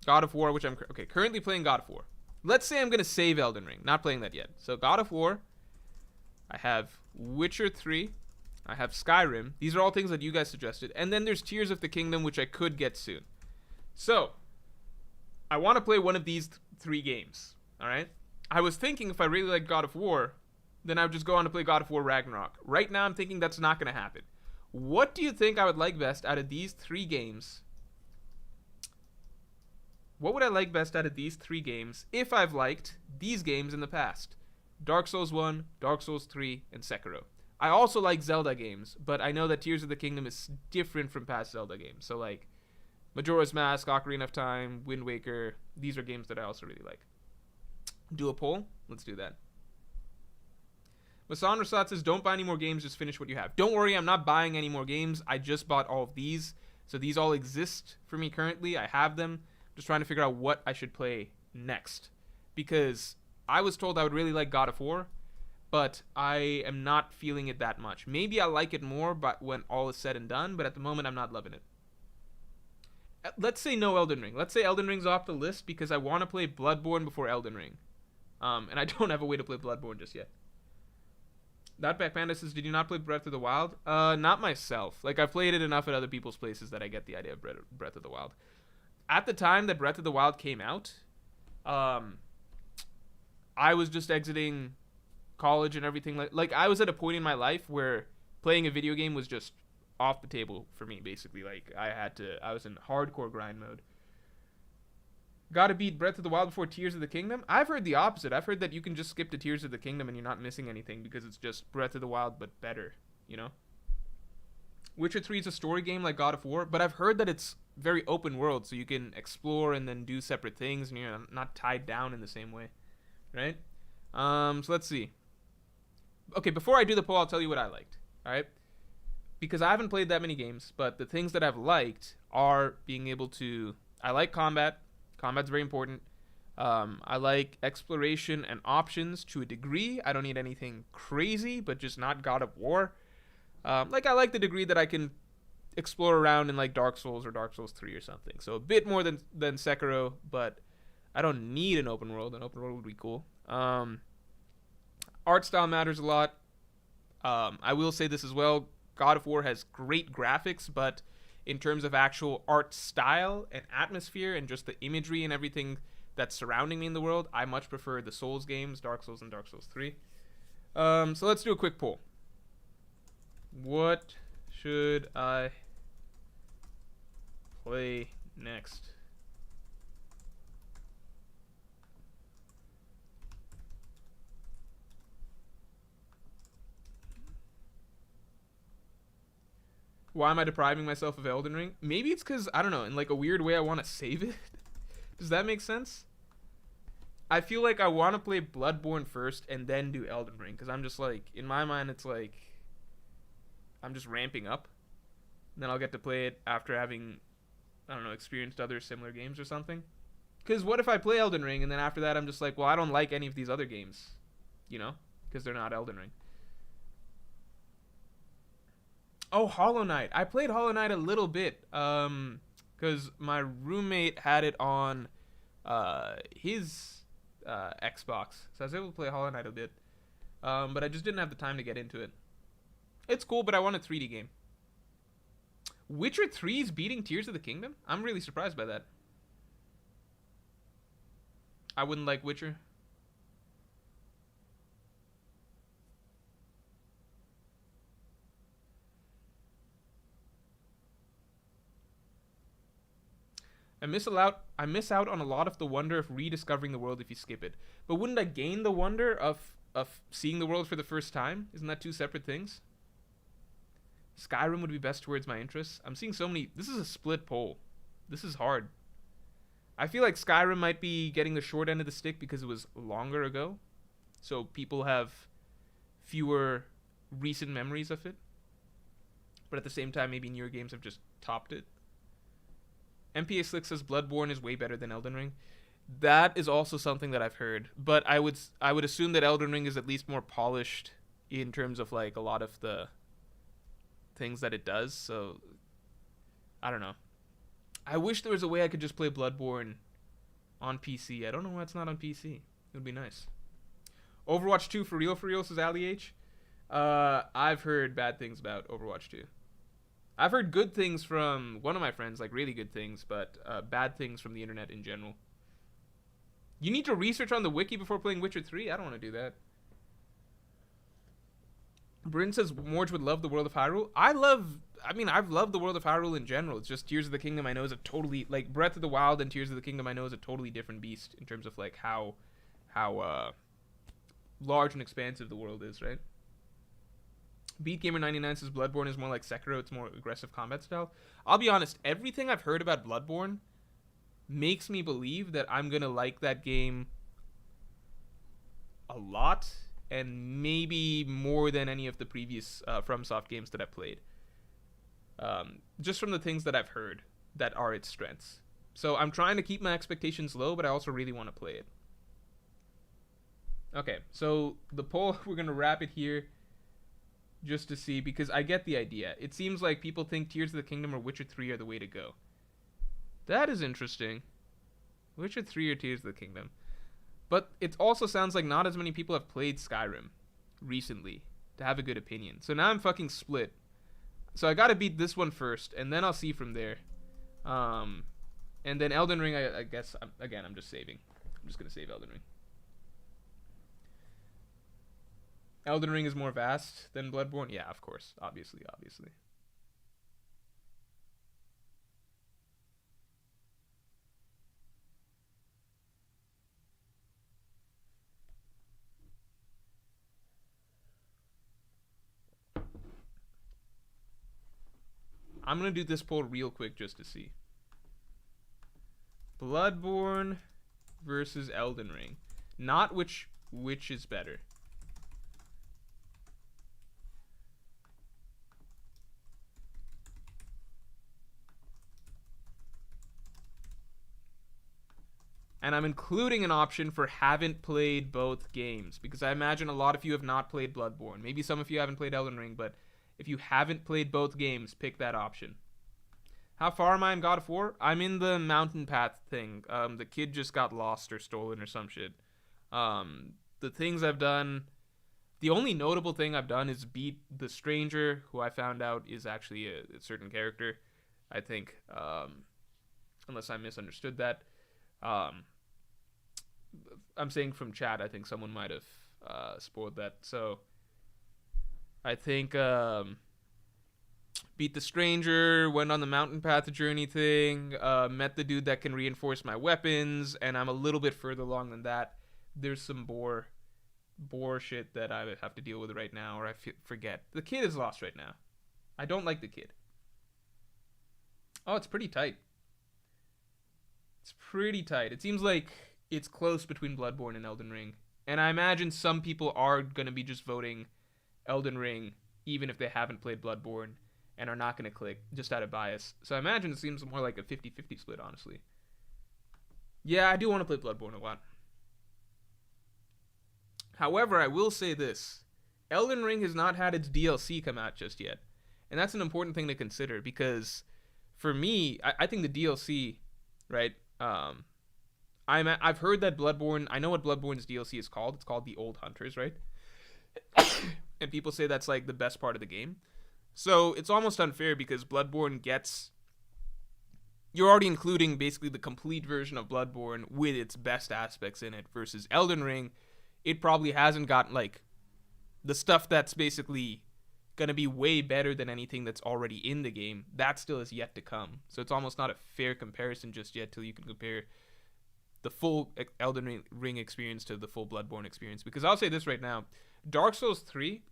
of War, which I'm currently playing God of War. Let's say I'm going to save Elden Ring. Not playing that yet. So God of War, I have Witcher 3, I have Skyrim. These are all things that you guys suggested. And then there's Tears of the Kingdom, which I could get soon. So, I want to play one of these three games, all right? I was thinking if I really like God of War, then I would just go on to play God of War Ragnarok. Right now, I'm thinking that's not going to happen. What do you think I would like best out of these three games? What would I like best out of these three games if I've liked these games in the past? Dark Souls 1, Dark Souls 3, and Sekiro. I also like Zelda games, but I know that Tears of the Kingdom is different from past Zelda games. So like Majora's Mask, Ocarina of Time, Wind Waker, these are games that I also really like. Do a poll? Let's do that. Masan Rasat says, don't buy any more games, just finish what you have. Don't worry, I'm not buying any more games. I just bought all of these. So these all exist for me currently. I have them. Just trying to figure out what I should play next. Because I was told I would really like God of War, but I am not feeling it that much. Maybe I'll like it more but when all is said and done, but at the moment I'm not loving it. Let's say no Elden Ring. Let's say Elden Ring's off the list because I want to play Bloodborne before Elden Ring. And I don't have a way to play Bloodborne just yet. That Back Panda says, did you not play Breath of the Wild? Not myself. Like, I've played it enough at other people's places that I get the idea of Breath of the Wild. At the time that Breath of the Wild came out, I was just exiting college and everything. Like, I was at a point in my life where playing a video game was just off the table for me, basically. Like, I was in hardcore grind mode. Gotta beat Breath of the Wild before Tears of the Kingdom? I've heard the opposite. I've heard that you can just skip to Tears of the Kingdom and you're not missing anything because it's just Breath of the Wild but better, you know? Witcher 3 is a story game like God of War, but I've heard that it's very open world, so you can explore and then do separate things and you're not tied down in the same way, right? So let's see. Okay, before I do the poll, I'll tell you what I liked, alright? Because I haven't played that many games, but the things that I've liked are being able to... I like combat. Combat's very important. I like exploration and options to a degree. I don't need anything crazy, but just not God of War. I like the degree that I can explore around in like Dark Souls or Dark Souls 3 or something. So a bit more than Sekiro, but I don't need an open world. An open world would be cool. Art style matters a lot. I will say this as well. God of War has great graphics, but in terms of actual art style and atmosphere and just the imagery and everything that's surrounding me in the world, I much prefer the Souls games, Dark Souls and Dark Souls 3. So let's do a quick poll. What should I play next? Why am I depriving myself of Elden Ring? Maybe it's because, I don't know, in like a weird way I want to save it. Does that make sense? I feel like I want to play Bloodborne first and then do Elden Ring. Because I'm just like, in my mind, it's like, I'm just ramping up. And then I'll get to play it after having, I don't know, experienced other similar games or something. Because what if I play Elden Ring and then after that I'm just like, well, I don't like any of these other games. You know? Because they're not Elden Ring. Oh, Hollow Knight. I played Hollow Knight a little bit. Because my roommate had it on his Xbox. So I was able to play Hollow Knight a bit. But I just didn't have the time to get into it. It's cool, but I want a 3D game. Witcher 3 is beating Tears of the Kingdom? I'm really surprised by that. I wouldn't like Witcher. I miss out on a lot of the wonder of rediscovering the world if you skip it. But wouldn't I gain the wonder of seeing the world for the first time? Isn't that two separate things? Skyrim would be best towards my interests. I'm seeing so many... This is a split poll. This is hard. I feel like Skyrim might be getting the short end of the stick because it was longer ago. So people have fewer recent memories of it. But at the same time, maybe newer games have just topped it. MPA Slick says Bloodborne is way better than Elden Ring. That is also something that I've heard. But I would assume that Elden Ring is at least more polished in terms of like a lot of the things that it does. So I don't know. I wish there was a way I could just play Bloodborne on PC. I don't know why it's not on PC. It would be nice. Overwatch 2 for real, says Ali H. I've heard bad things about Overwatch 2. I've heard good things from one of my friends, like really good things, but bad things from the internet in general. You need to research on the wiki before playing Witcher 3? I don't want to do that. Bryn says Morj would love the world of Hyrule. I've loved the world of Hyrule in general. It's just Tears of the Kingdom I know is a totally, like Breath of the Wild and Tears of the Kingdom I know is a totally different beast in terms of like how large and expansive the world is, right? BeatGamer99 says Bloodborne is more like Sekiro. It's more aggressive combat style. I'll be honest, everything I've heard about Bloodborne makes me believe that I'm going to like that game a lot, and maybe more than any of the previous FromSoft games that I've played. Just from the things that I've heard that are its strengths. So I'm trying to keep my expectations low, but I also really want to play it. Okay, so the poll, we're going to wrap it here. Just to see, because I get the idea. It seems like people think Tears of the Kingdom or Witcher 3 are the way to go. That is interesting. Witcher 3 or Tears of the Kingdom. But it also sounds like not as many people have played Skyrim recently to have a good opinion. So now I'm fucking split. So I gotta beat this one first, and then I'll see from there. And then Elden Ring, I guess, I'm just saving. I'm just gonna save Elden Ring. Elden Ring is more vast than Bloodborne? Yeah, of course. Obviously. I'm gonna do this poll real quick just to see. Bloodborne versus Elden Ring. Not which is better. And I'm including an option for haven't played both games, because I imagine a lot of you have not played Bloodborne. Maybe some of you haven't played Elden Ring, but if you haven't played both games, pick that option. How far am I in God of War? I'm in the mountain path thing. The kid just got lost or stolen or some shit. The things I've done, the only notable thing I've done is beat the stranger, who I found out is actually a certain character, I think, unless I misunderstood that. I'm saying from chat, I think someone might have spoiled that. So I think beat the stranger, went on the mountain path journey thing, met the dude that can reinforce my weapons, and I'm a little bit further along than that. There's some boar shit that I have to deal with right now, or I forget. The kid is lost right now. I don't like the kid. Oh, it's pretty tight. It's pretty tight. It seems like it's close between Bloodborne and Elden Ring. And I imagine some people are going to be just voting Elden Ring, even if they haven't played Bloodborne, and are not going to click just out of bias. So I imagine it seems more like a 50-50 split, honestly. Yeah, I do want to play Bloodborne a lot. However, I will say this. Elden Ring has not had its DLC come out just yet. And that's an important thing to consider, because for me, I think the DLC, right, I've heard that Bloodborne, I know what Bloodborne's DLC is called. It's called The Old Hunters, right? And people say that's like the best part of the game. So it's almost unfair, because Bloodborne you're already including basically the complete version of Bloodborne with its best aspects in it, versus Elden Ring, it probably hasn't got like the stuff that's basically gonna be way better than anything that's already in the game. That still is yet to come. So it's almost not a fair comparison just yet till you can compare the full Elden Ring experience to the full Bloodborne experience. Because I'll say this right now, Dark Souls 3,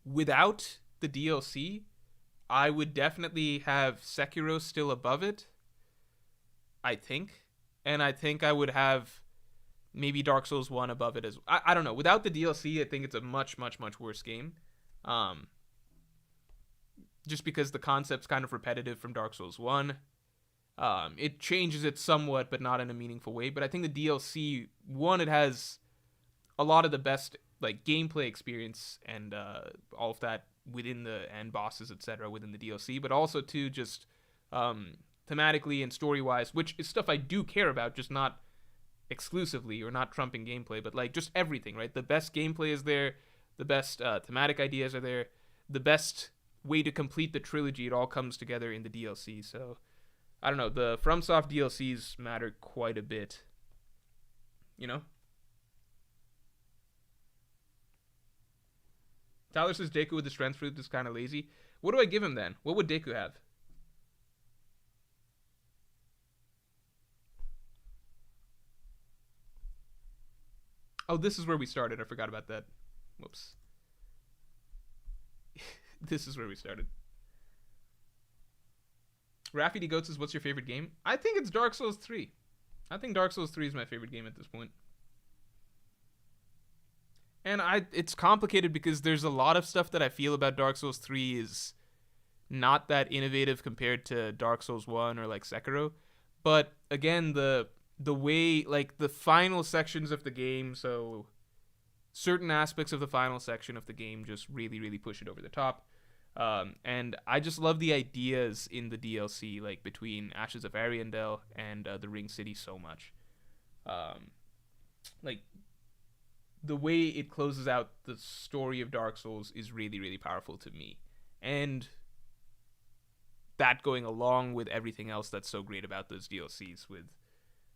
without the DLC, I would definitely have Sekiro still above it, I think. And I think I would have maybe Dark Souls 1 above it as well. I don't know. Without the DLC, I think it's a much, much, much worse game. Just because the concept's kind of repetitive from Dark Souls 1. It changes it somewhat, but not in a meaningful way. But I think the DLC, one, it has a lot of the best like gameplay experience and all of that within and bosses, etc., within the DLC. But also too, just thematically and story wise, which is stuff I do care about, just not exclusively or not trumping gameplay, but like just everything, right? The best gameplay is there, the best thematic ideas are there, the best way to complete the trilogy. It all comes together in the DLC. So I don't know, the FromSoft DLCs matter quite a bit, you know? Tyler says Deku with the strength fruit is kind of lazy. What do I give him then? What would Deku have? Oh, this is where we started. I forgot about that. Whoops. This is where we started. Raffy D Goat says, what's your favorite game? I think it's Dark Souls 3. I think Dark Souls 3 is my favorite game at this point. And it's complicated because there's a lot of stuff that I feel about Dark Souls 3 is not that innovative compared to Dark Souls 1 or like Sekiro. But again, the way, like the final sections of the game, so certain aspects of the final section of the game just really, really push it over the top. And I just love the ideas in the DLC, like between Ashes of Ariandel and the Ring City so much. Like the way it closes out the story of Dark Souls is really, really powerful to me. And that going along with everything else that's so great about those DLCs with,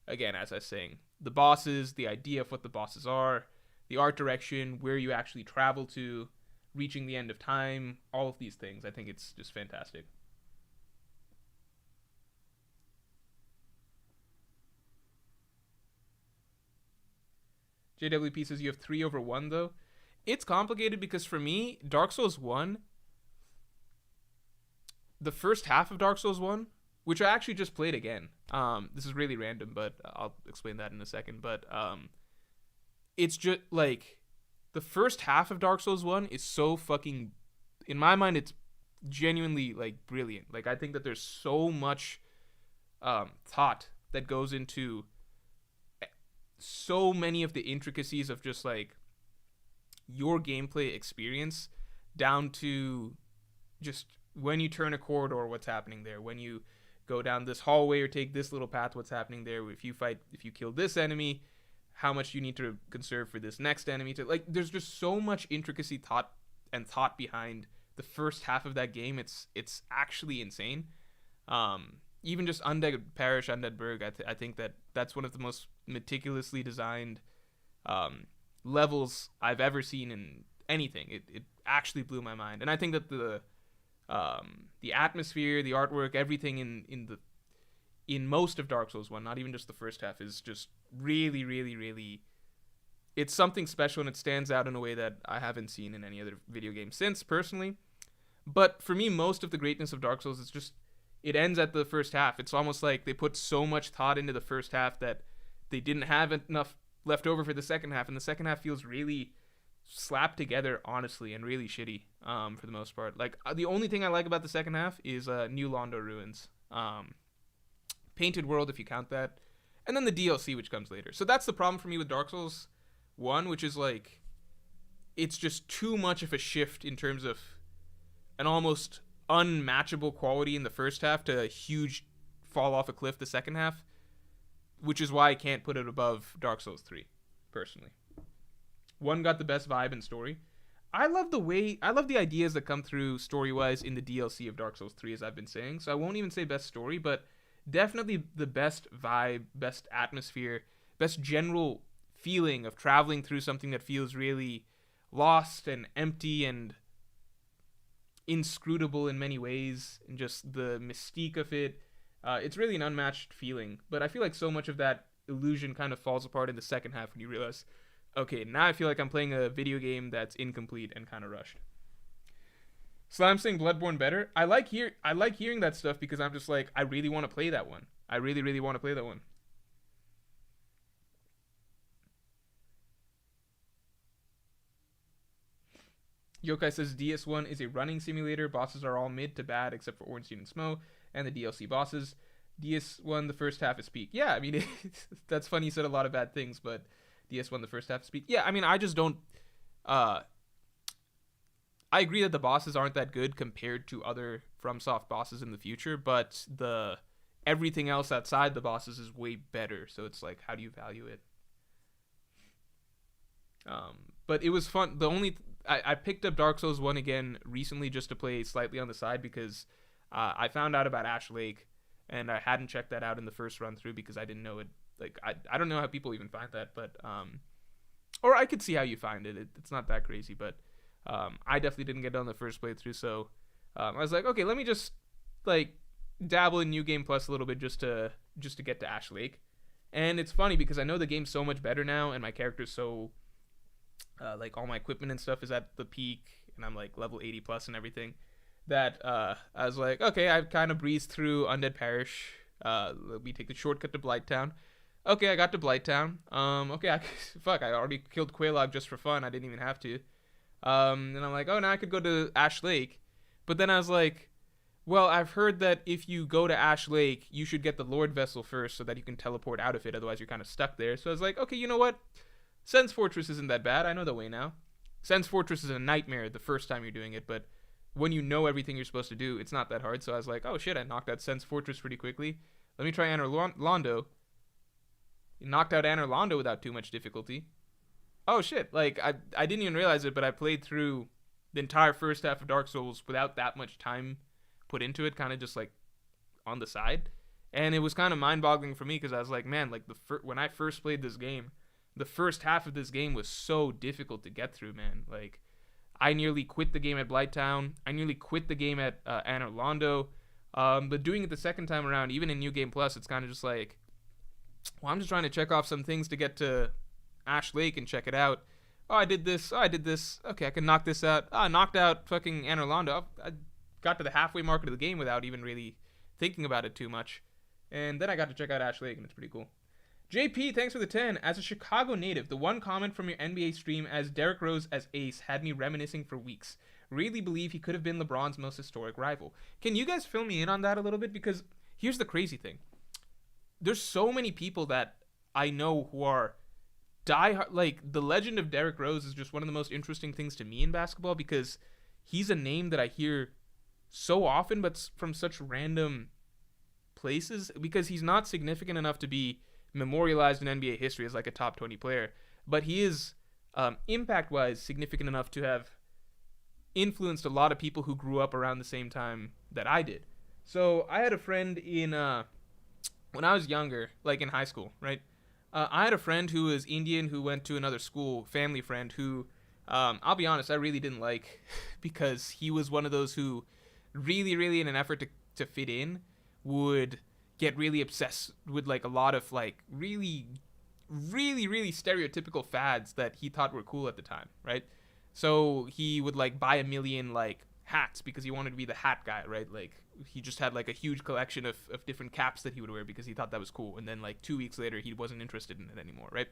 again, as I was saying, the bosses, the idea of what the bosses are, the art direction, where you actually travel to, reaching the end of time, all of these things. I think it's just fantastic. JWP says you have 3 over 1 though. It's complicated because for me, Dark Souls 1, the first half of Dark Souls 1, which I actually just played again. This is really random, but I'll explain that in a second. But it's just like the first half of Dark Souls 1 is so fucking, in my mind, it's genuinely like brilliant. Like I think that there's so much thought that goes into so many of the intricacies of just like your gameplay experience, down to just when you turn a corridor, what's happening there, when you go down this hallway or take this little path, what's happening there, if you kill this enemy, how much you need to conserve for this next enemy. To like, there's just so much intricacy, thought behind the first half of that game. It's actually insane. Even just Undead Parish, Undead Burg, I think that's one of the most meticulously designed levels I've ever seen in anything. It actually blew my mind. And I think that the atmosphere, the artwork, everything in most of Dark Souls 1, not even just the first half, is just really, really, really, it's something special, and it stands out in a way that I haven't seen in any other video game since, personally. But for me, most of the greatness of Dark Souls is just, it ends at the first half. It's almost like they put so much thought into the first half that they didn't have enough left over for the second half, and the second half feels really slapped together, honestly, and really shitty for the most part. Like, the only thing I like about the second half is New Londo Ruins. Painted World, if you count that. And then the DLC, which comes later. So that's the problem for me with Dark Souls 1, which is like, it's just too much of a shift in terms of an almost unmatchable quality in the first half to a huge fall off a cliff the second half, which is why I can't put it above Dark Souls 3, personally. 1 got the best vibe and story. I love the ideas that come through story-wise in the DLC of Dark Souls 3, as I've been saying, so I won't even say best story, but definitely the best vibe, best atmosphere, best general feeling of traveling through something that feels really lost and empty and inscrutable in many ways, and just the mystique of it. It's really an unmatched feeling, but I feel like so much of that illusion kind of falls apart in the second half when you realize, okay, now I feel like I'm playing a video game that's incomplete and kind of rushed. Slime saying Bloodborne better. I like hearing that stuff, because I'm just like, I really want to play that one. I really, really want to play that one. Yokai says DS1 is a running simulator. Bosses are all mid to bad except for Ornstein and Smo and the DLC bosses. DS1, the first half is peak. Yeah, I mean, that's funny you said a lot of bad things, but DS1, the first half is peak. Yeah, I mean, I just don't... I agree that the bosses aren't that good compared to other FromSoft bosses in the future, but everything else outside the bosses is way better, so it's like, how do you value it? But it was fun. I picked up Dark Souls 1 again recently just to play slightly on the side, because I found out about Ash Lake, and I hadn't checked that out in the first run through because I didn't know it. Like, I don't know how people even find that, but or I could see how you find it. It's not that crazy, but I definitely didn't get it on the first playthrough, so I was like, okay, let me just like dabble in New Game Plus a little bit just to get to Ash Lake. And it's funny because I know the game's so much better now, and my character's so like all my equipment and stuff is at the peak, and I'm like level 80 plus and everything, that I was like, okay, I've kind of breezed through Undead Parish. Let me take the shortcut to Blighttown. Okay, I got to Blighttown. Okay, I already killed Quelaag just for fun. I didn't even have to. And I'm like, oh, now I could go to Ash Lake. But then I was like, well, I've heard that if you go to Ash Lake, you should get the Lord Vessel first so that you can teleport out of it. Otherwise, you're kind of stuck there. So I was like, okay, you know what? Sen's Fortress isn't that bad. I know the way now. Sen's Fortress is a nightmare the first time you're doing it, but when you know everything you're supposed to do, it's not that hard. So I was like, oh shit, I knocked out Sen's Fortress pretty quickly. Let me try Anor Londo. Knocked out Anor Londo without too much difficulty. Oh shit, like I didn't even realize it, but I played through the entire first half of Dark Souls without that much time put into it, kind of just like on the side. And it was kind of mind-boggling for me because I was like, man, like when I first played this game, the first half of this game was so difficult to get through, man. Like, I nearly quit the game at Blighttown. I nearly quit the game at Anor Londo. But doing it the second time around, even in New Game Plus, it's kind of just like, well, I'm just trying to check off some things to get to Ash Lake and check it out. Oh, I did this. Oh, I did this. Okay, I can knock this out. Ah, knocked out fucking Anor Londo. got to the halfway mark of the game without even really thinking about it too much. And then I got to check out Ash Lake, and it's pretty cool. JP, thanks for the 10. As a Chicago native, the one comment from your NBA stream as Derrick Rose as ace had me reminiscing for weeks. Really believe he could have been LeBron's most historic rival. Can you guys fill me in on that a little bit? Because here's the crazy thing. There's so many people that I know who are die, like, the legend of Derrick Rose is just one of the most interesting things to me in basketball, because he's a name that I hear so often, but from such random places, because he's not significant enough to be memorialized in NBA history as like a top 20 player, but he is impact-wise significant enough to have influenced a lot of people who grew up around the same time that I did. So I had a friend in when I was younger, like in high school, right? I had a friend who was Indian who went to another school, family friend who, I'll be honest, I really didn't like, because he was one of those who really in an effort to fit in would get really obsessed with like a lot of like really stereotypical fads that he thought were cool at the time, right? So he would like buy a million like hats because he wanted to be the hat guy, right? Like he just had like a huge collection of different caps that he would wear because he thought that was cool. And then like 2 weeks later, he wasn't interested in it anymore, right?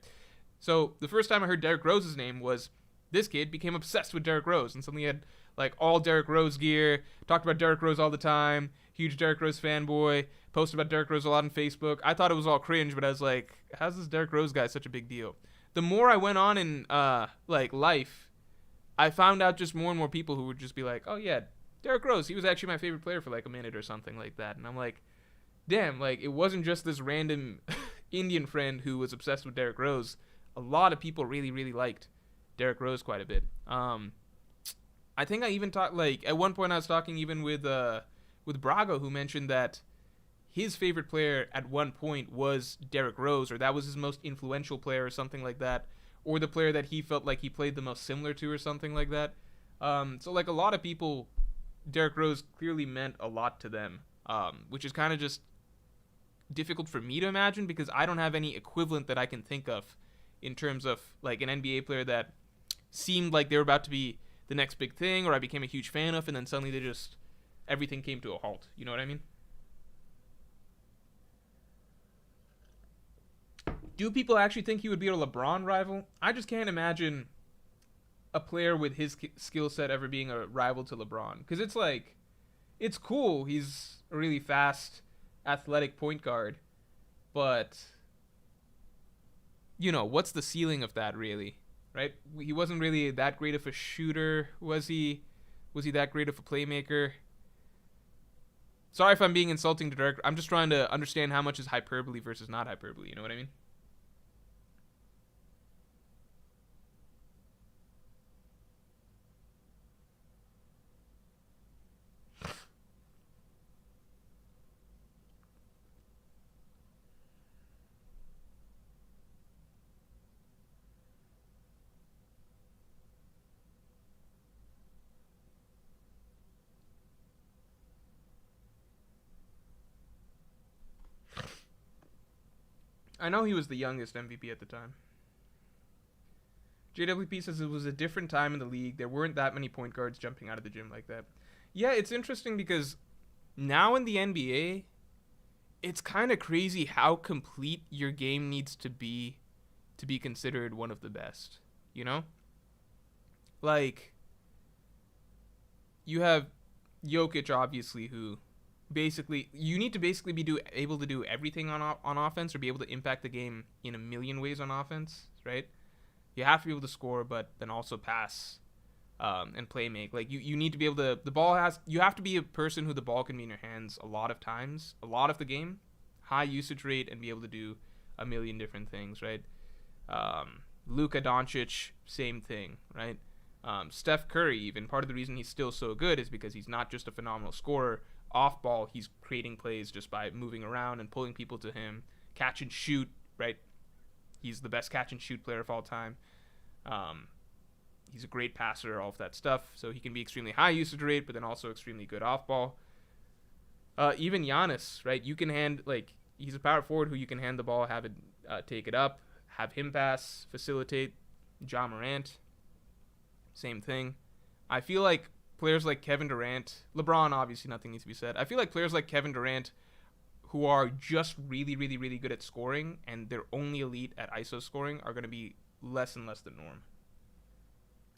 So the first time I heard Derrick Rose's name was this kid became obsessed with Derrick Rose, and suddenly he had like all Derrick Rose gear, talked about Derrick Rose all the time, huge Derrick Rose fanboy, posted about Derrick Rose a lot on Facebook. I thought it was all cringe, but I was like, how's this Derrick Rose guy such a big deal? The more I went on in like life, I found out just more and more people who would just be like, oh yeah, Derrick Rose, he was actually my favorite player for like a minute or something like that. And I'm like, damn, like it wasn't just this random Indian friend who was obsessed with Derrick Rose. A lot of people really liked Derrick Rose quite a bit. I think I even talked, like at one point I was talking even with Brago, who mentioned that his favorite player at one point was Derrick Rose, or that was his most influential player or something like that, or the player that he felt like he played the most similar to or something like that. So like a lot of people, Derrick Rose clearly meant a lot to them, which is kind of just difficult for me to imagine because I don't have any equivalent that I can think of in terms of like an NBA player that seemed like they were about to be the next big thing, or I became a huge fan of, and then suddenly everything came to a halt. You know what I mean? Do people actually think he would be a LeBron rival? I just can't imagine a player with his skill set ever being a rival to LeBron. Because it's like, it's cool. He's a really fast, athletic point guard. But, you know, what's the ceiling of that really? Right? He wasn't really that great of a shooter, was he? Was he that great of a playmaker? Sorry if I'm being insulting to Derek. I'm just trying to understand how much is hyperbole versus not hyperbole. You know what I mean? I know he was the youngest MVP at the time. JWP says it was a different time in the league. There weren't that many point guards jumping out of the gym like that. Yeah, it's interesting because now in the NBA, it's kind of crazy how complete your game needs to be considered one of the best. You know? Like, you have Jokic, obviously, who basically you need to basically be able to do everything on offense, or be able to impact the game in a million ways on offense, right? You have to be able to score, but then also pass and play make. Like you need to be able to, you have to be a person who the ball can be in your hands a lot of times, a lot of the game, high usage rate, and be able to do a million different things, right? Luka Doncic, same thing, right? Steph Curry, even part of the reason he's still so good is because he's not just a phenomenal scorer. Off ball, he's creating plays just by moving around and pulling people to him. Catch and shoot, right? He's the best catch and shoot player of all time. He's a great passer, all of that stuff. So he can be extremely high usage rate, but then also extremely good off ball. Even Giannis, right? You can he's a power forward who you can hand the ball, have it take it up, have him pass, facilitate. Ja Morant, same thing. I feel like players like Kevin Durant, LeBron, obviously nothing needs to be said. I feel like players like Kevin Durant, who are just really, really, really good at scoring, and they're only elite at ISO scoring, are going to be less and less the norm.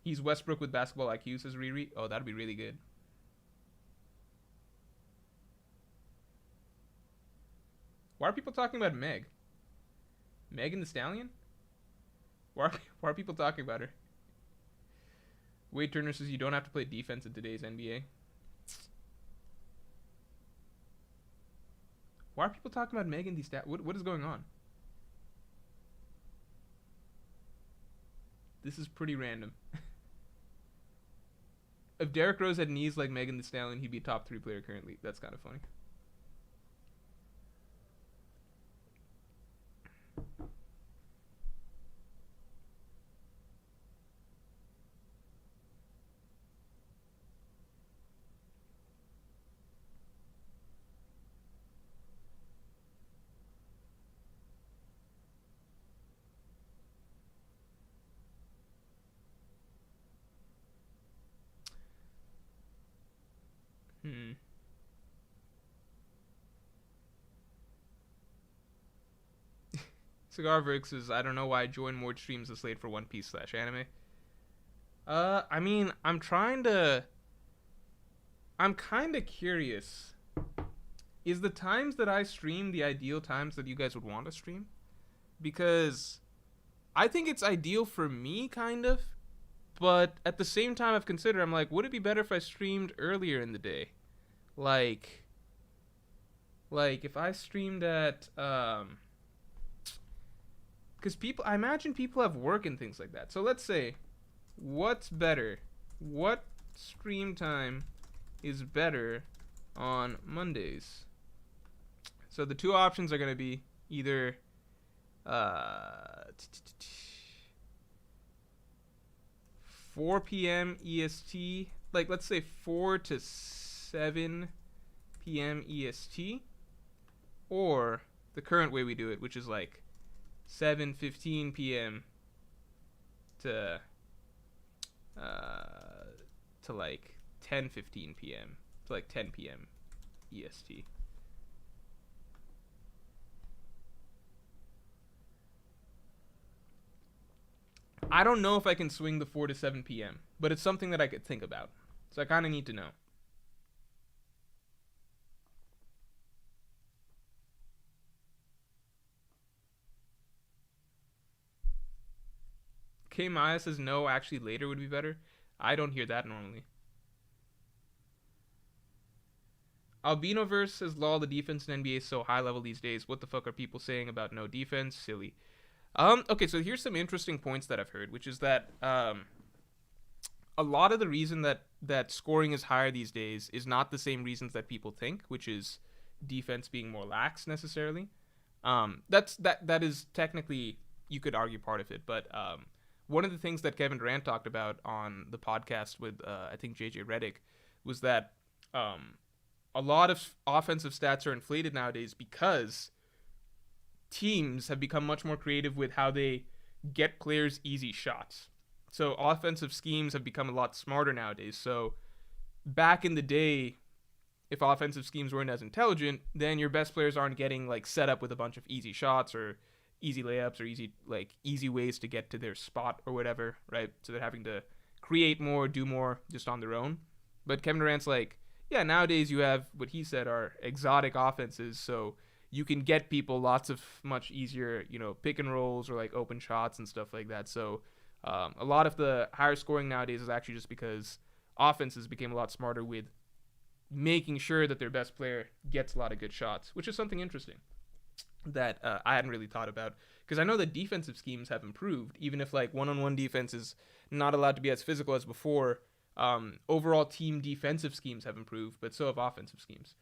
He's Westbrook with basketball IQ, says Riri. Oh, that'd be really good. Why are people talking about Meg? Megan the Stallion? Why are people talking about her? Wade Turner says you don't have to play defense in today's NBA. Why are people talking about Megan the Stallion? What is going on? This is pretty random. If Derrick Rose had knees like Megan the Stallion, he'd be a top 3 player currently. That's kind of funny. Cigar Vix says, I don't know why I joined Morj streams this late for One Piece / anime. I mean, I'm kind of curious. Is the times that I stream the ideal times that you guys would want to stream? Because I think it's ideal for me, kind of. But at the same time, I've considered, I'm like, would it be better if I streamed earlier in the day? Like if I streamed at, because I imagine people have work and things like that. So let's say, what's better? What stream time is better on Mondays? So the two options are going to be either 4 p.m. EST, like let's say 4 to 7 p.m. EST, or the current way we do it, which is like 7:15 p.m. to like 10:15 p.m. to like 10 p.m. EST. I don't know if I can swing the 4 to 7 p.m., but it's something that I could think about. So I kind of need to know. K Maya says no, actually later would be better. I don't hear that normally. Albinoverse says lol, the defense in NBA is so high level these days. What the fuck are people saying about no defense? Silly. Okay, so here's some interesting points that I've heard, which is that a lot of the reason that scoring is higher these days is not the same reasons that people think, which is defense being more lax necessarily. That is technically, you could argue, part of it, but one of the things that Kevin Durant talked about on the podcast with I think JJ Redick was that a lot of offensive stats are inflated nowadays because teams have become much more creative with how they get players easy shots. So offensive schemes have become a lot smarter nowadays. So back in the day, if offensive schemes weren't as intelligent, then your best players aren't getting like set up with a bunch of easy shots or easy layups or easy ways to get to their spot or whatever, right? So they're having to create more, do more just on their own. But Kevin Durant's like, yeah, nowadays you have what he said are exotic offenses, so you can get people lots of much easier, pick and rolls or like open shots and stuff like that. So a lot of the higher scoring nowadays is actually just because offenses became a lot smarter with making sure that their best player gets a lot of good shots, which is something interesting that I hadn't really thought about. Because I know that defensive schemes have improved, even if like one-on-one defense is not allowed to be as physical as before. Overall team defensive schemes have improved, but so have offensive schemes.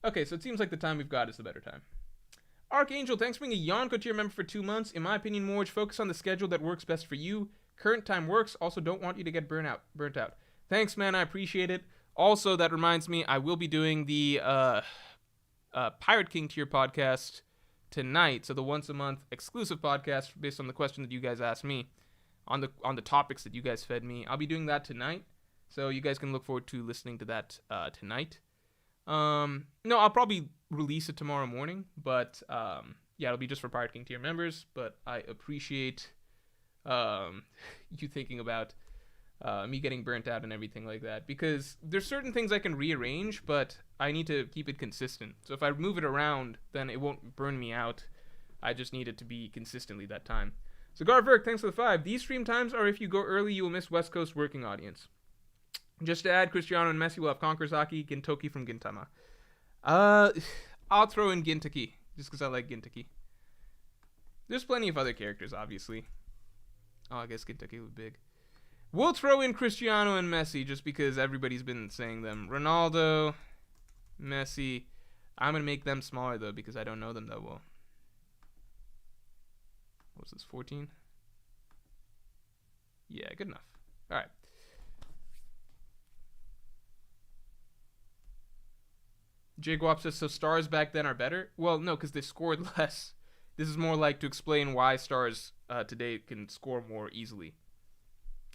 Okay, so it seems like the time we've got is the better time. Archangel, thanks for being a Yonko tier member for 2 months. In my opinion, Morj, focus on the schedule that works best for you. Current time works. Also, don't want you to get burnt out. Thanks, man. I appreciate it. Also, that reminds me, I will be doing the Pirate King tier podcast tonight. So the once a month exclusive podcast based on the question that you guys asked me on the topics that you guys fed me. I'll be doing that tonight. So you guys can look forward to listening to that tonight. No, I'll probably release it tomorrow morning, but yeah, it'll be just for Pirate King tier members. But I appreciate you thinking about me getting burnt out and everything like that, because there's certain things I can rearrange, but I need to keep it consistent. So if I move it around, then it won't burn me out. I just need it to be consistently that time. So Garverk, thanks for the 5. These stream times are if you go early, you will miss West Coast working audience. Just to add, Cristiano and Messi will have Conqueror Haki, Gintoki from Gintama. I'll throw in Gintoki, just because I like Gintoki. There's plenty of other characters, obviously. Oh, I guess Gintoki would be big. We'll throw in Cristiano and Messi, just because everybody's been saying them. Ronaldo, Messi. I'm going to make them smaller, though, because I don't know them that well. What's this, 14? Yeah, good enough. All right. Jay Guap says, so stars back then are better? Well, no, because they scored less. This is more like to explain why stars today can score more easily.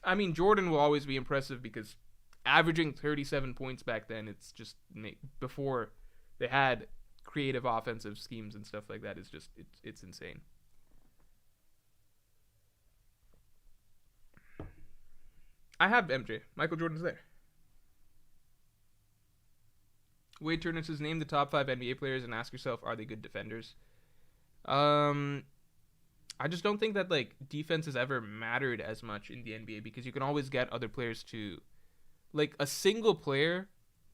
I mean, Jordan will always be impressive because averaging 37 points back then, it's just before they had creative offensive schemes and stuff like that, is just, it's insane. I have MJ. Michael Jordan's there. Wade Turner says, name the top 5 NBA players and ask yourself, are they good defenders? I just don't think that like defense has ever mattered as much in the NBA, because you can always get other players to, like, a single player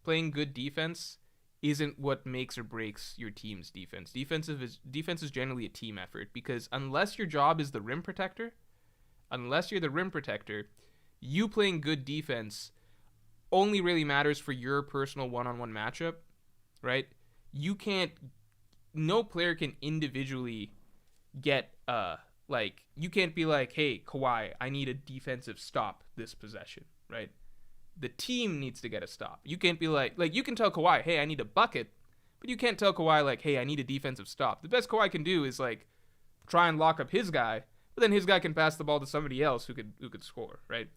playing good defense isn't what makes or breaks your team's defense. Defense is generally a team effort, because unless your job is the rim protector, you playing good defense only really matters for your personal one-on-one matchup, right? No player can individually get, you can't be like, hey, Kawhi, I need a defensive stop this possession, right? The team needs to get a stop. You can't be like, you can tell Kawhi, hey, I need a bucket, but you can't tell Kawhi, like, hey, I need a defensive stop. The best Kawhi can do is, like, try and lock up his guy, but then his guy can pass the ball to somebody else who could score, right?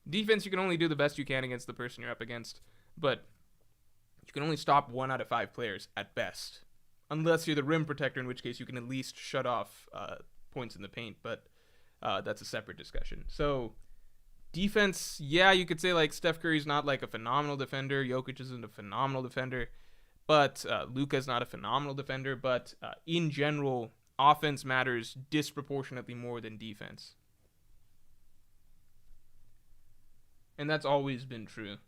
Defense, you can only do the best you can against the person you're up against, but you can only stop 1 out of 5 players at best, unless you're the rim protector, in which case you can at least shut off points in the paint, but that's a separate discussion. So defense, yeah, you could say like Steph Curry's not like a phenomenal defender, Jokic isn't a phenomenal defender, but Luka's not a phenomenal defender, but in general, offense matters disproportionately more than defense. And that's always been true.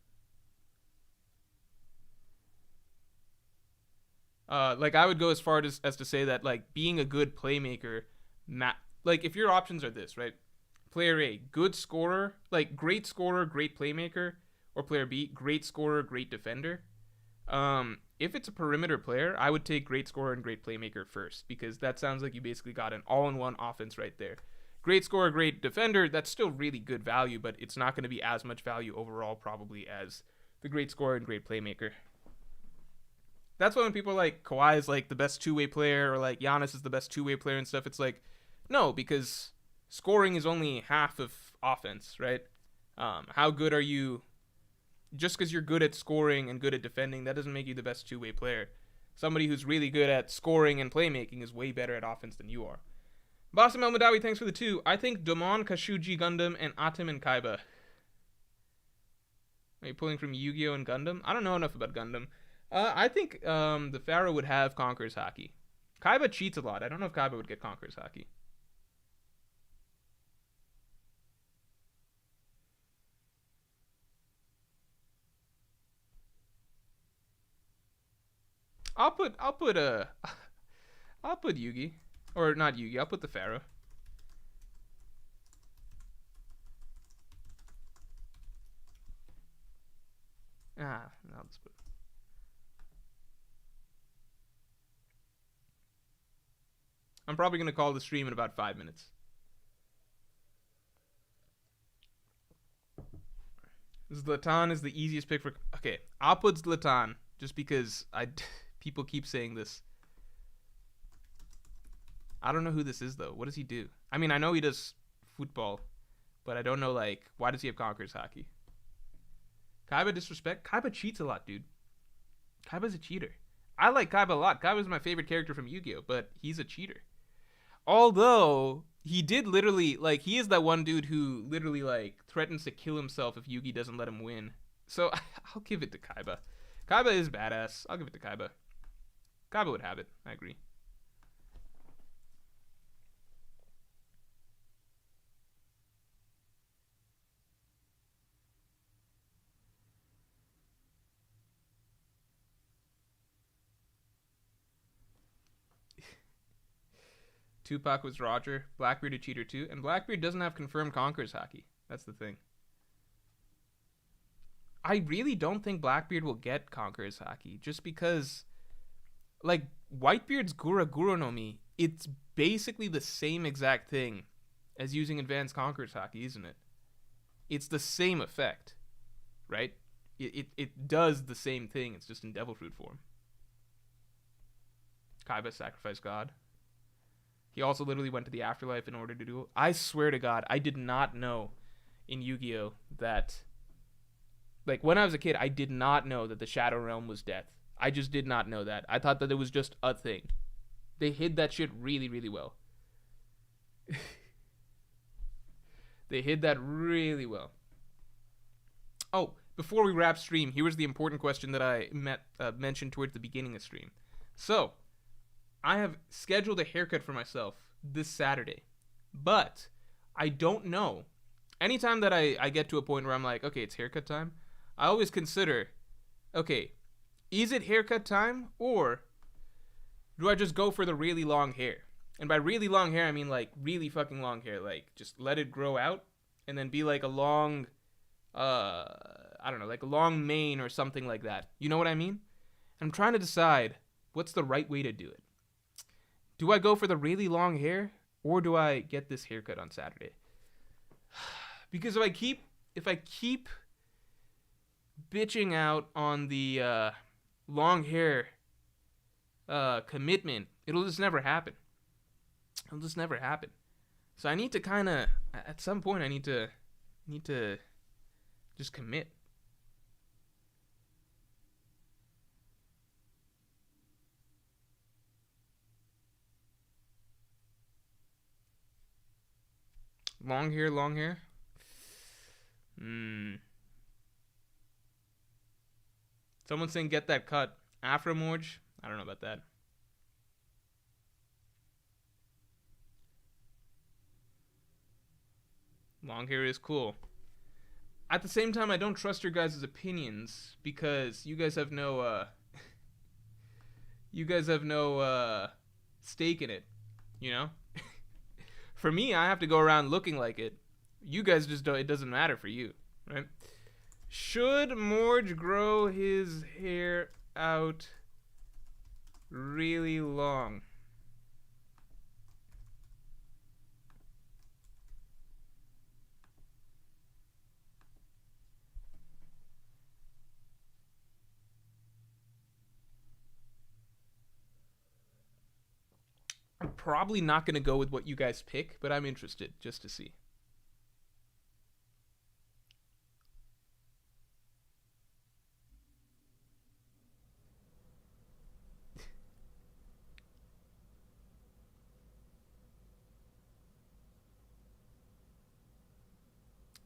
Like, I would go as far as to say that, like, being a good playmaker, like, if your options are this, right? Player A, good scorer, like, great playmaker, or player B, great scorer, great defender. If it's a perimeter player, I would take great scorer and great playmaker first, because that sounds like you basically got an all-in-one offense right there. Great scorer, great defender, that's still really good value, but it's not going to be as much value overall probably as the great scorer and great playmaker. That's why when people are like, Kawhi is like the best two-way player, or like Giannis is the best two-way player and stuff, it's like, no, because scoring is only half of offense, right? How good are you? Just because you're good at scoring and good at defending, that doesn't make you the best two-way player. Somebody who's really good at scoring and playmaking is way better at offense than you are. Basim El Madawi, thanks for the 2. I think Domon, Kashuji, Gundam, and Atem and Kaiba. Are you pulling from Yu-Gi-Oh! And Gundam? I don't know enough about Gundam. I think the Pharaoh would have Conqueror's Haki. Kaiba cheats a lot. I don't know if Kaiba would get Conqueror's Haki. I'll put Yugi. Or not Yugi, I'll put the Pharaoh. No, let's put. I'm probably going to call the stream in about 5 minutes. Zlatan is the easiest pick for... Okay, I'll put Zlatan just because people keep saying this. I don't know who this is, though. What does he do? I mean, I know he does football, but I don't know, like, why does he have Conqueror's Haki? Kaiba disrespect? Kaiba cheats a lot, dude. Kaiba's a cheater. I like Kaiba a lot. Kaiba's my favorite character from Yu-Gi-Oh, but he's a cheater. Although he did literally like he is that one dude who literally like threatens to kill himself if Yugi doesn't let him win. So I'll give it to Kaiba. Kaiba is badass. I'll give it to Kaiba. Kaiba would have it. I agree. Tupac was Roger. Blackbeard a cheater too, and Blackbeard doesn't have confirmed Conqueror's Haki. That's the thing. I really don't think Blackbeard will get Conqueror's Haki just because, like, Whitebeard's Gura Guro no Mi, it's basically the same exact thing as using Advanced Conqueror's Haki, isn't it? It's the same effect, right? It does the same thing. It's just in Devil Fruit form. Kaiba sacrificed God. He also literally went to the afterlife in order to do it. I swear to God, I did not know in Yu-Gi-Oh that, like, when I was a kid, I did not know that the Shadow Realm was death. I just did not know that. I thought that it was just a thing. They hid that shit really, really well. They hid that really well. Oh, before we wrap stream, here was the important question that I mentioned towards the beginning of stream. So, I have scheduled a haircut for myself this Saturday, but I don't know. Anytime that I get to a point where I'm like, okay, it's haircut time, I always consider, okay, is it haircut time or do I just go for the really long hair? And by really long hair, I mean like really fucking long hair. Like just let it grow out and then be like a long, I don't know, like a long mane or something like that. You know what I mean? I'm trying to decide what's the right way to do it. Do I go for the really long hair or do I get this haircut on Saturday? Because if I keep bitching out on the long hair commitment, it'll just never happen. It'll just never happen. So I need to kind of, at some point, I need to just commit. Long hair, long hair. Someone's saying get that cut. Afro Morj? I don't know about that. Long hair is cool. At the same time, I don't trust your guys' opinions because you guys have no stake in it, you know? For me, I have to go around looking like it. You guys just don't, it doesn't matter for you, right? Should Morj grow his hair out really long? I'm probably not going to go with what you guys pick, but I'm interested just to see.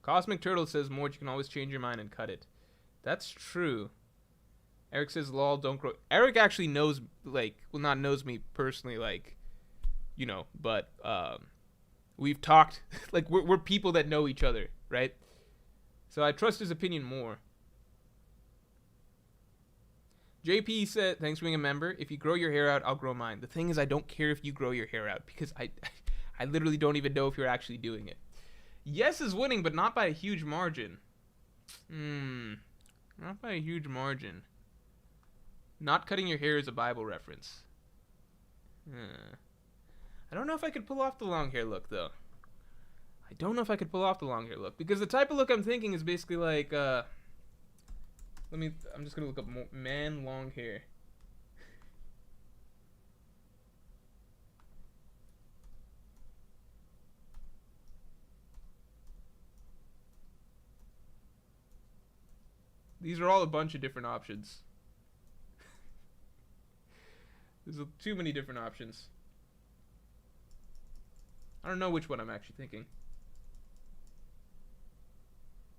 Cosmic Turtle says, Morj, you can always change your mind and cut it. That's true. Eric says, lol, don't grow. Eric actually knows, like, well, not knows me personally, like, you know, but we've talked, like, we're people that know each other, right? So I trust his opinion more. JP said, thanks for being a member. If you grow your hair out, I'll grow mine. The thing is, I don't care if you grow your hair out because I literally don't even know if you're actually doing it. Yes is winning, but not by a huge margin. Not by a huge margin. Not cutting your hair is a Bible reference. I don't know if I could pull off the long hair look, though. I don't know if I could pull off the long hair look. Because the type of look I'm thinking is basically like, I'm just going to look up man long hair. These are all a bunch of different options. There's too many different options. I don't know which one I'm actually thinking.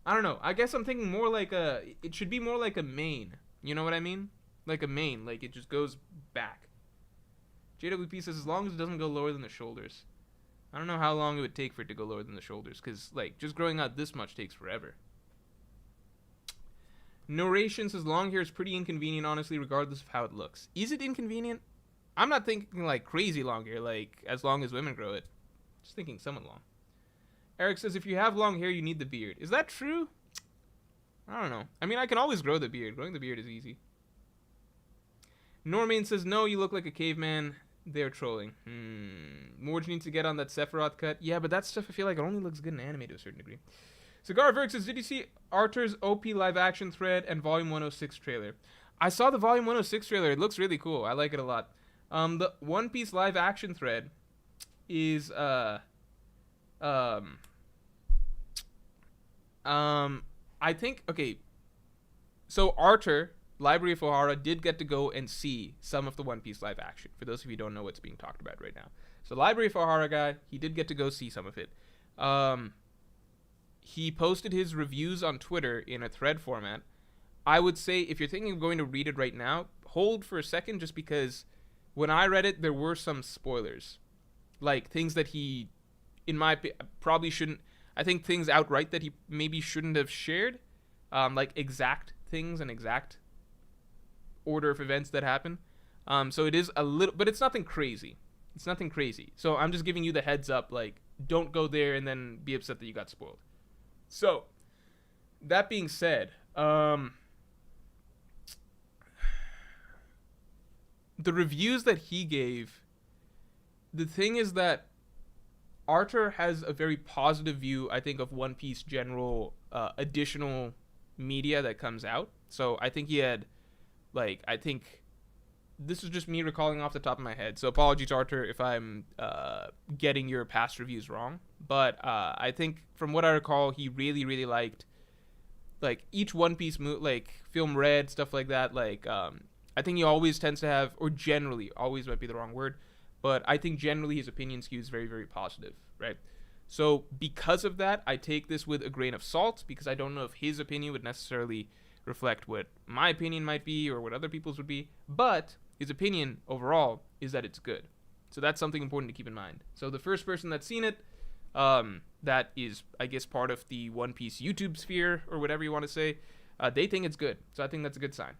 I don't know. I guess I'm thinking more like a... It should be more like a main. You know what I mean? Like a main. Like it just goes back. JWP says as long as it doesn't go lower than the shoulders. I don't know how long it would take for it to go lower than the shoulders. Because, like, just growing out this much takes forever. Narration says long hair is pretty inconvenient, honestly, regardless of how it looks. Is it inconvenient? I'm not thinking, like, crazy long hair, like, as long as women grow it. Just thinking somewhat long. Eric says, if you have long hair, you need the beard. Is that true? I don't know. I mean, I can always grow the beard. Growing the beard is easy. Norman says, no, you look like a caveman. They're trolling. Morj needs to get on that Sephiroth cut. Yeah, but that stuff I feel like it only looks good in anime to a certain degree. Cigar Verk says, did you see Arthur's OP live action thread and Volume 106 trailer? I saw the Volume 106 trailer. It looks really cool. I like it a lot. The One Piece live action thread is I think, okay, so Arthur, Library of Ohara, did get to go and see some of the One Piece live action, for those of you who don't know what's being talked about right now. So Library of Ohara guy, he did get to go see some of it. He posted his reviews on Twitter in a thread format. I would say if you're thinking of going to read it right now, hold for a second, just because when I read it, there were some spoilers. Like things that he, in my opinion, probably shouldn't, I think things outright that he maybe shouldn't have shared, like exact things and exact order of events that happen. So it is a little, but it's nothing crazy. It's nothing crazy. So I'm just giving you the heads up, like, don't go there and then be upset that you got spoiled. So, that being said, the reviews that he gave, the thing is that Arthur has a very positive view, I think, of One Piece general additional media that comes out. So I think he had, like, I think this is just me recalling off the top of my head. So apologies, Arthur, if I'm getting your past reviews wrong. But I think from what I recall, he really, really liked, like, each One Piece film read, stuff like that. Like, I think he always tends to have, or generally, always might be the wrong word, but I think generally his opinion skews very, very positive, right? So because of that, I take this with a grain of salt, because I don't know if his opinion would necessarily reflect what my opinion might be or what other people's would be, but his opinion overall is that it's good. So that's something important to keep in mind. So the first person that's seen it, that is, I guess, part of the One Piece YouTube sphere, or whatever you want to say, they think it's good. So I think that's a good sign.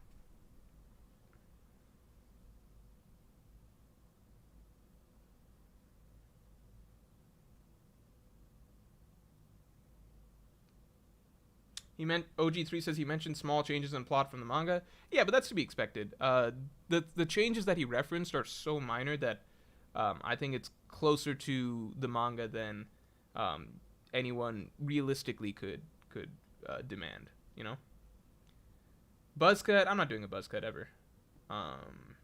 OG3 says he mentioned small changes in plot from the manga. Yeah, but that's to be expected. The changes that he referenced are so minor that I think it's closer to the manga than anyone realistically could demand. You know. Buzz cut. I'm not doing a buzz cut ever. I'm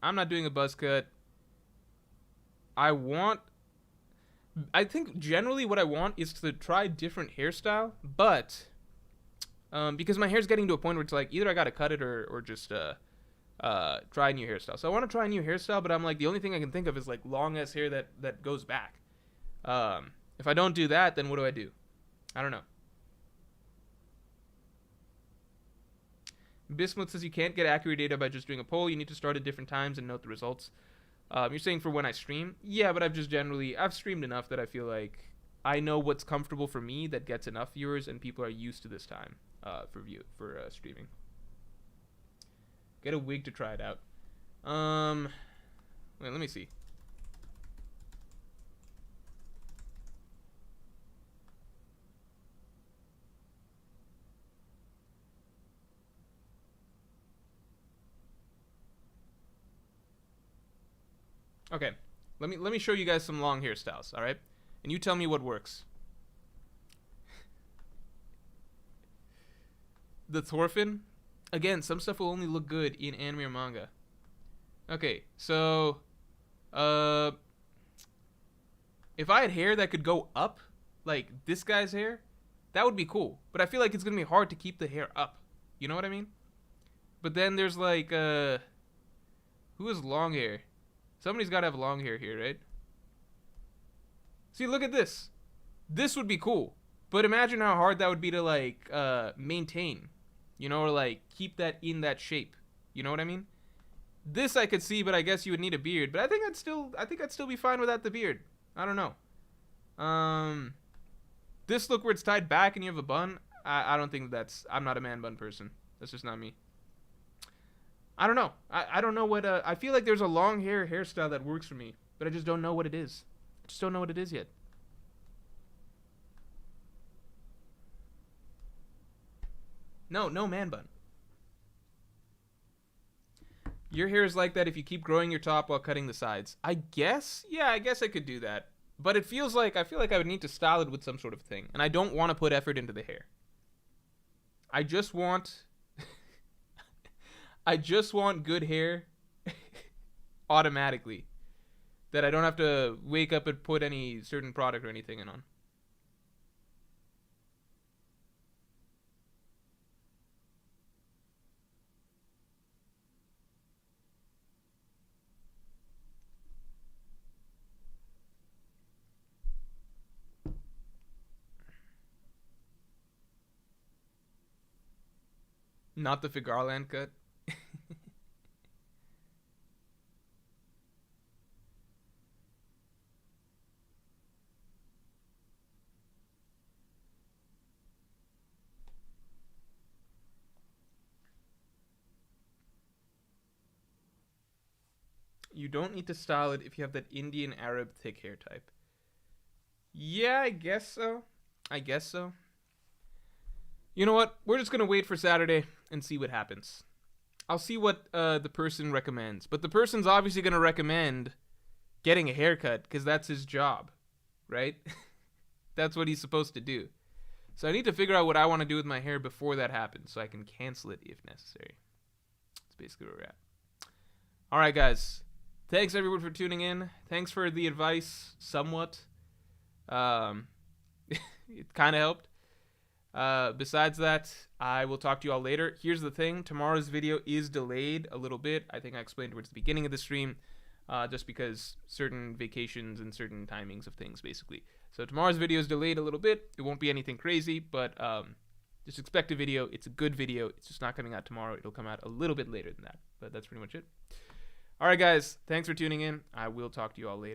not doing a buzz cut. I think generally what I want is to try different hairstyle, but because my hair's getting to a point where it's like either I gotta cut it or just try a new hairstyle. So I want to try a new hairstyle, but I'm like, the only thing I can think of is like long ass hair that goes back. If I don't do that, then what do I do? I don't know. Bismuth says you can't get accurate data by just doing a poll. You need to start at different times and note the results. You're saying for when I stream? Yeah, but I've streamed enough that I feel like I know what's comfortable for me that gets enough viewers, and people are used to this time for streaming. Get a wig to try it out. Wait, let me see. Okay, let me show you guys some long hairstyles, all right? And you tell me what works. The Thorfinn, again, some stuff will only look good in anime or manga. Okay, so if I had hair that could go up, like this guy's hair, That would be cool. But I feel like it's gonna be hard to keep the hair up. You know what I mean? But then there's like, who has long hair? Somebody's gotta have long hair here, right? See, look at this. This would be cool. But imagine how hard that would be to like maintain. You know, or like keep that in that shape. You know what I mean? This I could see, but I guess you would need a beard. But I think I'd still be fine without the beard. I don't know. This look where it's tied back and you have a bun. I don't think that's. I'm not a man bun person. That's just not me. I don't know. I don't know what. I feel like there's a long hair hairstyle that works for me, but I just don't know what it is. I just don't know what it is yet. No, no man bun. Your hair is like that if you keep growing your top while cutting the sides. I guess? Yeah, I guess I could do that. But it feels like, I feel like I would need to style it with some sort of thing. And I don't want to put effort into the hair. I just want, I just want good hair automatically. That I don't have to wake up and put any certain product or anything in on. Not the Figarland cut. You don't need to style it if you have that Indian Arab thick hair type. Yeah, I guess so. I guess so. You know what? We're just gonna wait for Saturday and see what happens. I'll see what the person recommends. But the person's obviously gonna recommend getting a haircut because that's his job, right? That's what he's supposed to do. So I need to figure out what I want to do with my hair before that happens so I can cancel it if necessary. That's basically where we're at. All right, guys. Thanks everyone for tuning in. Thanks for the advice, somewhat. It kind of helped. Besides that, I will talk to you all later. Here's the thing. Tomorrow's video is delayed a little bit. I think I explained towards the beginning of the stream, just because certain vacations and certain timings of things, basically. So tomorrow's video is delayed a little bit. It won't be anything crazy, but just expect a video. It's a good video. It's just not coming out tomorrow. It'll come out a little bit later than that, but that's pretty much it. All right, guys. Thanks for tuning in. I will talk to you all later.